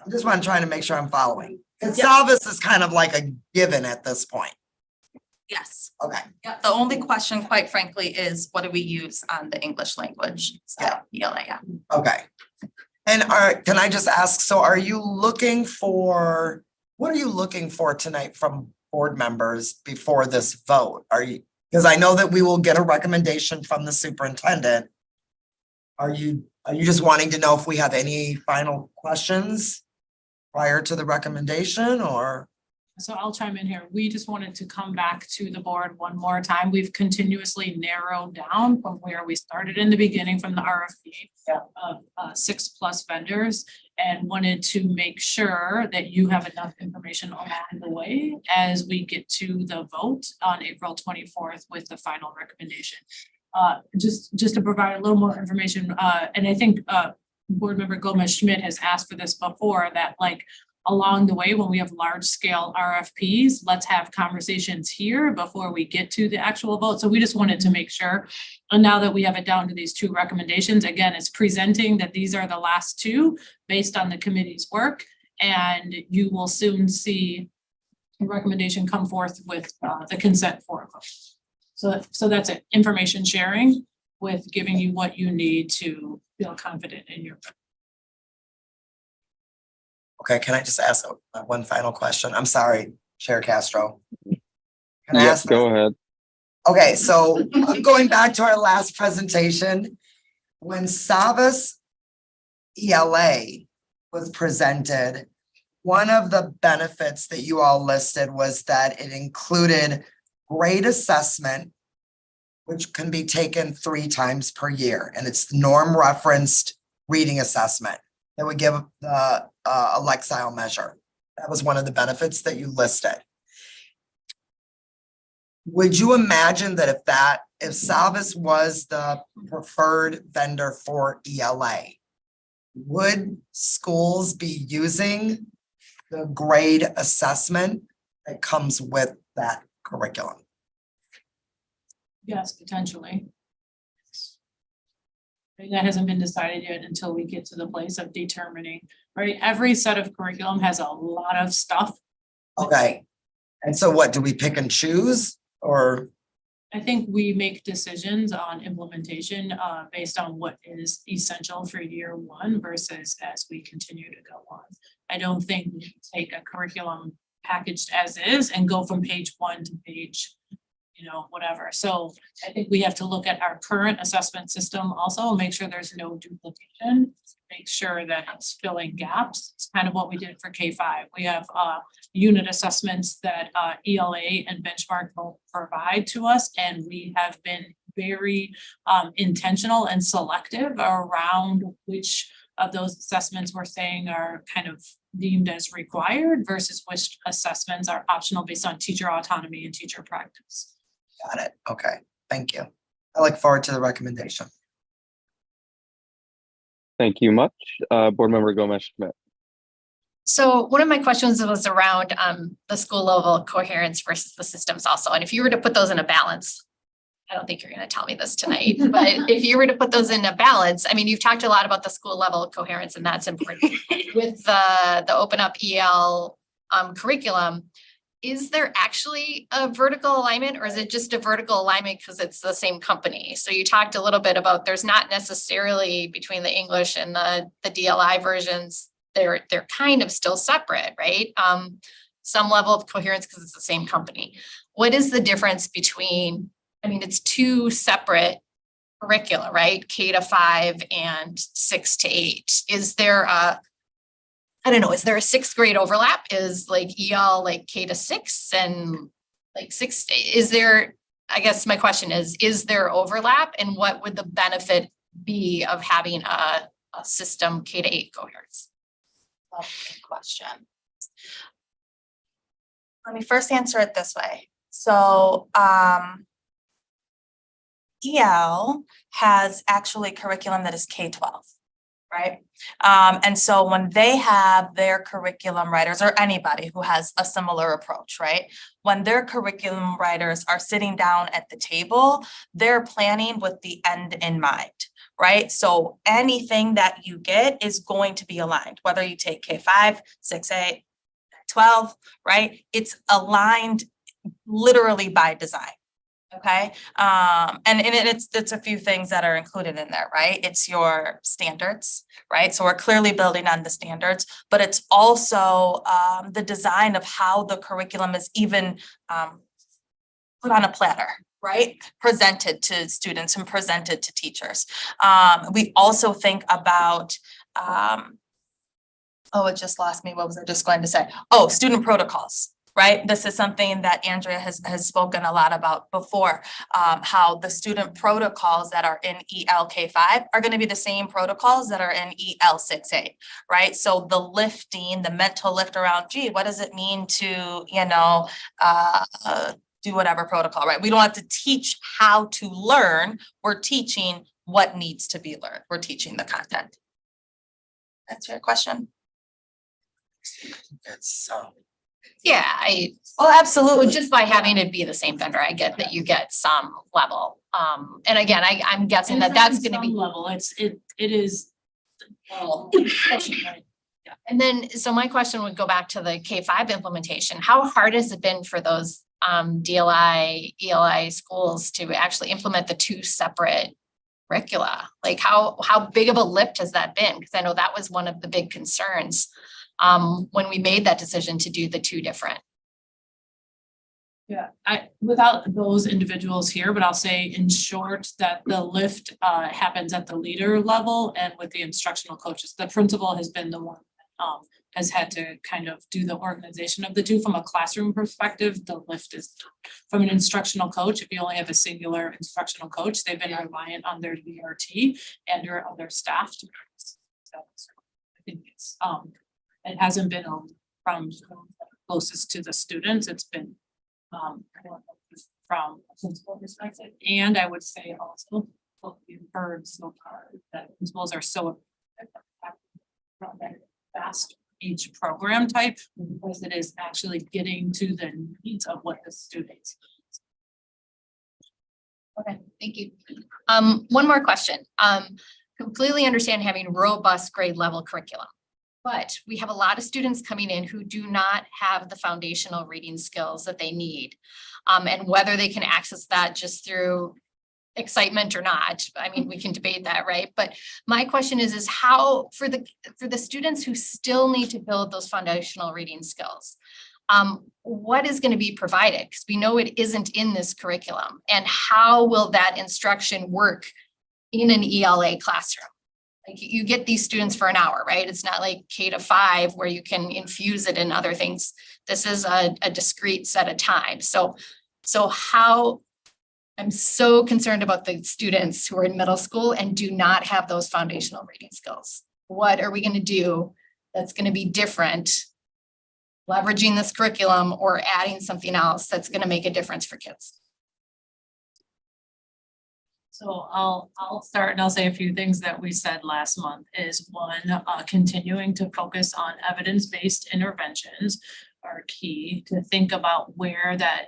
I'm just trying to make sure I'm following. And Savas is kind of like a given at this point. Yes. Okay. Yeah, the only question, quite frankly, is what do we use on the English language? ELA, yeah. Okay. And can I just ask, so are you looking for, what are you looking for tonight from board members before this vote? Are you, because I know that we will get a recommendation from the superintendent. Are you just wanting to know if we have any final questions prior to the recommendation, or? So I'll chime in here. We just wanted to come back to the board one more time. We've continuously narrowed down from where we started in the beginning from the RFP of 6+ vendors, and wanted to make sure that you have enough information along the way as we get to the vote on April 24th with the final recommendation. Just to provide a little more information, and I think Board Member Gomez Schmidt has asked for this before, that like along the way, when we have large scale RFPs, let's have conversations here before we get to the actual vote. So we just wanted to make sure. And now that we have it down to these 2 recommendations, again, it's presenting that these are the last 2 based on the committee's work. And you will soon see a recommendation come forth with the consent for a vote. So that's it, information sharing with giving you what you need to feel confident in your vote. Okay, can I just ask one final question? I'm sorry, Chair Castro. Can I ask? Go ahead. Okay, so going back to our last presentation, when Savas ELA was presented, one of the benefits that you all listed was that it included grade assessment, which can be taken 3 times per year, and it's the norm referenced reading assessment that would give the a Lexile measure. That was one of the benefits that you listed. Would you imagine that if Savas was the preferred vendor for ELA, would schools be using the grade assessment that comes with that curriculum? Yes, potentially. That hasn't been decided yet until we get to the place of determining, right? Every set of curriculum has a lot of stuff. Okay. And so what, do we pick and choose, or? I think we make decisions on implementation based on what is essential for year 1 versus as we continue to go on. I don't think we take a curriculum packaged as is and go from page 1 to page whatever. So I think we have to look at our current assessment system also, make sure there's no duplication, make sure that it's filling gaps. It's kind of what we did for K-5. We have unit assessments that ELA and Benchmark both provide to us, and we have been very intentional and selective around which of those assessments we're saying are kind of deemed as required versus which assessments are optional based on teacher autonomy and teacher practice. Got it. Okay, thank you. I look forward to the recommendation. Thank you much. Board Member Gomez Schmidt. So one of my questions was around the school level coherence versus the systems also. And if you were to put those in a balance, I don't think you're going to tell me this tonight, but if you were to put those in a balance, I mean, you've talked a lot about the school level coherence, and that's important. With the Open Up EL curriculum, is there actually a vertical alignment, or is it just a vertical alignment because it's the same company? So you talked a little bit about there's not necessarily between the English and the DLI versions, they're kind of still separate, right? Some level of coherence because it's the same company. What is the difference between, I mean, it's two separate curricula, right? K-5 and 6 to 8. Is there a, I don't know, is there a 6th grade overlap? Is like EL like K-6 and like 6? Is there, I guess my question is there overlap, and what would the benefit be of having a system K-8 coherence? Good question. Let me first answer it this way. So EL has actually curriculum that is K-12, right? And so when they have their curriculum writers, or anybody who has a similar approach, right? When their curriculum writers are sitting down at the table, they're planning with the end in mind, right? So anything that you get is going to be aligned, whether you take K-5, 6A, 12, right? It's aligned literally by design. Okay. And it's a few things that are included in there, right? It's your standards, right? So we're clearly building on the standards, but it's also the design of how the curriculum is even put on a platter, right? Presented to students and presented to teachers. We also think about, oh, it just lost me. What was I just going to say? Oh, student protocols. Right? This is something that Andrea has spoken a lot about before, how the student protocols that are in ELK5 are going to be the same protocols that are in EL6A, right? So the lifting, the mental lift around, gee, what does it mean to, do whatever protocol, right? We don't have to teach how to learn. We're teaching what needs to be learned. We're teaching the content. That's your question. It's Yeah, absolutely. Just by having it be the same vendor, I get that you get some level. And again, I'm guessing that that's going to be level. It is. And then, so my question would go back to the K-5 implementation. How hard has it been for those DLI, ELI schools to actually implement the two separate curricula? Like how big of a lift has that been? Because I know that was one of the big concerns when we made that decision to do the two different. Yeah, without those individuals here, but I'll say in short that the lift happens at the leader level and with the instructional coaches. The principal has been the one has had to kind of do the organization of the two. From a classroom perspective, the lift is from an instructional coach. If you only have a singular instructional coach, they've been reliant on their DRT and or other staff to. So I think it's it hasn't been from closest to the students. It's been from a principal perspective. And I would say also what we've heard so far that principals are so from that fast each program type because it is actually getting to the needs of what the students. Okay, thank you. One more question. Completely understand having robust grade level curriculum. But we have a lot of students coming in who do not have the foundational reading skills that they need. And whether they can access that just through excitement or not, I mean, we can debate that, right? But my question is how for the students who still need to build those foundational reading skills, what is going to be provided? Because we know it isn't in this curriculum. And how will that instruction work in an ELA classroom? Like you get these students for an hour, right? It's not like K-5 where you can infuse it in other things. This is a discrete set of time. So how, I'm so concerned about the students who are in middle school and do not have those foundational reading skills. What are we going to do that's going to be different, leveraging this curriculum or adding something else that's going to make a difference for kids? So I'll start and I'll say a few things that we said last month is one, continuing to focus on evidence-based interventions are key to think about where that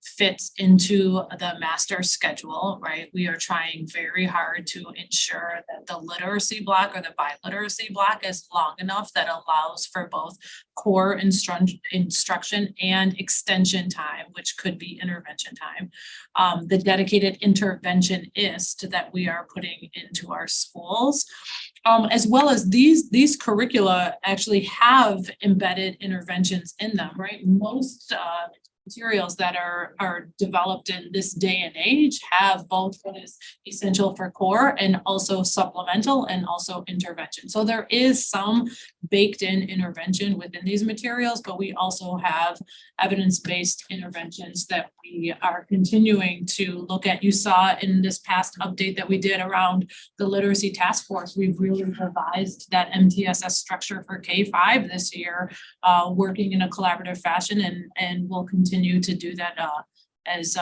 fits into the master schedule, right? We are trying very hard to ensure that the literacy block or the biliteracy block is long enough that allows for both core instruction and extension time, which could be intervention time. The dedicated interventionist that we are putting into our schools, as well as these curricula actually have embedded interventions in them, right? Most materials that are developed in this day and age have both what is essential for core and also supplemental and also intervention. So there is some baked in intervention within these materials, but we also have evidence-based interventions that we are continuing to look at. You saw in this past update that we did around the literacy task force, we've really revised that MTSS structure for K-5 this year, working in a collaborative fashion, and we'll continue to do that as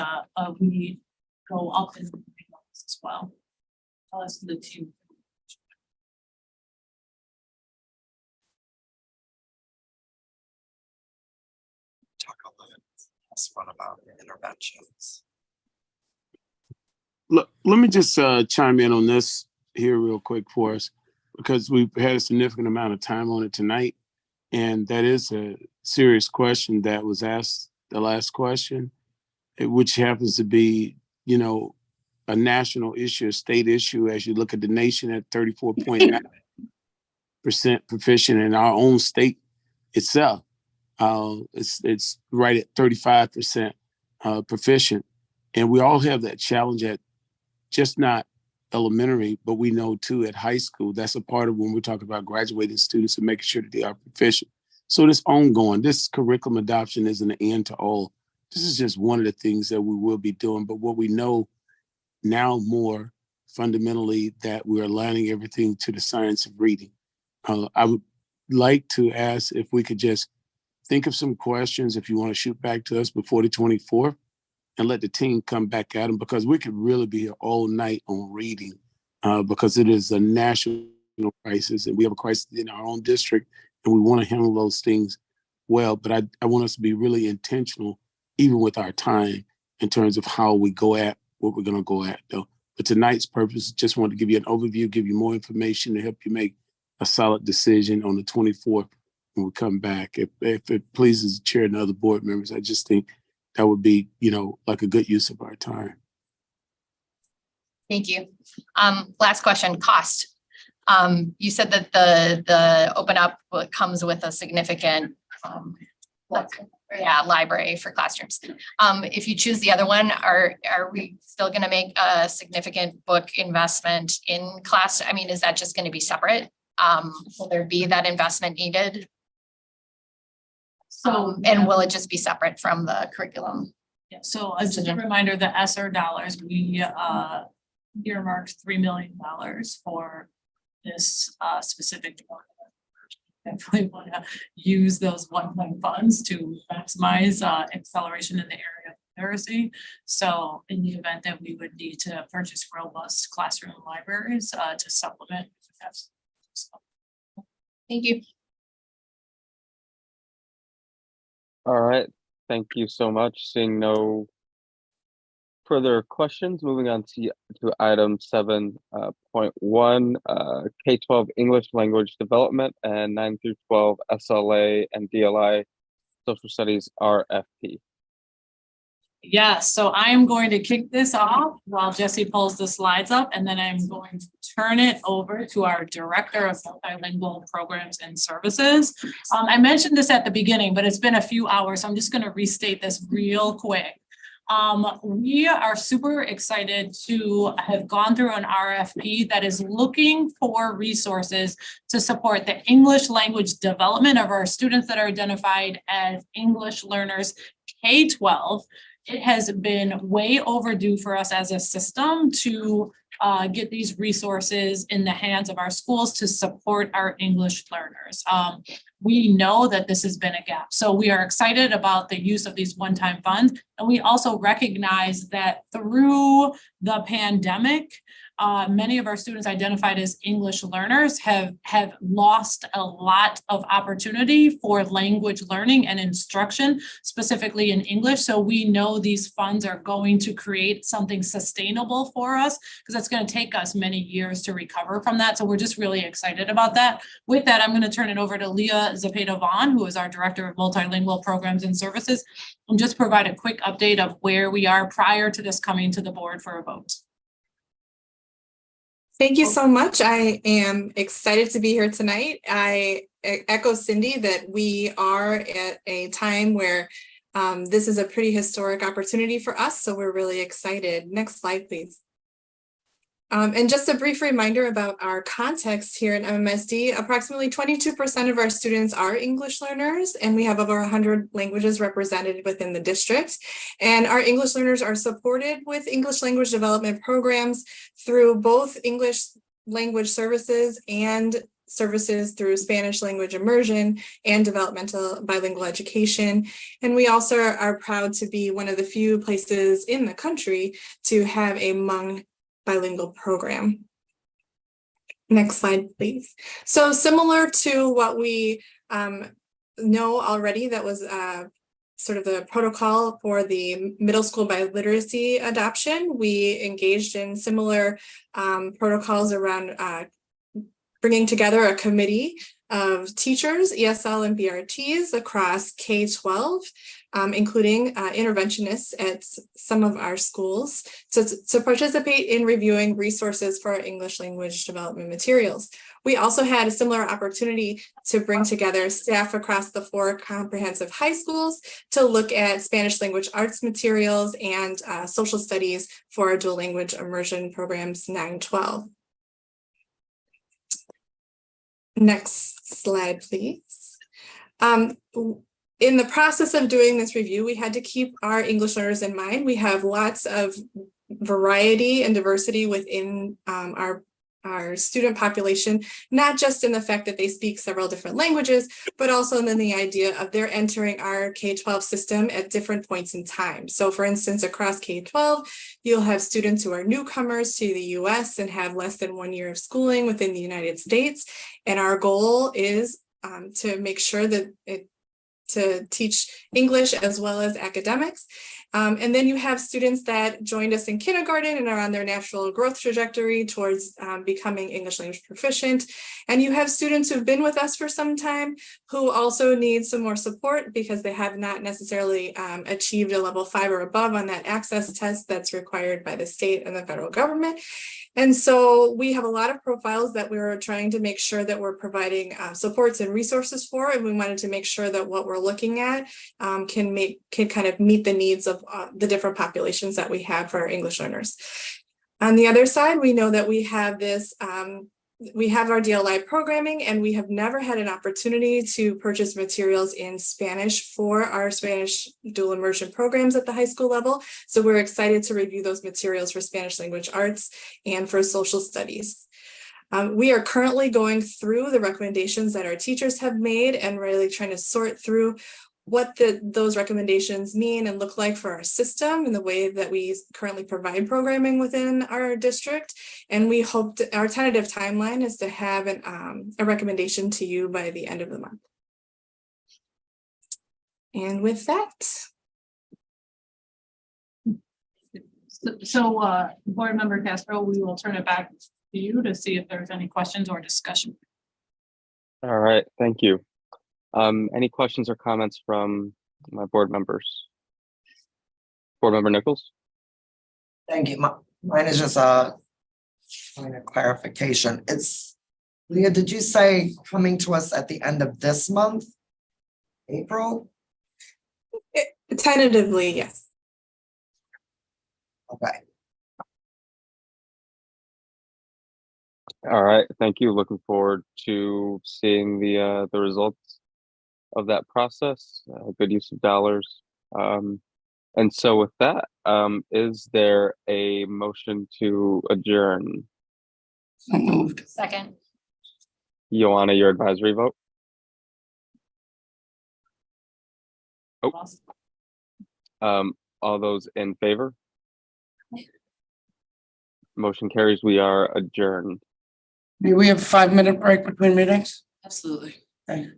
we go up in the levels as well. As the team. Talk a little bit about interventions. Look, let me just chime in on this here real quick for us, because we've had a significant amount of time on it tonight. And that is a serious question that was asked the last question, which happens to be, you know, a national issue, a state issue, as you look at the nation at 34.9% proficient in our own state itself. It's right at 35% proficient. And we all have that challenge at just not elementary, but we know too at high school. That's a part of when we're talking about graduating students and making sure that they are proficient. So this ongoing, this curriculum adoption isn't an end to all. This is just one of the things that we will be doing. But what we know now more fundamentally that we're aligning everything to the science of reading. I would like to ask if we could just think of some questions if you want to shoot back to us before the 24th and let the team come back at them, because we could really be here all night on reading because it is a national crisis and we have a crisis in our own district and we want to handle those things well. But I want us to be really intentional, even with our time, in terms of how we go at what we're going to go at, though. But tonight's purpose, just wanted to give you an overview, give you more information to help you make a solid decision on the 24th when we come back. If it pleases the chair and other board members, I just think that would be, you know, like a good use of our time. Thank you. Last question, cost. You said that the Open Up comes with a significant library for classrooms. If you choose the other one, are we still going to make a significant book investment in class? I mean, is that just going to be separate? Will there be that investment needed? So, and will it just be separate from the curriculum? Yeah, so just a reminder, the ESSER dollars, we earmarked $3 million for this specific department. Definitely want to use those one-time funds to maximize acceleration in the area of literacy. So in the event that we would need to purchase robust classroom libraries to supplement. Thank you. All right, thank you so much. Seeing no further questions, moving on to item 7.1, K-12 English language development and 9 through 12 SLA and DLI social studies RFP. Yes, so I am going to kick this off while Jesse pulls the slides up, and then I'm going to turn it over to our Director of Multilingual Programs and Services. I mentioned this at the beginning, but it's been a few hours, so I'm just gonna restate this real quick. We are super excited to have gone through an RFP that is looking for resources to support the English language development of our students that are identified as English learners K-12. It has been way overdue for us as a system to get these resources in the hands of our schools to support our English learners. We know that this has been a gap. So we are excited about the use of these one-time funds. And we also recognize that through the pandemic, many of our students identified as English learners have lost a lot of opportunity for language learning and instruction, specifically in English. So we know these funds are going to create something sustainable for us, because it's going to take us many years to recover from that. So we're just really excited about that. With that, I'm going to turn it over to Leah Zepeda-Vaughn, who is our Director of Multilingual Programs and Services, and just provide a quick update of where we are prior to this coming to the board for a vote. Thank you so much. I am excited to be here tonight. I echo Cindy that we are at a time where this is a pretty historic opportunity for us, so we're really excited. Next slide, please. And just a brief reminder about our context here at MMSD, approximately 22% of our students are English learners, and we have over 100 languages represented within the district. And our English learners are supported with English language development programs through both English language services and services through Spanish language immersion and developmental bilingual education. And we also are proud to be one of the few places in the country to have a Hmong bilingual program. Next slide, please. So similar to what we know already, that was sort of the protocol for the middle school biliteracy adoption. We engaged in similar protocols around bringing together a committee of teachers, ESL and BRTs across K-12, including interventionists at some of our schools to participate in reviewing resources for our English language development materials. We also had a similar opportunity to bring together staff across the 4 comprehensive high schools to look at Spanish language arts materials and social studies for our dual language immersion programs 9-12. Next slide, please. In the process of doing this review, we had to keep our English learners in mind. We have lots of variety and diversity within our student population, not just in the fact that they speak several different languages, but also in the idea of they're entering our K-12 system at different points in time. So for instance, across K-12, you'll have students who are newcomers to the US and have less than 1 year of schooling within the United States. And our goal is to make sure that to teach English as well as academics. And then you have students that joined us in kindergarten and are on their natural growth trajectory towards becoming English language proficient. And you have students who've been with us for some time who also need some more support because they have not necessarily achieved a level 5 or above on that access test that's required by the state and the federal government. And so we have a lot of profiles that we're trying to make sure that we're providing supports and resources for, and we wanted to make sure that what we're looking at can kind of meet the needs of the different populations that we have for our English learners. On the other side, we know that we have this, we have our DLI programming, and we have never had an opportunity to purchase materials in Spanish for our Spanish dual immersion programs at the high school level. So we're excited to review those materials for Spanish language arts and for social studies. We are currently going through the recommendations that our teachers have made and really trying to sort through what those recommendations mean and look like for our system and the way that we currently provide programming within our district. And we hope our tentative timeline is to have a recommendation to you by the end of the month. And with that. So Board Member Castro, we will turn it back to you to see if there's any questions or discussion. All right, thank you. Any questions or comments from my board members? Board Member Nichols? Thank you. Mine is just a point of clarification. It's, Leah, did you say coming to us at the end of this month? April? Tentatively, yes. Okay. All right, thank you. Looking forward to seeing the results of that process. Good use of dollars. And so with that, is there a motion to adjourn? So moved. Second. Joanna, your advisory vote? Oh. All those in favor? Motion carries. We are adjourned. May we have a 5-minute break between meetings? Absolutely. Okay.